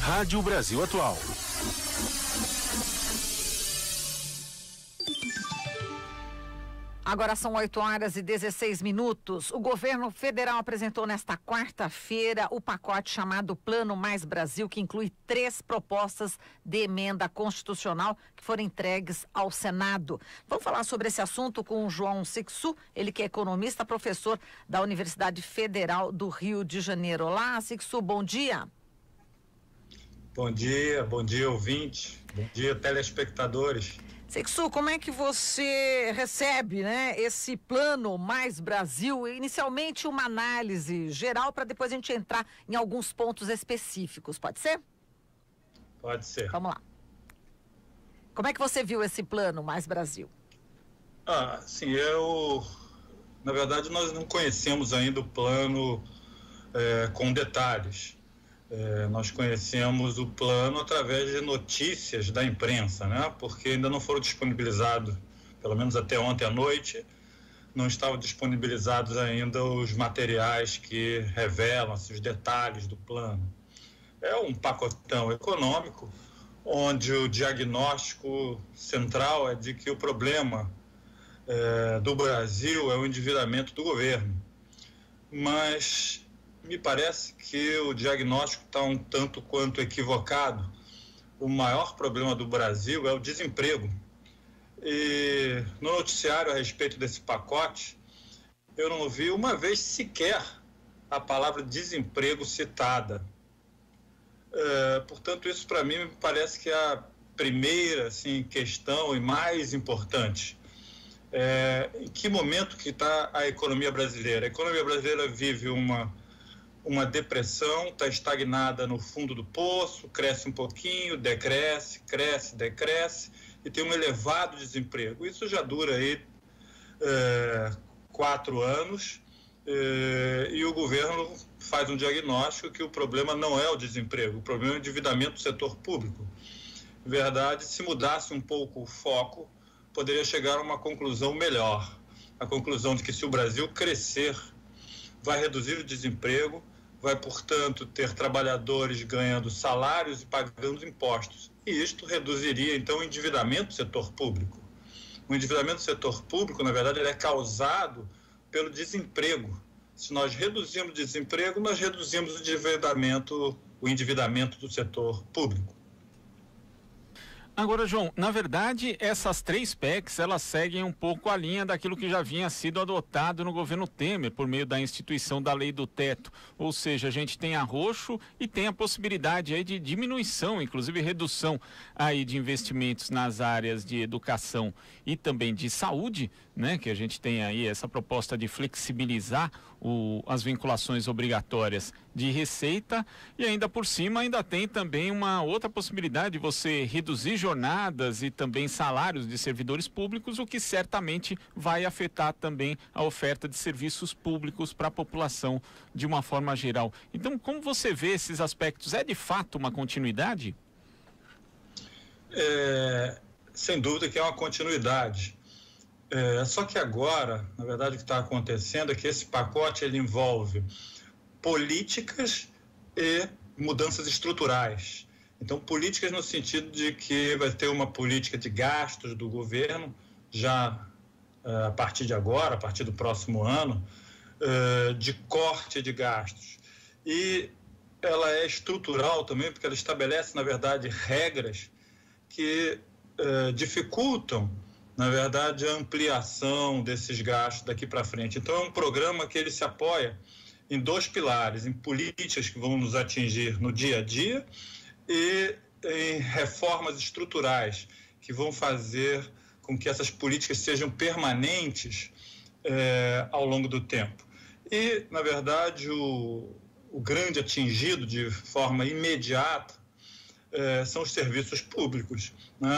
Rádio Brasil Atual. Agora são 8h16. O governo federal apresentou nesta quarta-feira o pacote chamado Plano Mais Brasil, que inclui 3 propostas de emenda constitucional que foram entregues ao Senado. Vamos falar sobre esse assunto com o João Sixu, ele que é economista, professor da Universidade Federal do Rio de Janeiro. Olá, Sixu, bom dia. Bom dia ouvinte, bom dia telespectadores. Sixu, como é que você recebe, esse Plano Mais Brasil? Inicialmente uma análise geral para depois a gente entrar em alguns pontos específicos, pode ser? Pode ser. Vamos lá. Como é que você viu esse Plano Mais Brasil? Sim, na verdade nós não conhecemos ainda o plano com detalhes. Nós conhecemos o plano através de notícias da imprensa, porque ainda não foram disponibilizados, pelo menos até ontem à noite, não estavam disponibilizados ainda os materiais que revelam os detalhes do plano. É um pacotão econômico, onde o diagnóstico central é de que o problema do Brasil é o endividamento do governo. Mas me parece que o diagnóstico está um tanto quanto equivocado. O maior problema do Brasil é o desemprego. E no noticiário a respeito desse pacote, eu não vi uma vez sequer a palavra desemprego citada. Portanto, isso para mim me parece que é a primeira questão e mais importante. Em que momento que está a economia brasileira? A economia brasileira vive uma depressão, está estagnada no fundo do poço, cresce um pouquinho, decresce, cresce, decresce e tem um elevado desemprego. Isso já dura aí 4 anos e o governo faz um diagnóstico que o problema não é o desemprego, o problema é o endividamento do setor público. Na verdade, se mudasse um pouco o foco, poderia chegar a uma conclusão melhor, a conclusão de que se o Brasil crescer, vai reduzir o desemprego, vai, portanto, ter trabalhadores ganhando salários e pagando impostos. E isto reduziria, então, o endividamento do setor público. O endividamento do setor público, na verdade, ele é causado pelo desemprego. Se nós reduzimos o desemprego, nós reduzimos o endividamento do setor público. Agora, João, na verdade, essas 3 PECs, elas seguem um pouco a linha daquilo que já vinha sido adotado no governo Temer, por meio da instituição da Lei do Teto. Ou seja, a gente tem arroxo e tem a possibilidade aí de diminuição, inclusive redução aí de investimentos nas áreas de educação e também de saúde, que a gente tem aí essa proposta de flexibilizar as vinculações obrigatórias de receita e ainda por cima ainda tem também uma outra possibilidade de você reduzir jornadas e também salários de servidores públicos, o que certamente vai afetar também a oferta de serviços públicos para a população de uma forma geral. Então, como você vê esses aspectos? É de fato uma continuidade? Sem dúvida que é uma continuidade. Só que agora, na verdade, o que está acontecendo é que esse pacote ele envolve políticas e mudanças estruturais. Então, políticas no sentido de que vai ter uma política de gastos do governo, já a partir de agora, a partir do próximo ano, de corte de gastos. E ela é estrutural também, porque ela estabelece, na verdade, regras que dificultam, na verdade, a ampliação desses gastos daqui para frente. Então, é um programa que ele se apoia em 2 pilares, em políticas que vão nos atingir no dia a dia e em reformas estruturais que vão fazer com que essas políticas sejam permanentes ao longo do tempo. E, na verdade, o grande atingido de forma imediata são os serviços públicos, né?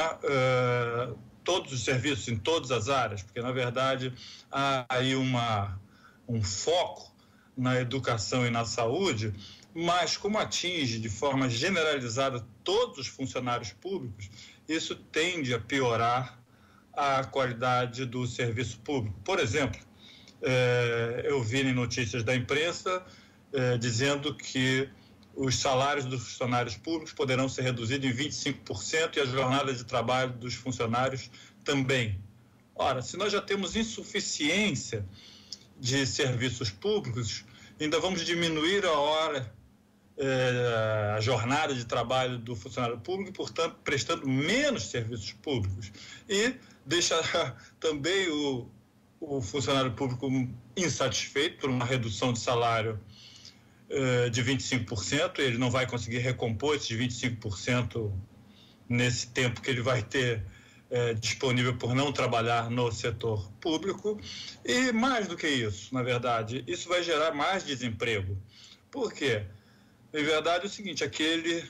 Todos os serviços em todas as áreas, porque, na verdade, há aí um foco na educação e na saúde, mas como atinge de forma generalizada todos os funcionários públicos, isso tende a piorar a qualidade do serviço público. Por exemplo, eu vi em notícias da imprensa dizendo que os salários dos funcionários públicos poderão ser reduzidos em 25% e a jornada de trabalho dos funcionários também. Ora, se nós já temos insuficiência de serviços públicos, ainda vamos diminuir a jornada de trabalho do funcionário público e, portanto, prestando menos serviços públicos. E deixará também o funcionário público insatisfeito por uma redução de salário de 25%, ele não vai conseguir recompor esses 25% nesse tempo que ele vai ter disponível por não trabalhar no setor público. E mais do que isso, na verdade, isso vai gerar mais desemprego. Por quê? Na verdade é o seguinte, aquele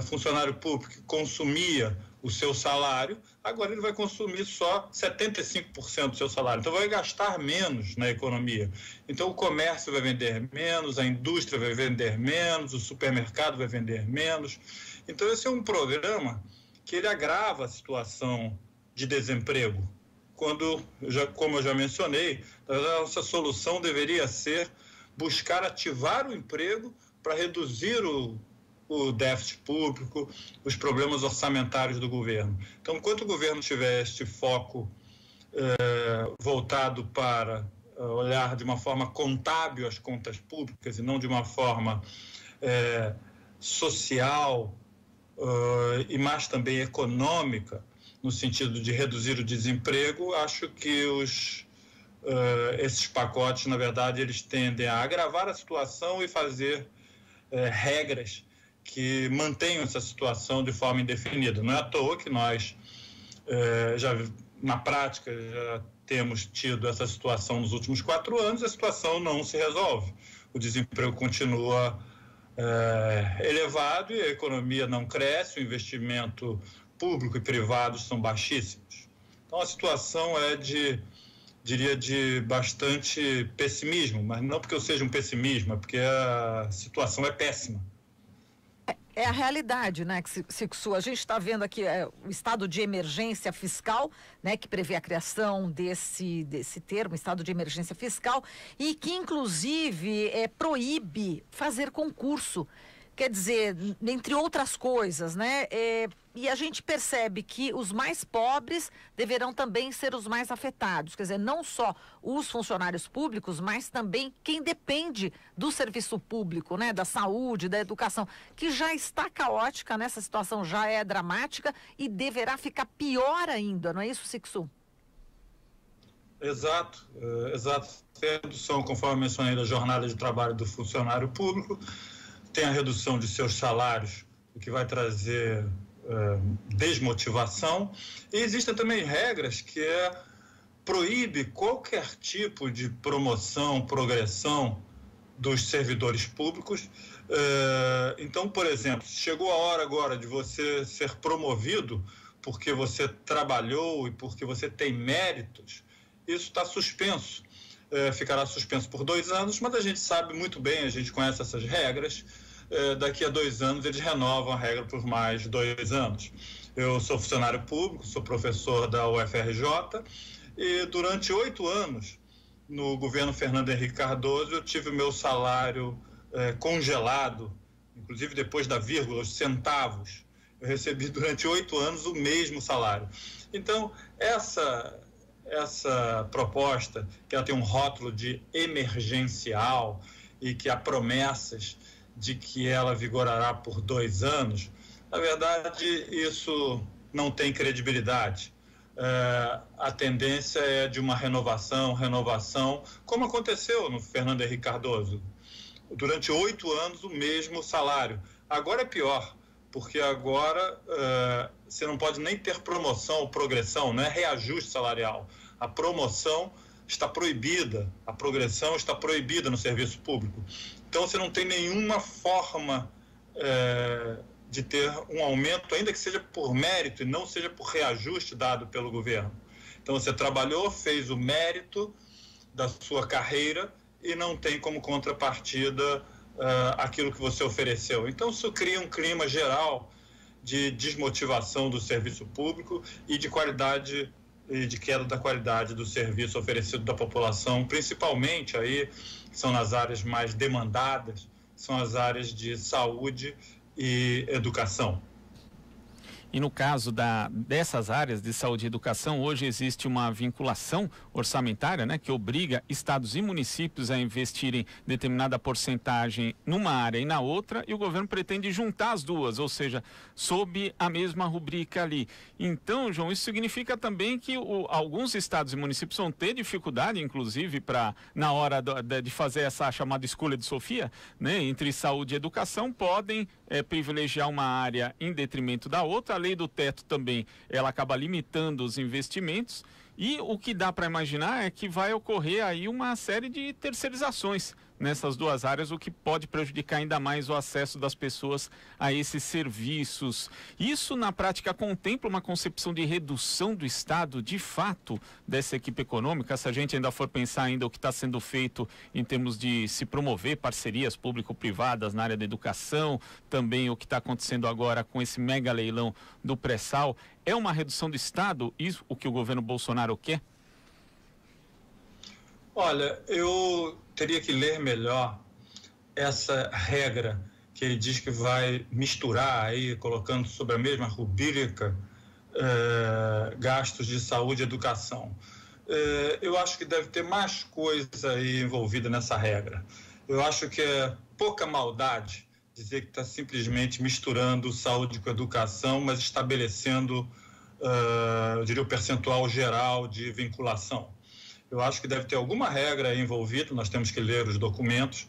funcionário público que consumia o seu salário, agora ele vai consumir só 75% do seu salário. Então vai gastar menos na economia. Então o comércio vai vender menos, a indústria vai vender menos, o supermercado vai vender menos. Então esse é um programa que ele agrava a situação de desemprego. Como eu já mencionei, a nossa solução deveria ser buscar ativar o emprego para reduzir o déficit público, os problemas orçamentários do governo. Então, enquanto o governo tiver este foco voltado para olhar de uma forma contábil as contas públicas e não de uma forma social e mais também econômica, no sentido de reduzir o desemprego, acho que esses pacotes, na verdade, eles tendem a agravar a situação e fazer regras que mantenham essa situação de forma indefinida. Não é à toa que nós, na prática, já temos tido essa situação nos últimos 4 anos, a situação não se resolve. O desemprego continua elevado e a economia não cresce, o investimento público e privado são baixíssimos. Então, a situação diria de bastante pessimismo, mas não porque eu seja um pessimismo, é porque a situação é péssima. É a realidade, né, Sixu? A gente está vendo aqui o estado de emergência fiscal, né, que prevê a criação desse termo, estado de emergência fiscal, e que, inclusive, proíbe fazer concurso. Quer dizer, entre outras coisas, né? E a gente percebe que os mais pobres deverão também ser os mais afetados. Quer dizer, não só os funcionários públicos, mas também quem depende do serviço público, né? Da saúde, da educação, que já está caótica, né? Essa situação já é dramática e deverá ficar pior ainda, não é isso, Sixu? Exato. Tem a redução, conforme mencionei, da jornada de trabalho do funcionário público, tem a redução de seus salários, o que vai trazer desmotivação. E existem também regras que proíbe qualquer tipo de promoção, progressão dos servidores públicos. Então, por exemplo, chegou a hora agora de você ser promovido porque você trabalhou e porque você tem méritos, isso está suspenso. Ficará suspenso por 2 anos, mas a gente sabe muito bem, a gente conhece essas regras. Daqui a 2 anos eles renovam a regra por mais 2 anos. Eu sou funcionário público, sou professor da UFRJ e durante 8 anos no governo Fernando Henrique Cardoso eu tive o meu salário congelado, inclusive depois da vírgula, os centavos. Eu recebi durante 8 anos o mesmo salário. Então, essa proposta, que ela tem um rótulo de emergencial e que há promessas de que ela vigorará por 2 anos, na verdade, isso não tem credibilidade. A tendência é de uma renovação, como aconteceu no Fernando Henrique Cardoso. Durante 8 anos, o mesmo salário. Agora é pior, porque agora você não pode nem ter promoção ou progressão, não é reajuste salarial. A promoção está proibida, a progressão está proibida no serviço público. Então você não tem nenhuma forma de ter um aumento, ainda que seja por mérito e não seja por reajuste dado pelo governo. Então você trabalhou, fez o mérito da sua carreira e não tem como contrapartida aquilo que você ofereceu. Então isso cria um clima geral de desmotivação do serviço público e de qualidade e de queda da qualidade do serviço oferecido da população, principalmente aí são nas áreas mais demandadas, são as áreas de saúde e educação. E no caso dessas áreas de saúde e educação, hoje existe uma vinculação orçamentária, né, que obriga estados e municípios a investirem determinada porcentagem numa área e na outra, e o governo pretende juntar as duas, ou seja, sob a mesma rubrica ali. Então, João, isso significa também que alguns estados e municípios vão ter dificuldade, inclusive, na hora de fazer essa chamada escolha de Sofia, né, entre saúde e educação, podem privilegiar uma área em detrimento da outra. A lei do teto também, ela acaba limitando os investimentos, e o que dá para imaginar é que vai ocorrer aí uma série de terceirizações nessas duas áreas, o que pode prejudicar ainda mais o acesso das pessoas a esses serviços. Isso, na prática, contempla uma concepção de redução do Estado, de fato, dessa equipe econômica, se a gente ainda for pensar ainda o que está sendo feito em termos de se promover parcerias público-privadas na área da educação, também o que está acontecendo agora com esse mega leilão do pré-sal. É uma redução do Estado, isso o que o governo Bolsonaro quer? Olha, eu teria que ler melhor essa regra que ele diz que vai misturar aí, colocando sobre a mesma rubrica, gastos de saúde e educação. Eu acho que deve ter mais coisa aí envolvida nessa regra. Eu acho que é pouca maldade dizer que está simplesmente misturando saúde com educação, mas estabelecendo, eu diria, o percentual geral de vinculação. Eu acho que deve ter alguma regra envolvida, nós temos que ler os documentos,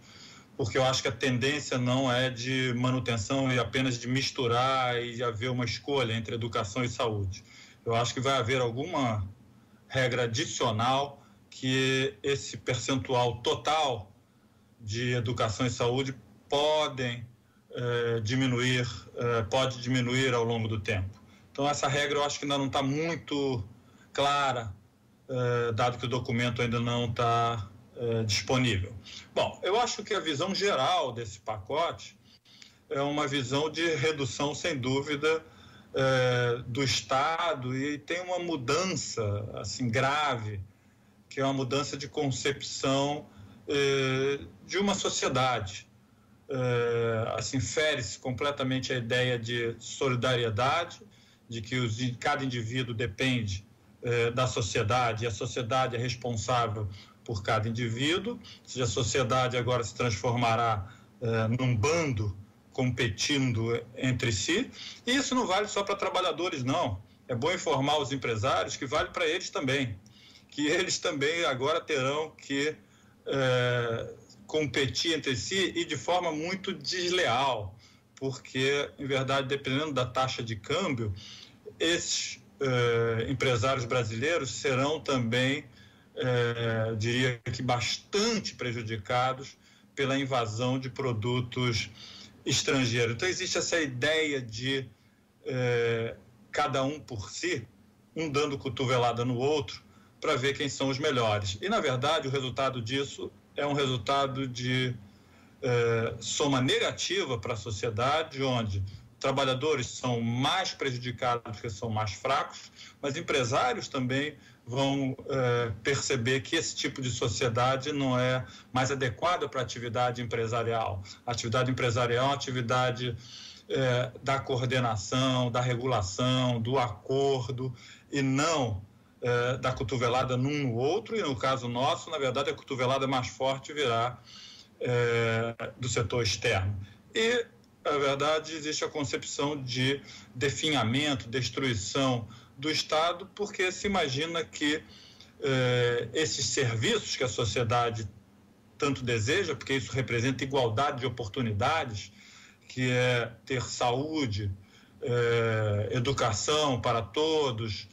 porque eu acho que a tendência não é de manutenção e apenas de misturar e de haver uma escolha entre educação e saúde. Eu acho que vai haver alguma regra adicional que esse percentual total de educação e saúde pode diminuir ao longo do tempo. Então essa regra eu acho que ainda não está muito clara, dado que o documento ainda não está disponível. Bom, eu acho que a visão geral desse pacote é uma visão de redução, sem dúvida, do Estado, e tem uma mudança assim grave, que é uma mudança de concepção de uma sociedade. Assim, fere-se completamente a ideia de solidariedade, de que cada indivíduo depende da sociedade, e a sociedade é responsável por cada indivíduo. Se a sociedade agora se transformará num bando competindo entre si, e isso não vale só para trabalhadores, não. É bom informar os empresários que vale para eles também, que eles também agora terão que competir entre si e de forma muito desleal, porque, em verdade, dependendo da taxa de câmbio, esses empresários brasileiros serão também, diria que bastante prejudicados pela invasão de produtos estrangeiros. Então existe essa ideia de cada um por si, um dando cotovelada no outro para ver quem são os melhores. E, na verdade, o resultado disso é um resultado de soma negativa para a sociedade, onde trabalhadores são mais prejudicados porque são mais fracos, mas empresários também vão perceber que esse tipo de sociedade não é mais adequada para a atividade empresarial. A atividade empresarial é uma atividade da coordenação, da regulação, do acordo, e não da cotovelada num no outro, e no caso nosso, na verdade, a cotovelada mais forte virá do setor externo. E, na verdade, existe a concepção de definhamento, destruição do Estado, porque se imagina que esses serviços que a sociedade tanto deseja, porque isso representa igualdade de oportunidades, que é ter saúde, educação para todos,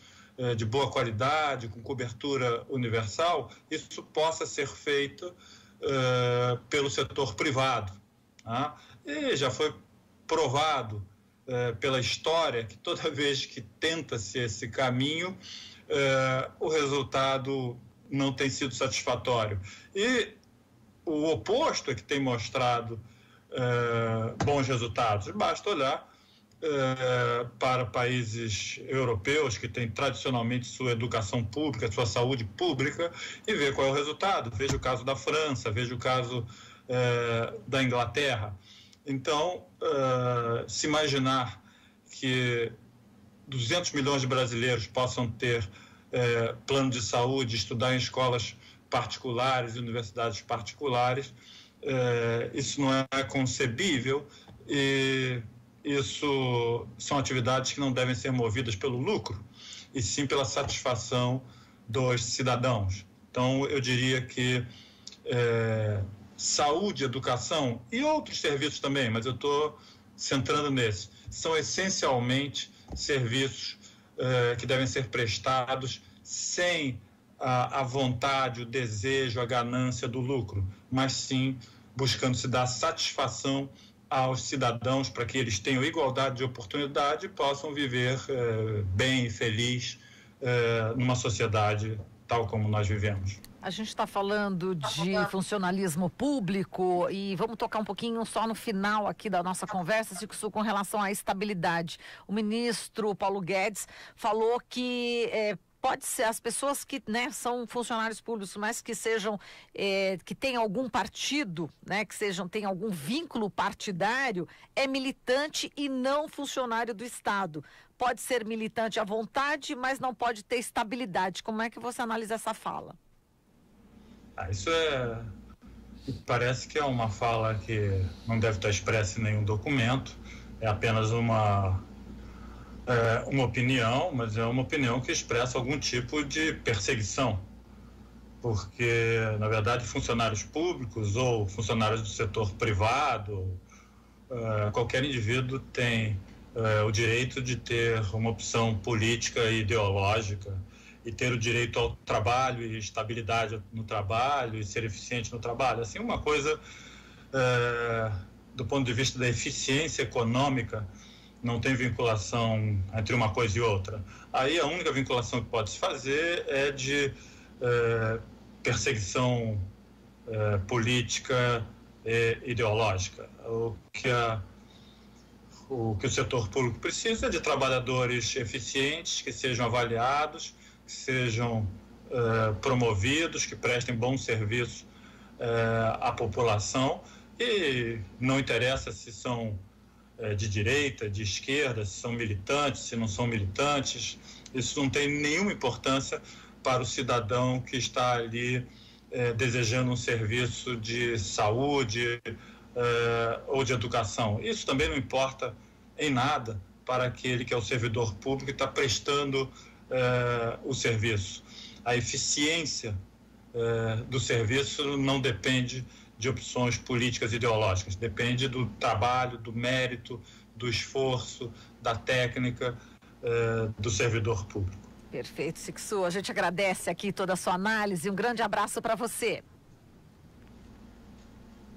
de boa qualidade, com cobertura universal, isso possa ser feito pelo setor privado. Tá? E já foi provado pela história que toda vez que tenta-se esse caminho, o resultado não tem sido satisfatório. E o oposto é que tem mostrado bons resultados. Basta olhar para países europeus que têm tradicionalmente sua educação pública, sua saúde pública, e ver qual é o resultado. Veja o caso da França, veja o caso da Inglaterra. Então, se imaginar que 200 milhões de brasileiros possam ter plano de saúde, estudar em escolas particulares e universidades particulares, isso não é concebível, e isso são atividades que não devem ser movidas pelo lucro, e sim pela satisfação dos cidadãos. Então, eu diria que saúde, educação e outros serviços também, mas eu estou centrando nesse, são essencialmente serviços que devem ser prestados sem a vontade, o desejo, a ganância do lucro, mas sim buscando se dar satisfação aos cidadãos para que eles tenham igualdade de oportunidade e possam viver bem e feliz numa sociedade tal como nós vivemos. A gente está falando de funcionalismo público e vamos tocar um pouquinho só no final aqui da nossa conversa, Sixu, com relação à estabilidade. O ministro Paulo Guedes falou que pode ser as pessoas que, né, são funcionários públicos, mas que sejam, que tenham algum partido, né, que tenham algum vínculo partidário, é militante e não funcionário do Estado. Pode ser militante à vontade, mas não pode ter estabilidade. Como é que você analisa essa fala? Isso parece que é uma fala que não deve estar expressa em nenhum documento, é apenas uma opinião, mas é uma opinião que expressa algum tipo de perseguição, porque, na verdade, funcionários públicos ou funcionários do setor privado, qualquer indivíduo tem o direito de ter uma opção política e ideológica, e ter o direito ao trabalho e estabilidade no trabalho e ser eficiente no trabalho. Assim, uma coisa, do ponto de vista da eficiência econômica, não tem vinculação entre uma coisa e outra. Aí a única vinculação que pode se fazer é de perseguição política e ideológica. O que o setor público precisa é de trabalhadores eficientes, que sejam avaliados, que sejam promovidos, que prestem bom serviço à população, e não interessa se são de direita, de esquerda, se são militantes, se não são militantes, isso não tem nenhuma importância para o cidadão que está ali desejando um serviço de saúde ou de educação. Isso também não importa em nada para aquele que é o servidor público e está prestando o serviço. A eficiência do serviço não depende de opções políticas e ideológicas, depende do trabalho, do mérito, do esforço, da técnica do servidor público. Perfeito, Sixu. A gente agradece aqui toda a sua análise. Um grande abraço para você.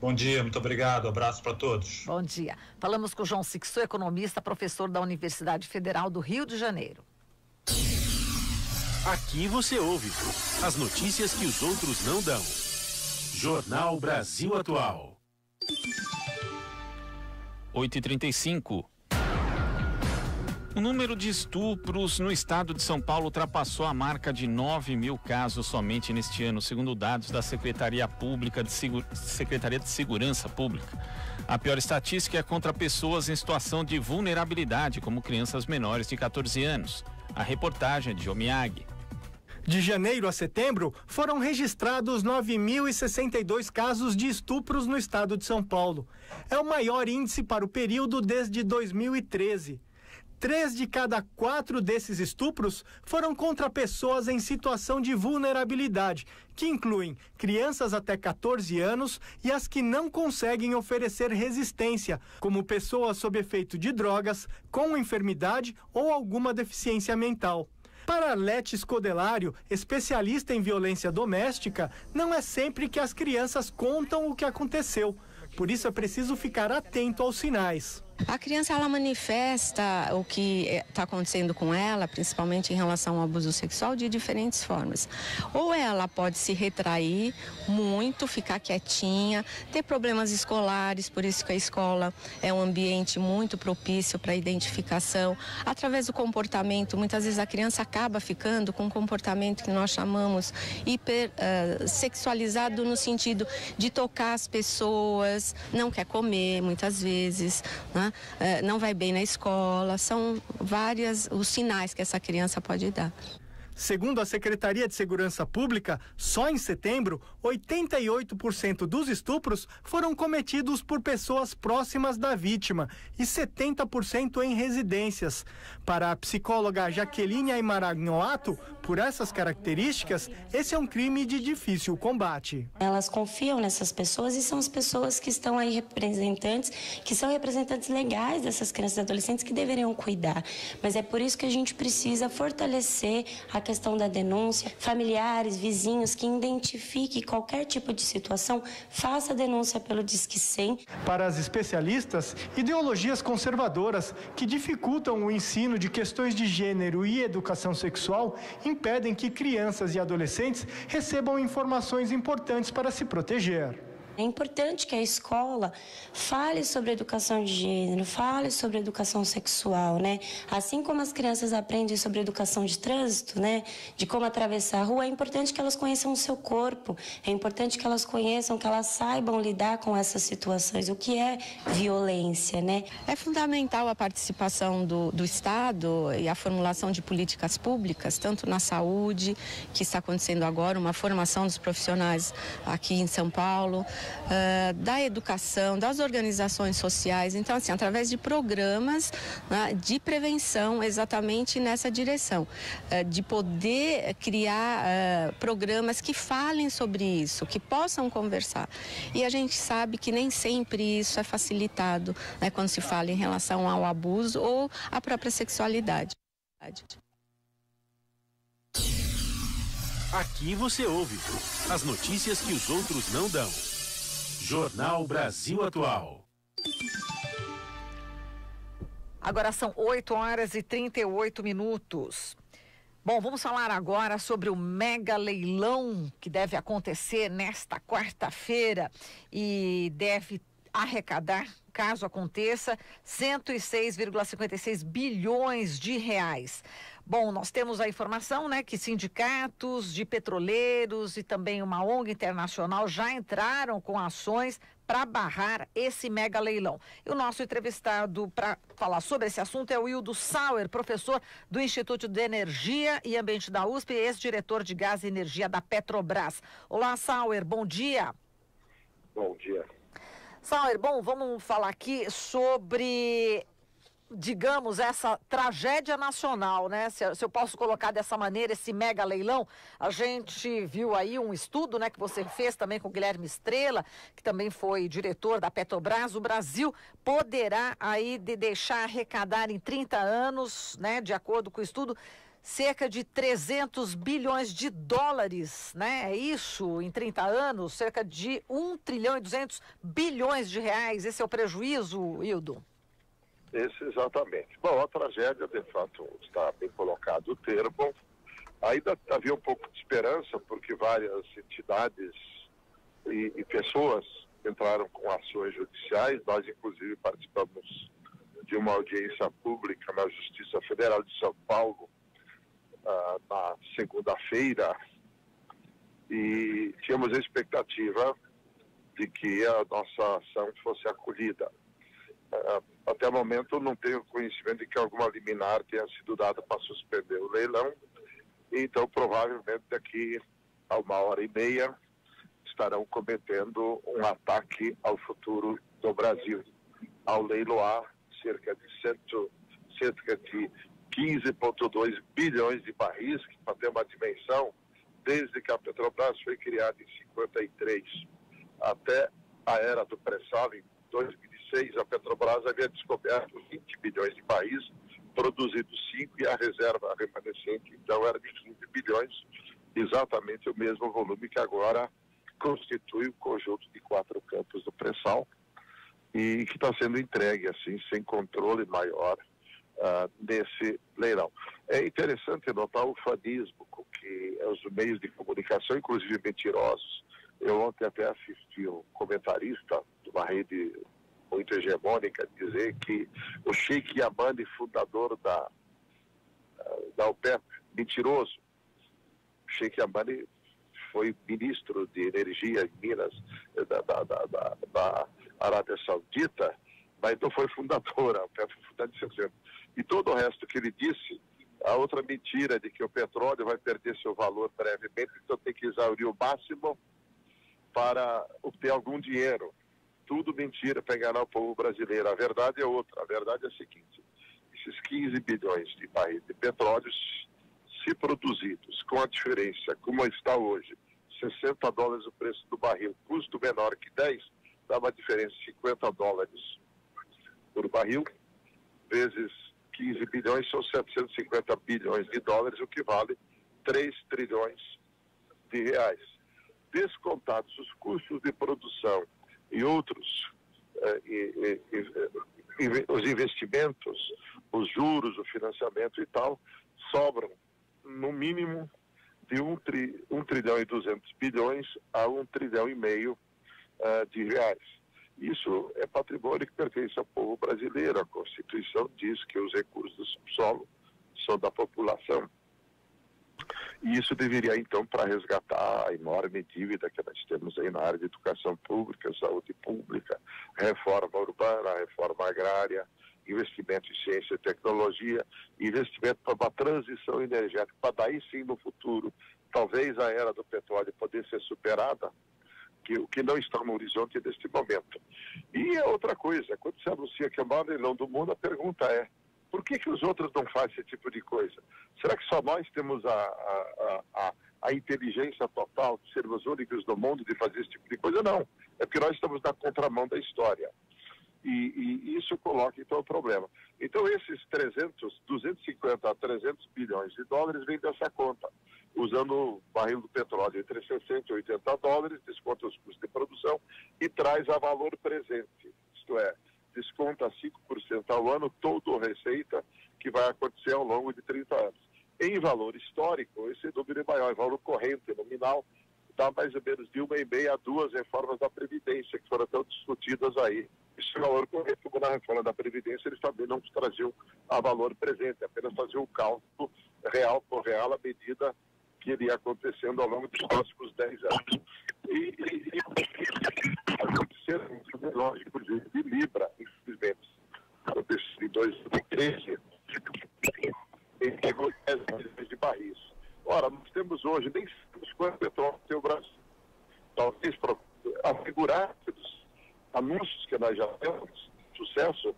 Bom dia, muito obrigado. Abraço para todos. Bom dia. Falamos com o João Sixu, economista, professor da Universidade Federal do Rio de Janeiro. Aqui você ouve as notícias que os outros não dão. Jornal Brasil Atual. 8h35. O número de estupros no estado de São Paulo ultrapassou a marca de 9.000 casos somente neste ano, segundo dados da Secretaria de Segurança Pública. A pior estatística é contra pessoas em situação de vulnerabilidade, como crianças menores de 14 anos. A reportagem é de Omiag. De janeiro a setembro, foram registrados 9.062 casos de estupros no estado de São Paulo. É o maior índice para o período desde 2013. 3 de cada 4 desses estupros foram contra pessoas em situação de vulnerabilidade, que incluem crianças até 14 anos e as que não conseguem oferecer resistência, como pessoas sob efeito de drogas, com enfermidade ou alguma deficiência mental. Para Arlete Scodelário, especialista em violência doméstica, não é sempre que as crianças contam o que aconteceu. Por isso é preciso ficar atento aos sinais. A criança, ela manifesta o que está acontecendo com ela, principalmente em relação ao abuso sexual, de diferentes formas. Ou ela pode se retrair muito, ficar quietinha, ter problemas escolares, por isso que a escola é um ambiente muito propício para a identificação. Através do comportamento, muitas vezes a criança acaba ficando com um comportamento que nós chamamos hipersexualizado, no sentido de tocar as pessoas, não quer comer muitas vezes, né? Não vai bem na escola, são vários os sinais que essa criança pode dar. Segundo a Secretaria de Segurança Pública, só em setembro, 88% dos estupros foram cometidos por pessoas próximas da vítima e 70% em residências. Para a psicóloga Jaqueline Aymaragnoato, por essas características, esse é um crime de difícil combate. Elas confiam nessas pessoas e são as pessoas que estão aí representantes, que são representantes legais dessas crianças e adolescentes que deveriam cuidar. Mas é por isso que a gente precisa fortalecer a questão da denúncia, familiares, vizinhos que identifiquem qualquer tipo de situação, faça a denúncia pelo Disque 100. Para as especialistas, ideologias conservadoras que dificultam o ensino de questões de gênero e educação sexual impedem que crianças e adolescentes recebam informações importantes para se proteger. É importante que a escola fale sobre educação de gênero, fale sobre educação sexual, né? Assim como as crianças aprendem sobre educação de trânsito, né? De como atravessar a rua, é importante que elas conheçam o seu corpo, é importante que elas conheçam, que elas saibam lidar com essas situações, o que é violência, né? É fundamental a participação do Estado e a formulação de políticas públicas, tanto na saúde, que está acontecendo agora, uma formação dos profissionais aqui em São Paulo, da educação, das organizações sociais. Então, assim, através de programas, né, de prevenção, exatamente nessa direção, de poder criar programas que falem sobre isso, que possam conversar. E a gente sabe que nem sempre isso é facilitado, né, quando se fala em relação ao abuso ou à própria sexualidade. Aqui você ouve as notícias que os outros não dão. Jornal Brasil Atual. Agora são 8h38. Bom, vamos falar agora sobre o mega leilão que deve acontecer nesta quarta-feira e deve arrecadar, caso aconteça, 106,56 bilhões de reais. Bom, nós temos a informação, né, que sindicatos de petroleiros e também uma ONG internacional já entraram com ações para barrar esse mega leilão. E o nosso entrevistado para falar sobre esse assunto é o Hildo Sauer, professor do Instituto de Energia e Ambiente da USP e ex-diretor de Gás e Energia da Petrobras. Olá, Sauer, bom dia. Bom dia. Sauer, bom, vamos falar aqui sobre, digamos, essa tragédia nacional, né? Se eu posso colocar dessa maneira, esse mega leilão. A gente viu aí um estudo, né, que você fez também com o Guilherme Estrela, que também foi diretor da Petrobras. O Brasil poderá aí deixar arrecadar em 30 anos, né, de acordo com o estudo, cerca de 300 bilhões de dólares, né? É isso, em 30 anos, cerca de 1 trilhão e 200 bilhões de reais. Esse é o prejuízo, Hildo? Esse, exatamente. Bom, a tragédia, de fato, está bem colocado o termo. Ainda havia um pouco de esperança, porque várias entidades e pessoas entraram com ações judiciais. Nós, inclusive, participamos de uma audiência pública na Justiça Federal de São Paulo, na segunda-feira, e tínhamos a expectativa de que a nossa ação fosse acolhida. Até o momento não tenho conhecimento de que alguma liminar tenha sido dada para suspender o leilão, então provavelmente daqui a 1h30 estarão cometendo um ataque ao futuro do Brasil, ao leiloar cerca de cerca de 15,2 bilhões de barris, que para ter uma dimensão, desde que a Petrobras foi criada em 53 até a era do pré-sal, em 2006, a Petrobras havia descoberto 20 bilhões de barris, produzido 5 e a reserva remanescente, então, era de 15 bilhões, exatamente o mesmo volume que agora constitui o conjunto de 4 campos do pré-sal e que está sendo entregue, assim, sem controle maior nesse leilão. É interessante notar o fanismo com que os meios de comunicação, inclusive mentirosos. Eu ontem até assisti um comentarista de uma rede muito hegemônica dizer que o Sheikh Yamani, fundador da OPEP, mentiroso. O Sheikh Yamani foi ministro de energia em Minas da Arábia Saudita, mas não foi fundador, a OPEP foi fundada em 60. E todo o resto que ele disse, a outra mentira de que o petróleo vai perder seu valor brevemente, então tem que exaurir o máximo para obter algum dinheiro. Tudo mentira para enganar o povo brasileiro. A verdade é outra. A verdade é a seguinte: esses 15 bilhões de barris de petróleo, se produzidos com a diferença, como está hoje, $60 o preço do barril, custo menor que 10, dá uma diferença de $50 por barril, vezes 15 bilhões, são 750 bilhões de dólares, o que vale 3 trilhões de reais. Descontados os custos de produção e outros, os investimentos, os juros, o financiamento e tal, sobram no mínimo de 1 trilhão e 200 bilhões a 1 trilhão e meio de reais. Isso é patrimônio que pertence ao povo brasileiro. A Constituição diz que os recursos do subsolo são da população. E isso deveria, então, para resgatar a enorme dívida que nós temos aí na área de educação pública, saúde pública, reforma urbana, reforma agrária, investimento em ciência e tecnologia, investimento para uma transição energética, para daí sim, no futuro, talvez a era do petróleo poder ser superada, o que não está no horizonte neste momento. E é outra coisa, quando se anuncia que é o maior leilão do mundo, a pergunta é: por que os outros não fazem esse tipo de coisa? Será que só nós temos a inteligência total de sermos únicos do mundo de fazer esse tipo de coisa? Não. É porque nós estamos na contramão da história. E isso coloca, então, o problema. Então, esses 250 a 300 bilhões de dólares vêm dessa conta, usando o barril do petróleo entre 60 e 80 dólares, desconta os custos de produção e traz a valor presente, isto é, desconta 5% ao ano toda a receita que vai acontecer ao longo de 30 anos. Em valor histórico, esse número é maior. Em valor corrente, nominal, dá mais ou menos de 1,5 a 2 reformas da Previdência, que foram tão discutidas aí. Isso é valor corrente, como na reforma da Previdência, eles também não traziam a valor presente, apenas faziam o cálculo real por real à medida que iria acontecendo ao longo dos próximos 10 anos. E aconteceu um lógico de Libra, infelizmente. Aconteceu em 2013, e pegou 10 milhões de barris. Ora, nós temos hoje, nem sabemos quanto petróleo tem o Brasil. Talvez para assegurar os anúncios que nós já temos, sucesso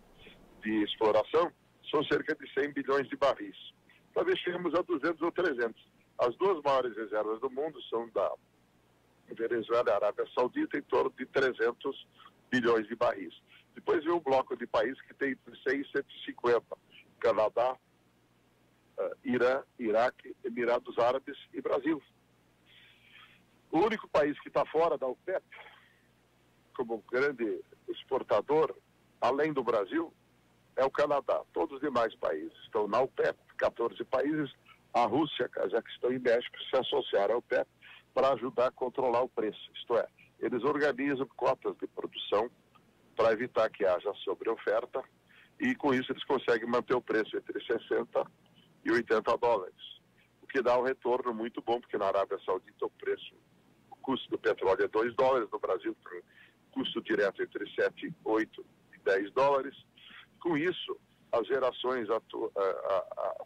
de exploração, são cerca de 100 bilhões de barris. Talvez cheguemos a 200 ou 300. As duas maiores reservas do mundo são da Venezuela e Arábia Saudita, em torno de 300 bilhões de barris. Depois vem um bloco de países que tem entre 100 e 150. Canadá, Irã, Iraque, Emirados Árabes e Brasil. O único país que está fora da OPEP, como grande exportador, além do Brasil, é o Canadá. Todos os demais países estão na OPEP, 14 países. A Rússia, Cazaquistão e México se associaram ao OPEP para ajudar a controlar o preço. Isto é, eles organizam cotas de produção para evitar que haja sobreoferta e com isso eles conseguem manter o preço entre 60 e 80 dólares, o que dá um retorno muito bom, porque na Arábia Saudita o custo do petróleo é 2 dólares, no Brasil tem custo direto entre 7, 8 e 10 dólares. Com isso, as gerações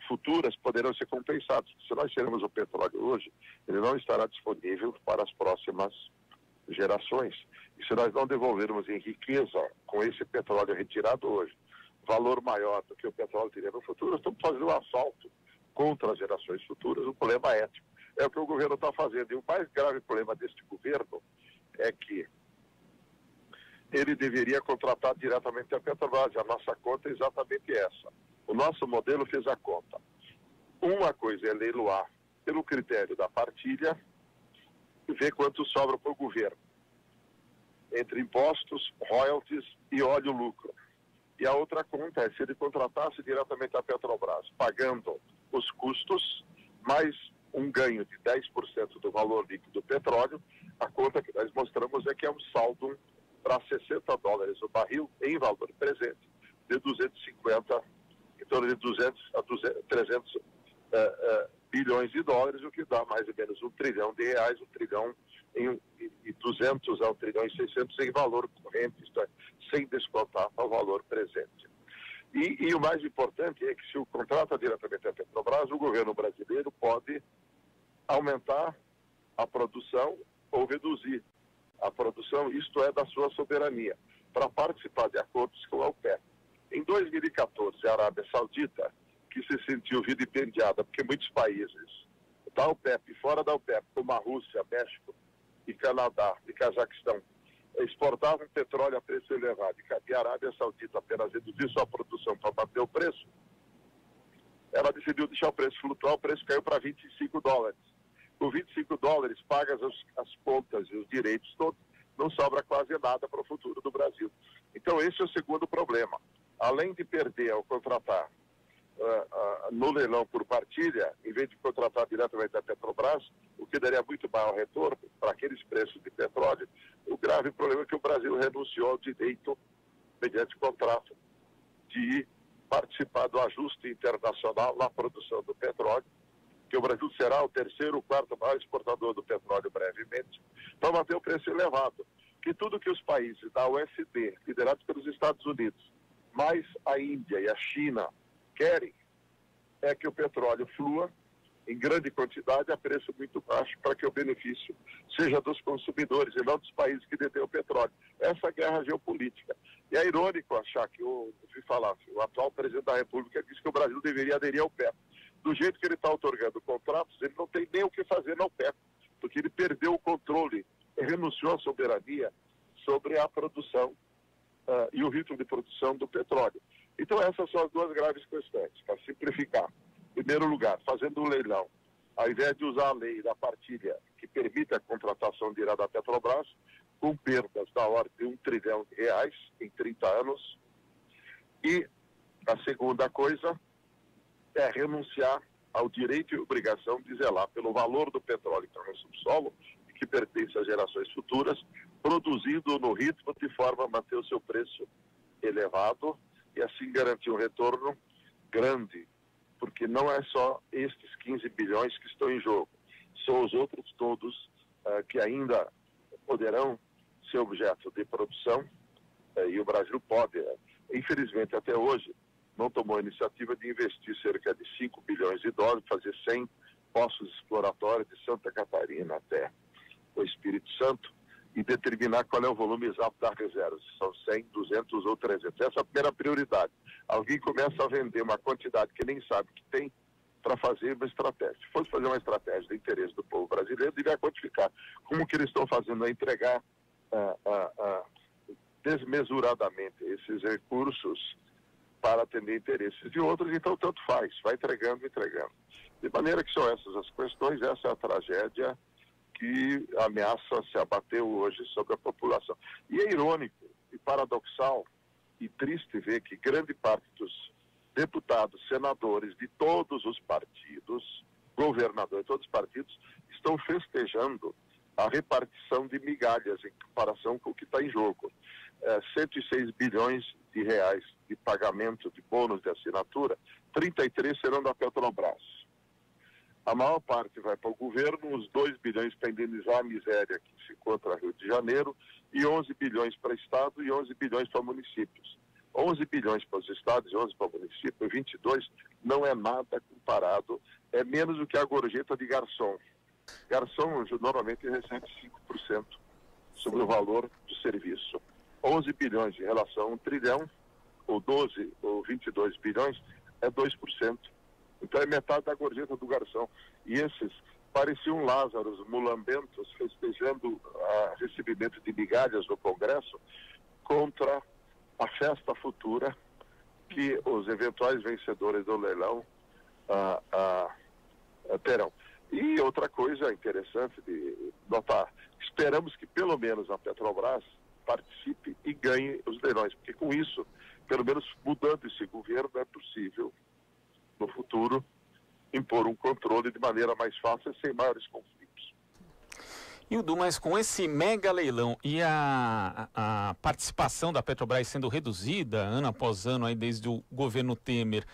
futuras poderão ser compensadas. Se nós termos o petróleo hoje, ele não estará disponível para as próximas gerações. E se nós não devolvermos em riqueza com esse petróleo retirado hoje, valor maior do que o petróleo teria no futuro, nós estamos fazendo um assalto contra as gerações futuras, um problema ético. É o que o governo está fazendo. E o mais grave problema deste governo é que ele deveria contratar diretamente a Petrobras. A nossa conta é exatamente essa. O nosso modelo fez a conta. Uma coisa é leiloar pelo critério da partilha e ver quanto sobra para o governo, entre impostos, royalties e óleo lucro. E a outra conta é se ele contratasse diretamente a Petrobras, pagando os custos, mais um ganho de 10% do valor líquido do petróleo. A conta que nós mostramos é que é um saldo para $60 o barril em valor presente, de 250, em torno de 200 a 300 bilhões de dólares, o que dá mais ou menos R$1 trilhão, R$1 trilhão e 200 a 1 trilhão e 600 em valor corrente, isto é, sem descontar o valor presente. E o mais importante é que se o contrata diretamente a Petrobras, o governo brasileiro pode aumentar a produção ou reduzir a produção, isto é, da sua soberania, para participar de acordos com a OPEP. Em 2014, a Arábia Saudita, que se sentiu vilipendiada, porque muitos países da OPEP, fora da OPEP, como a Rússia, México e Canadá e Cazaquistão, exportavam petróleo a preço elevado e a Arábia Saudita apenas reduziu sua produção para bater o preço, ela decidiu deixar o preço flutuar, o preço caiu para $25. Com $25, pagas as contas e os direitos todos, não sobra quase nada para o futuro do Brasil. Então esse é o segundo problema. Além de perder ao contratar no leilão por partilha, em vez de contratar diretamente da Petrobras, o que daria muito maior retorno para aqueles preços de petróleo, o grave problema é que o Brasil renunciou ao direito, mediante contrato, de participar do ajuste internacional na produção do petróleo, que o Brasil será o terceiro ou quarto maior exportador do petróleo brevemente, para manter o preço elevado. Que tudo que os países da OECD, liderados pelos Estados Unidos, mais a Índia e a China, querem é que o petróleo flua em grande quantidade a preço muito baixo para que o benefício seja dos consumidores e não dos países que detêm o petróleo. Essa guerra geopolítica. E é irônico achar que, eu ouvi falar, o atual presidente da República disse que o Brasil deveria aderir ao OPEP. Do jeito que ele está otorgando contratos, ele não tem nem o que fazer na OPEP, porque ele perdeu o controle, renunciou à soberania sobre a produção e o ritmo de produção do petróleo. Então essas são as duas graves questões, para simplificar. Em primeiro lugar, fazendo um leilão, ao invés de usar a lei da partilha que permite a contratação direta da Petrobras, com perdas da ordem de R$1 trilhão em 30 anos. E a segunda coisa é renunciar ao direito e obrigação de zelar pelo valor do petróleo que está no subsolo e que pertence às gerações futuras, produzindo no ritmo de forma a manter o seu preço elevado e assim garantir um retorno grande, porque não é só estes 15 bilhões que estão em jogo, são os outros todos que ainda poderão ser objeto de produção e o Brasil pode, infelizmente até hoje, não tomou a iniciativa de investir cerca de 5 bilhões de dólares, fazer 100 poços exploratórios de Santa Catarina até o Espírito Santo e determinar qual é o volume exato das reservas, se são 100, 200 ou 300. Essa é a primeira prioridade. Alguém começa a vender uma quantidade que nem sabe que tem para fazer uma estratégia. Se fosse fazer uma estratégia de interesse do povo brasileiro, devia quantificar como que eles estão fazendo a entregar desmesuradamente esses recursos para atender interesses de outros, então tanto faz, vai entregando. De maneira que são essas as questões, essa é a tragédia que ameaça se abater hoje sobre a população. E é irônico e paradoxal e triste ver que grande parte dos deputados, senadores de todos os partidos, governadores de todos os partidos, estão festejando a repartição de migalhas em comparação com o que está em jogo. 106 bilhões de reais de pagamento de bônus de assinatura, 33 serão da Petrobras. A maior parte vai para o governo, os 2 bilhões para indenizar a miséria que se encontra no Rio de Janeiro, e 11 bilhões para o Estado e 11 bilhões para municípios. 11 bilhões para os estados e 11 para o município, 22 não é nada comparado, é menos do que a gorjeta de garçom. Garçom normalmente recebe 5% sobre o valor do serviço. 11 bilhões em relação a 1 trilhão ou 12, ou 22 bilhões, é 2%. Então é metade da gorjeta do garçom. E esses pareciam Lázaros mulambentos festejando o recebimento de migalhas no Congresso contra a festa futura que os eventuais vencedores do leilão terão. E outra coisa interessante de notar, esperamos que pelo menos a Petrobras participe e ganhe os leilões, porque com isso, pelo menos mudando esse governo, é possível, no futuro, impor um controle de maneira mais fácil e sem maiores conflitos. Hildo, mas com esse mega leilão e a participação da Petrobras sendo reduzida ano após ano, aí desde o governo Temer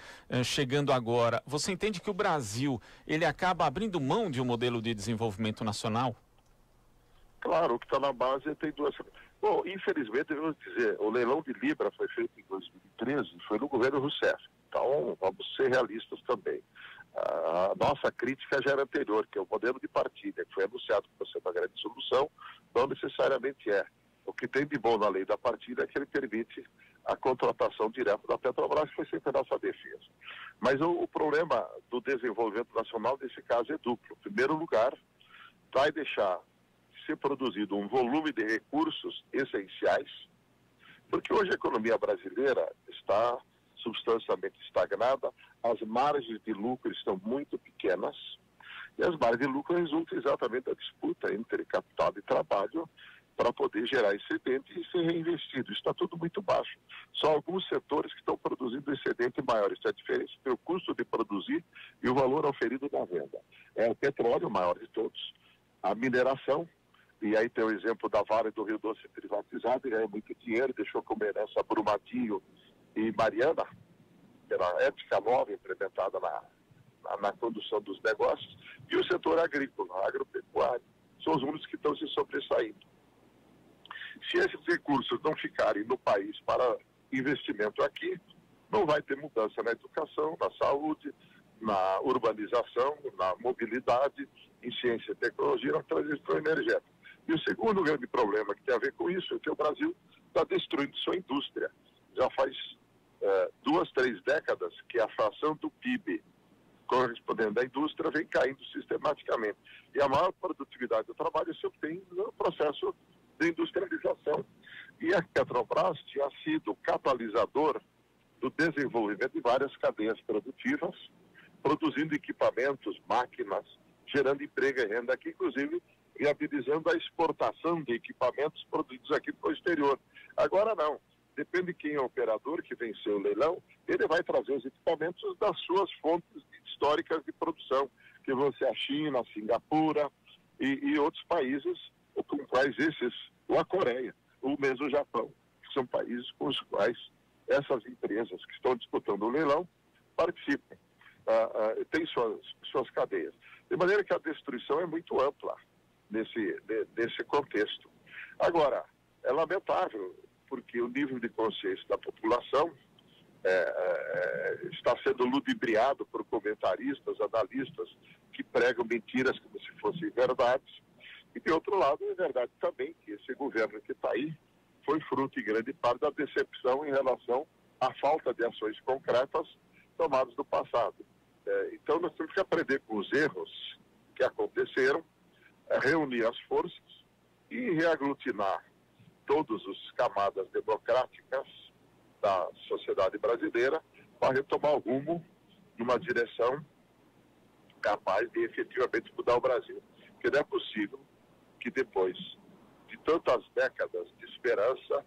chegando agora, você entende que o Brasil ele acaba abrindo mão de um modelo de desenvolvimento nacional? Claro, o que está na base tem duas... Bom, infelizmente, devemos dizer, o leilão de Libra foi feito em 2013, foi no governo Rousseff. Então, vamos ser realistas também. A nossa crítica já era anterior, que é o modelo de partilha, que foi anunciado por ser uma grande solução, não necessariamente é. O que tem de bom na lei da partilha é que ele permite a contratação direta da Petrobras, que foi sempre a nossa defesa. Mas o problema do desenvolvimento nacional, nesse caso, é duplo. Em primeiro lugar, vai deixar ser produzido um volume de recursos essenciais, porque hoje a economia brasileira está substancialmente estagnada, as margens de lucro estão muito pequenas, e as margens de lucro resultam exatamente da disputa entre capital e trabalho para poder gerar excedente e ser reinvestido. Está tudo muito baixo. Só alguns setores que estão produzindo excedente maior. Isso é a diferença entre o custo de produzir e o valor oferido na venda. É o petróleo, o maior de todos, a mineração, e aí tem o exemplo da Vale do Rio Doce privatizada, ganhou muito dinheiro, deixou como herança Brumadinho e Mariana, pela ética nova implementada na condução dos negócios, e o setor agrícola, agropecuário, são os únicos que estão se sobressaindo. Se esses recursos não ficarem no país para investimento aqui, não vai ter mudança na educação, na saúde, na urbanização, na mobilidade, em ciência e tecnologia, na transição energética. E o segundo grande problema que tem a ver com isso é que o Brasil está destruindo sua indústria. Já faz 2, 3 décadas que a fração do PIB correspondente à indústria vem caindo sistematicamente. E a maior produtividade do trabalho se obtém no processo de industrialização. E a Petrobras tinha sido catalisador do desenvolvimento de várias cadeias produtivas, produzindo equipamentos, máquinas, gerando emprego e renda aqui, inclusive viabilizando a exportação de equipamentos produzidos aqui para o exterior. Agora não. Depende de quem é o operador que venceu o leilão, ele vai trazer os equipamentos das suas fontes históricas de produção, que vão ser a China, a Singapura e outros países, com quais ou a Coreia, ou mesmo o Japão, que são países com os quais essas empresas que estão disputando o leilão participam, têm suas cadeias. De maneira que a destruição é muito ampla nesse contexto. Agora, é lamentável, porque o nível de consciência da população está sendo ludibriado por comentaristas, analistas que pregam mentiras como se fossem verdades. E, de outro lado, é verdade também que esse governo que está aí foi fruto, em grande parte, da decepção em relação à falta de ações concretas tomadas no passado. Então, nós temos que aprender com os erros que aconteceram, reunir as forças e reaglutinar todas as camadas democráticas da sociedade brasileira para retomar o rumo numa direção capaz de efetivamente mudar o Brasil. Porque não é possível que depois de tantas décadas de esperança,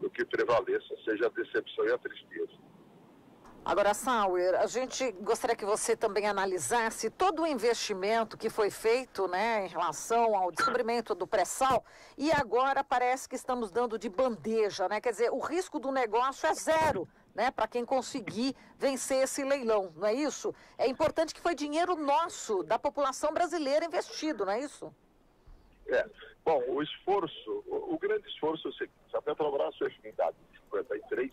o que prevaleça seja a decepção e a tristeza. Agora, Sauer, a gente gostaria que você também analisasse todo o investimento que foi feito, né, em relação ao descobrimento do pré-sal, e agora parece que estamos dando de bandeja, né? Quer dizer, o risco do negócio é zero, né, para quem conseguir vencer esse leilão, não é isso? É importante que foi dinheiro nosso, da população brasileira investido, não é isso? Bom, o grande esforço é o seguinte: a Petrobras foi fundada em 53,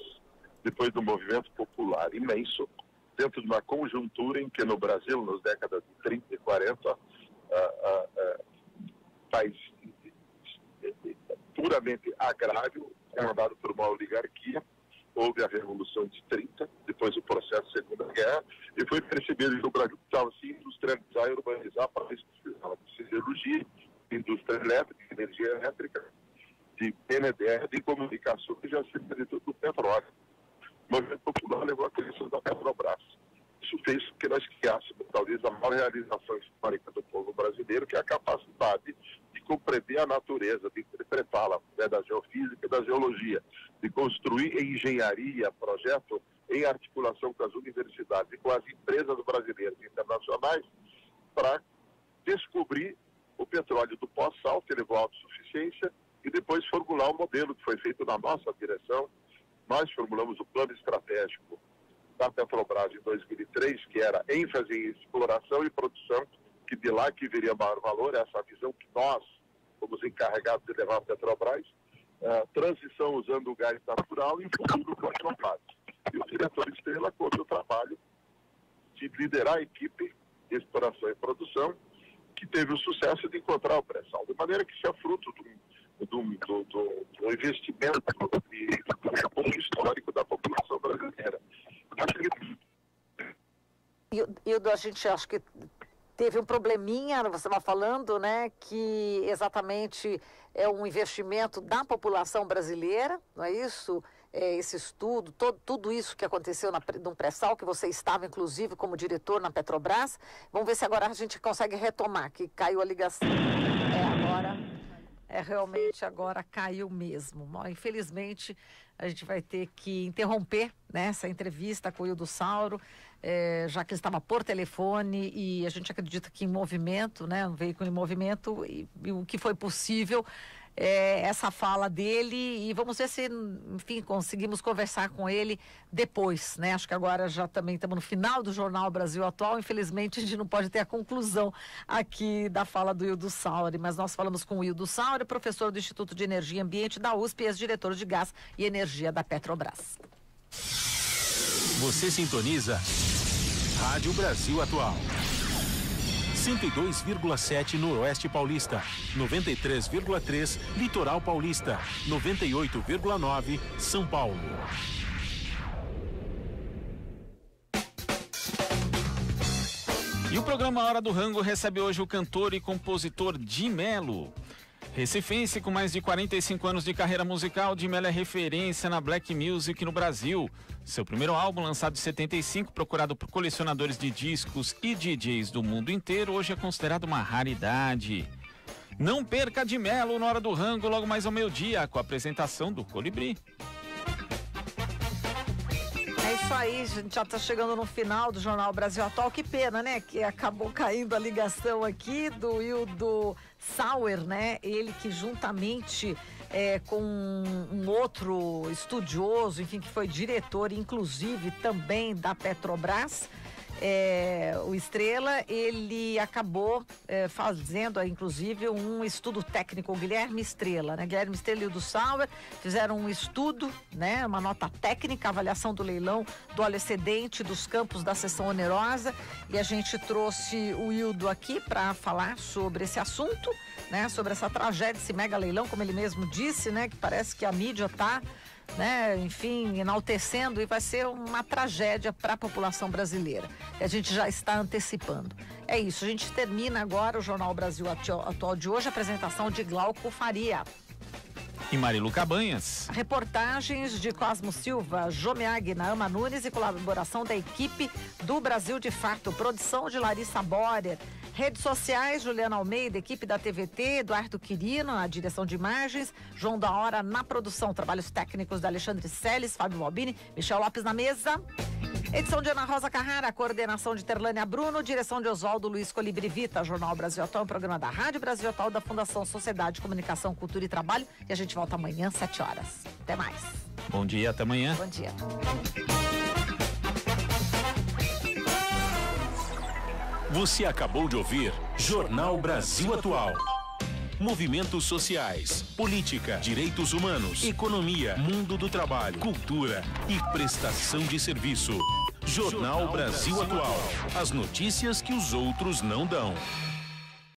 depois do movimento popular imenso, dentro de uma conjuntura em que no Brasil, nas décadas de 30 e 40, país puramente agrário, comandado por uma oligarquia, houve a Revolução O movimento popular levou a criação da Petrobras. Isso fez com que nós criássemos talvez a maior realização histórica do povo brasileiro, que é a capacidade de compreender a natureza, de interpretá-la, né, da geofísica e da geologia, de construir em engenharia projeto em articulação com as universidades e com as empresas brasileiras e internacionais para descobrir o petróleo do pós-sal, que levou à autossuficiência, e depois formular o modelo que foi feito na nossa direção. Nós formulamos o plano estratégico da Petrobras em 2003, que era ênfase em exploração e produção, que de lá que viria maior valor, essa visão que nós fomos encarregados de levar a Petrobras, transição usando o gás natural e futuro com as renováveis. E o diretor Estrela conta o trabalho de liderar a equipe de exploração e produção, que teve o sucesso de encontrar o pré-sal, de maneira que isso é fruto do investimento e do histórico da população brasileira. E a gente acha que teve um probleminha, você estava falando, né, que exatamente é um investimento da população brasileira, não é isso? Esse estudo, tudo isso que aconteceu no pré-sal, que você estava, inclusive, como diretor na Petrobras. Vamos ver se agora a gente consegue retomar, que caiu a ligação. Realmente agora caiu mesmo. Infelizmente, a gente vai ter que interromper, né, essa entrevista com o Ildo Sauro, já que ele estava por telefone e a gente acredita que em movimento, né, um veículo em movimento, e o que foi possível, essa fala dele, e vamos ver se, enfim, conseguimos conversar com ele depois, né? Acho que agora já também estamos no final do Jornal Brasil Atual. Infelizmente, a gente não pode ter a conclusão aqui da fala do Ildo Sauro, mas nós falamos com o Ildo Sauro, professor do Instituto de Energia e Ambiente da USP e ex-diretor de Gás e Energia da Petrobras. Você sintoniza Rádio Brasil Atual. 102,7 Noroeste Paulista, 93,3 Litoral Paulista, 98,9 São Paulo. E o programa Hora do Rango recebe hoje o cantor e compositor Di Mello. Recifense com mais de 45 anos de carreira musical, Di Mello é referência na Black Music no Brasil. Seu primeiro álbum, lançado em 75, procurado por colecionadores de discos e DJs do mundo inteiro, hoje é considerado uma raridade. Não perca Di Mello na Hora do Rango, logo mais ao meio-dia, com a apresentação do Colibri. É isso aí, a gente já está chegando no final do Jornal Brasil Atual. Que pena, né? Que acabou caindo a ligação aqui do Ildo Sauro, né? Ele que juntamente com um outro estudioso, enfim, que foi diretor, inclusive, também da Petrobras, o Estrela, ele acabou fazendo, inclusive, um estudo técnico, o Guilherme Estrela, né? Guilherme Estrela e o do Sauer fizeram um estudo, né? Uma nota técnica, avaliação do leilão do óleo excedente dos campos da seção onerosa, e a gente trouxe o Ildo aqui para falar sobre esse assunto, né? Sobre essa tragédia, esse mega leilão, como ele mesmo disse, né? Que parece que a mídia está, né, enfim, enaltecendo, e vai ser uma tragédia para a população brasileira. E a gente já está antecipando. É isso, a gente termina agora o Jornal Brasil Atual de hoje, a apresentação de Glauco Faria. E Marilu Cabanhas. Reportagens de Cosmo Silva, Jomeag, Naama Nunes e colaboração da equipe do Brasil de Fato. Produção de Larissa Borer. Redes sociais, Juliana Almeida, equipe da TVT, Eduardo Quirino, a direção de imagens, João da Hora na produção, trabalhos técnicos da Alexandre Seles, Fábio Balbini, Michel Lopes na mesa. Edição de Ana Rosa Carrara, coordenação de Terlânia Bruno, direção de Oswaldo Luiz Colibri Vita. Jornal Brasil Atual, um programa da Rádio Brasil Atual, da Fundação Sociedade, Comunicação, Cultura e Trabalho. E a gente volta amanhã, 7 horas. Até mais. Bom dia, até amanhã. Bom dia. Você acabou de ouvir Jornal Brasil Atual. Movimentos sociais, política, direitos humanos, economia, mundo do trabalho, cultura e prestação de serviço. Jornal Brasil Atual. As notícias que os outros não dão.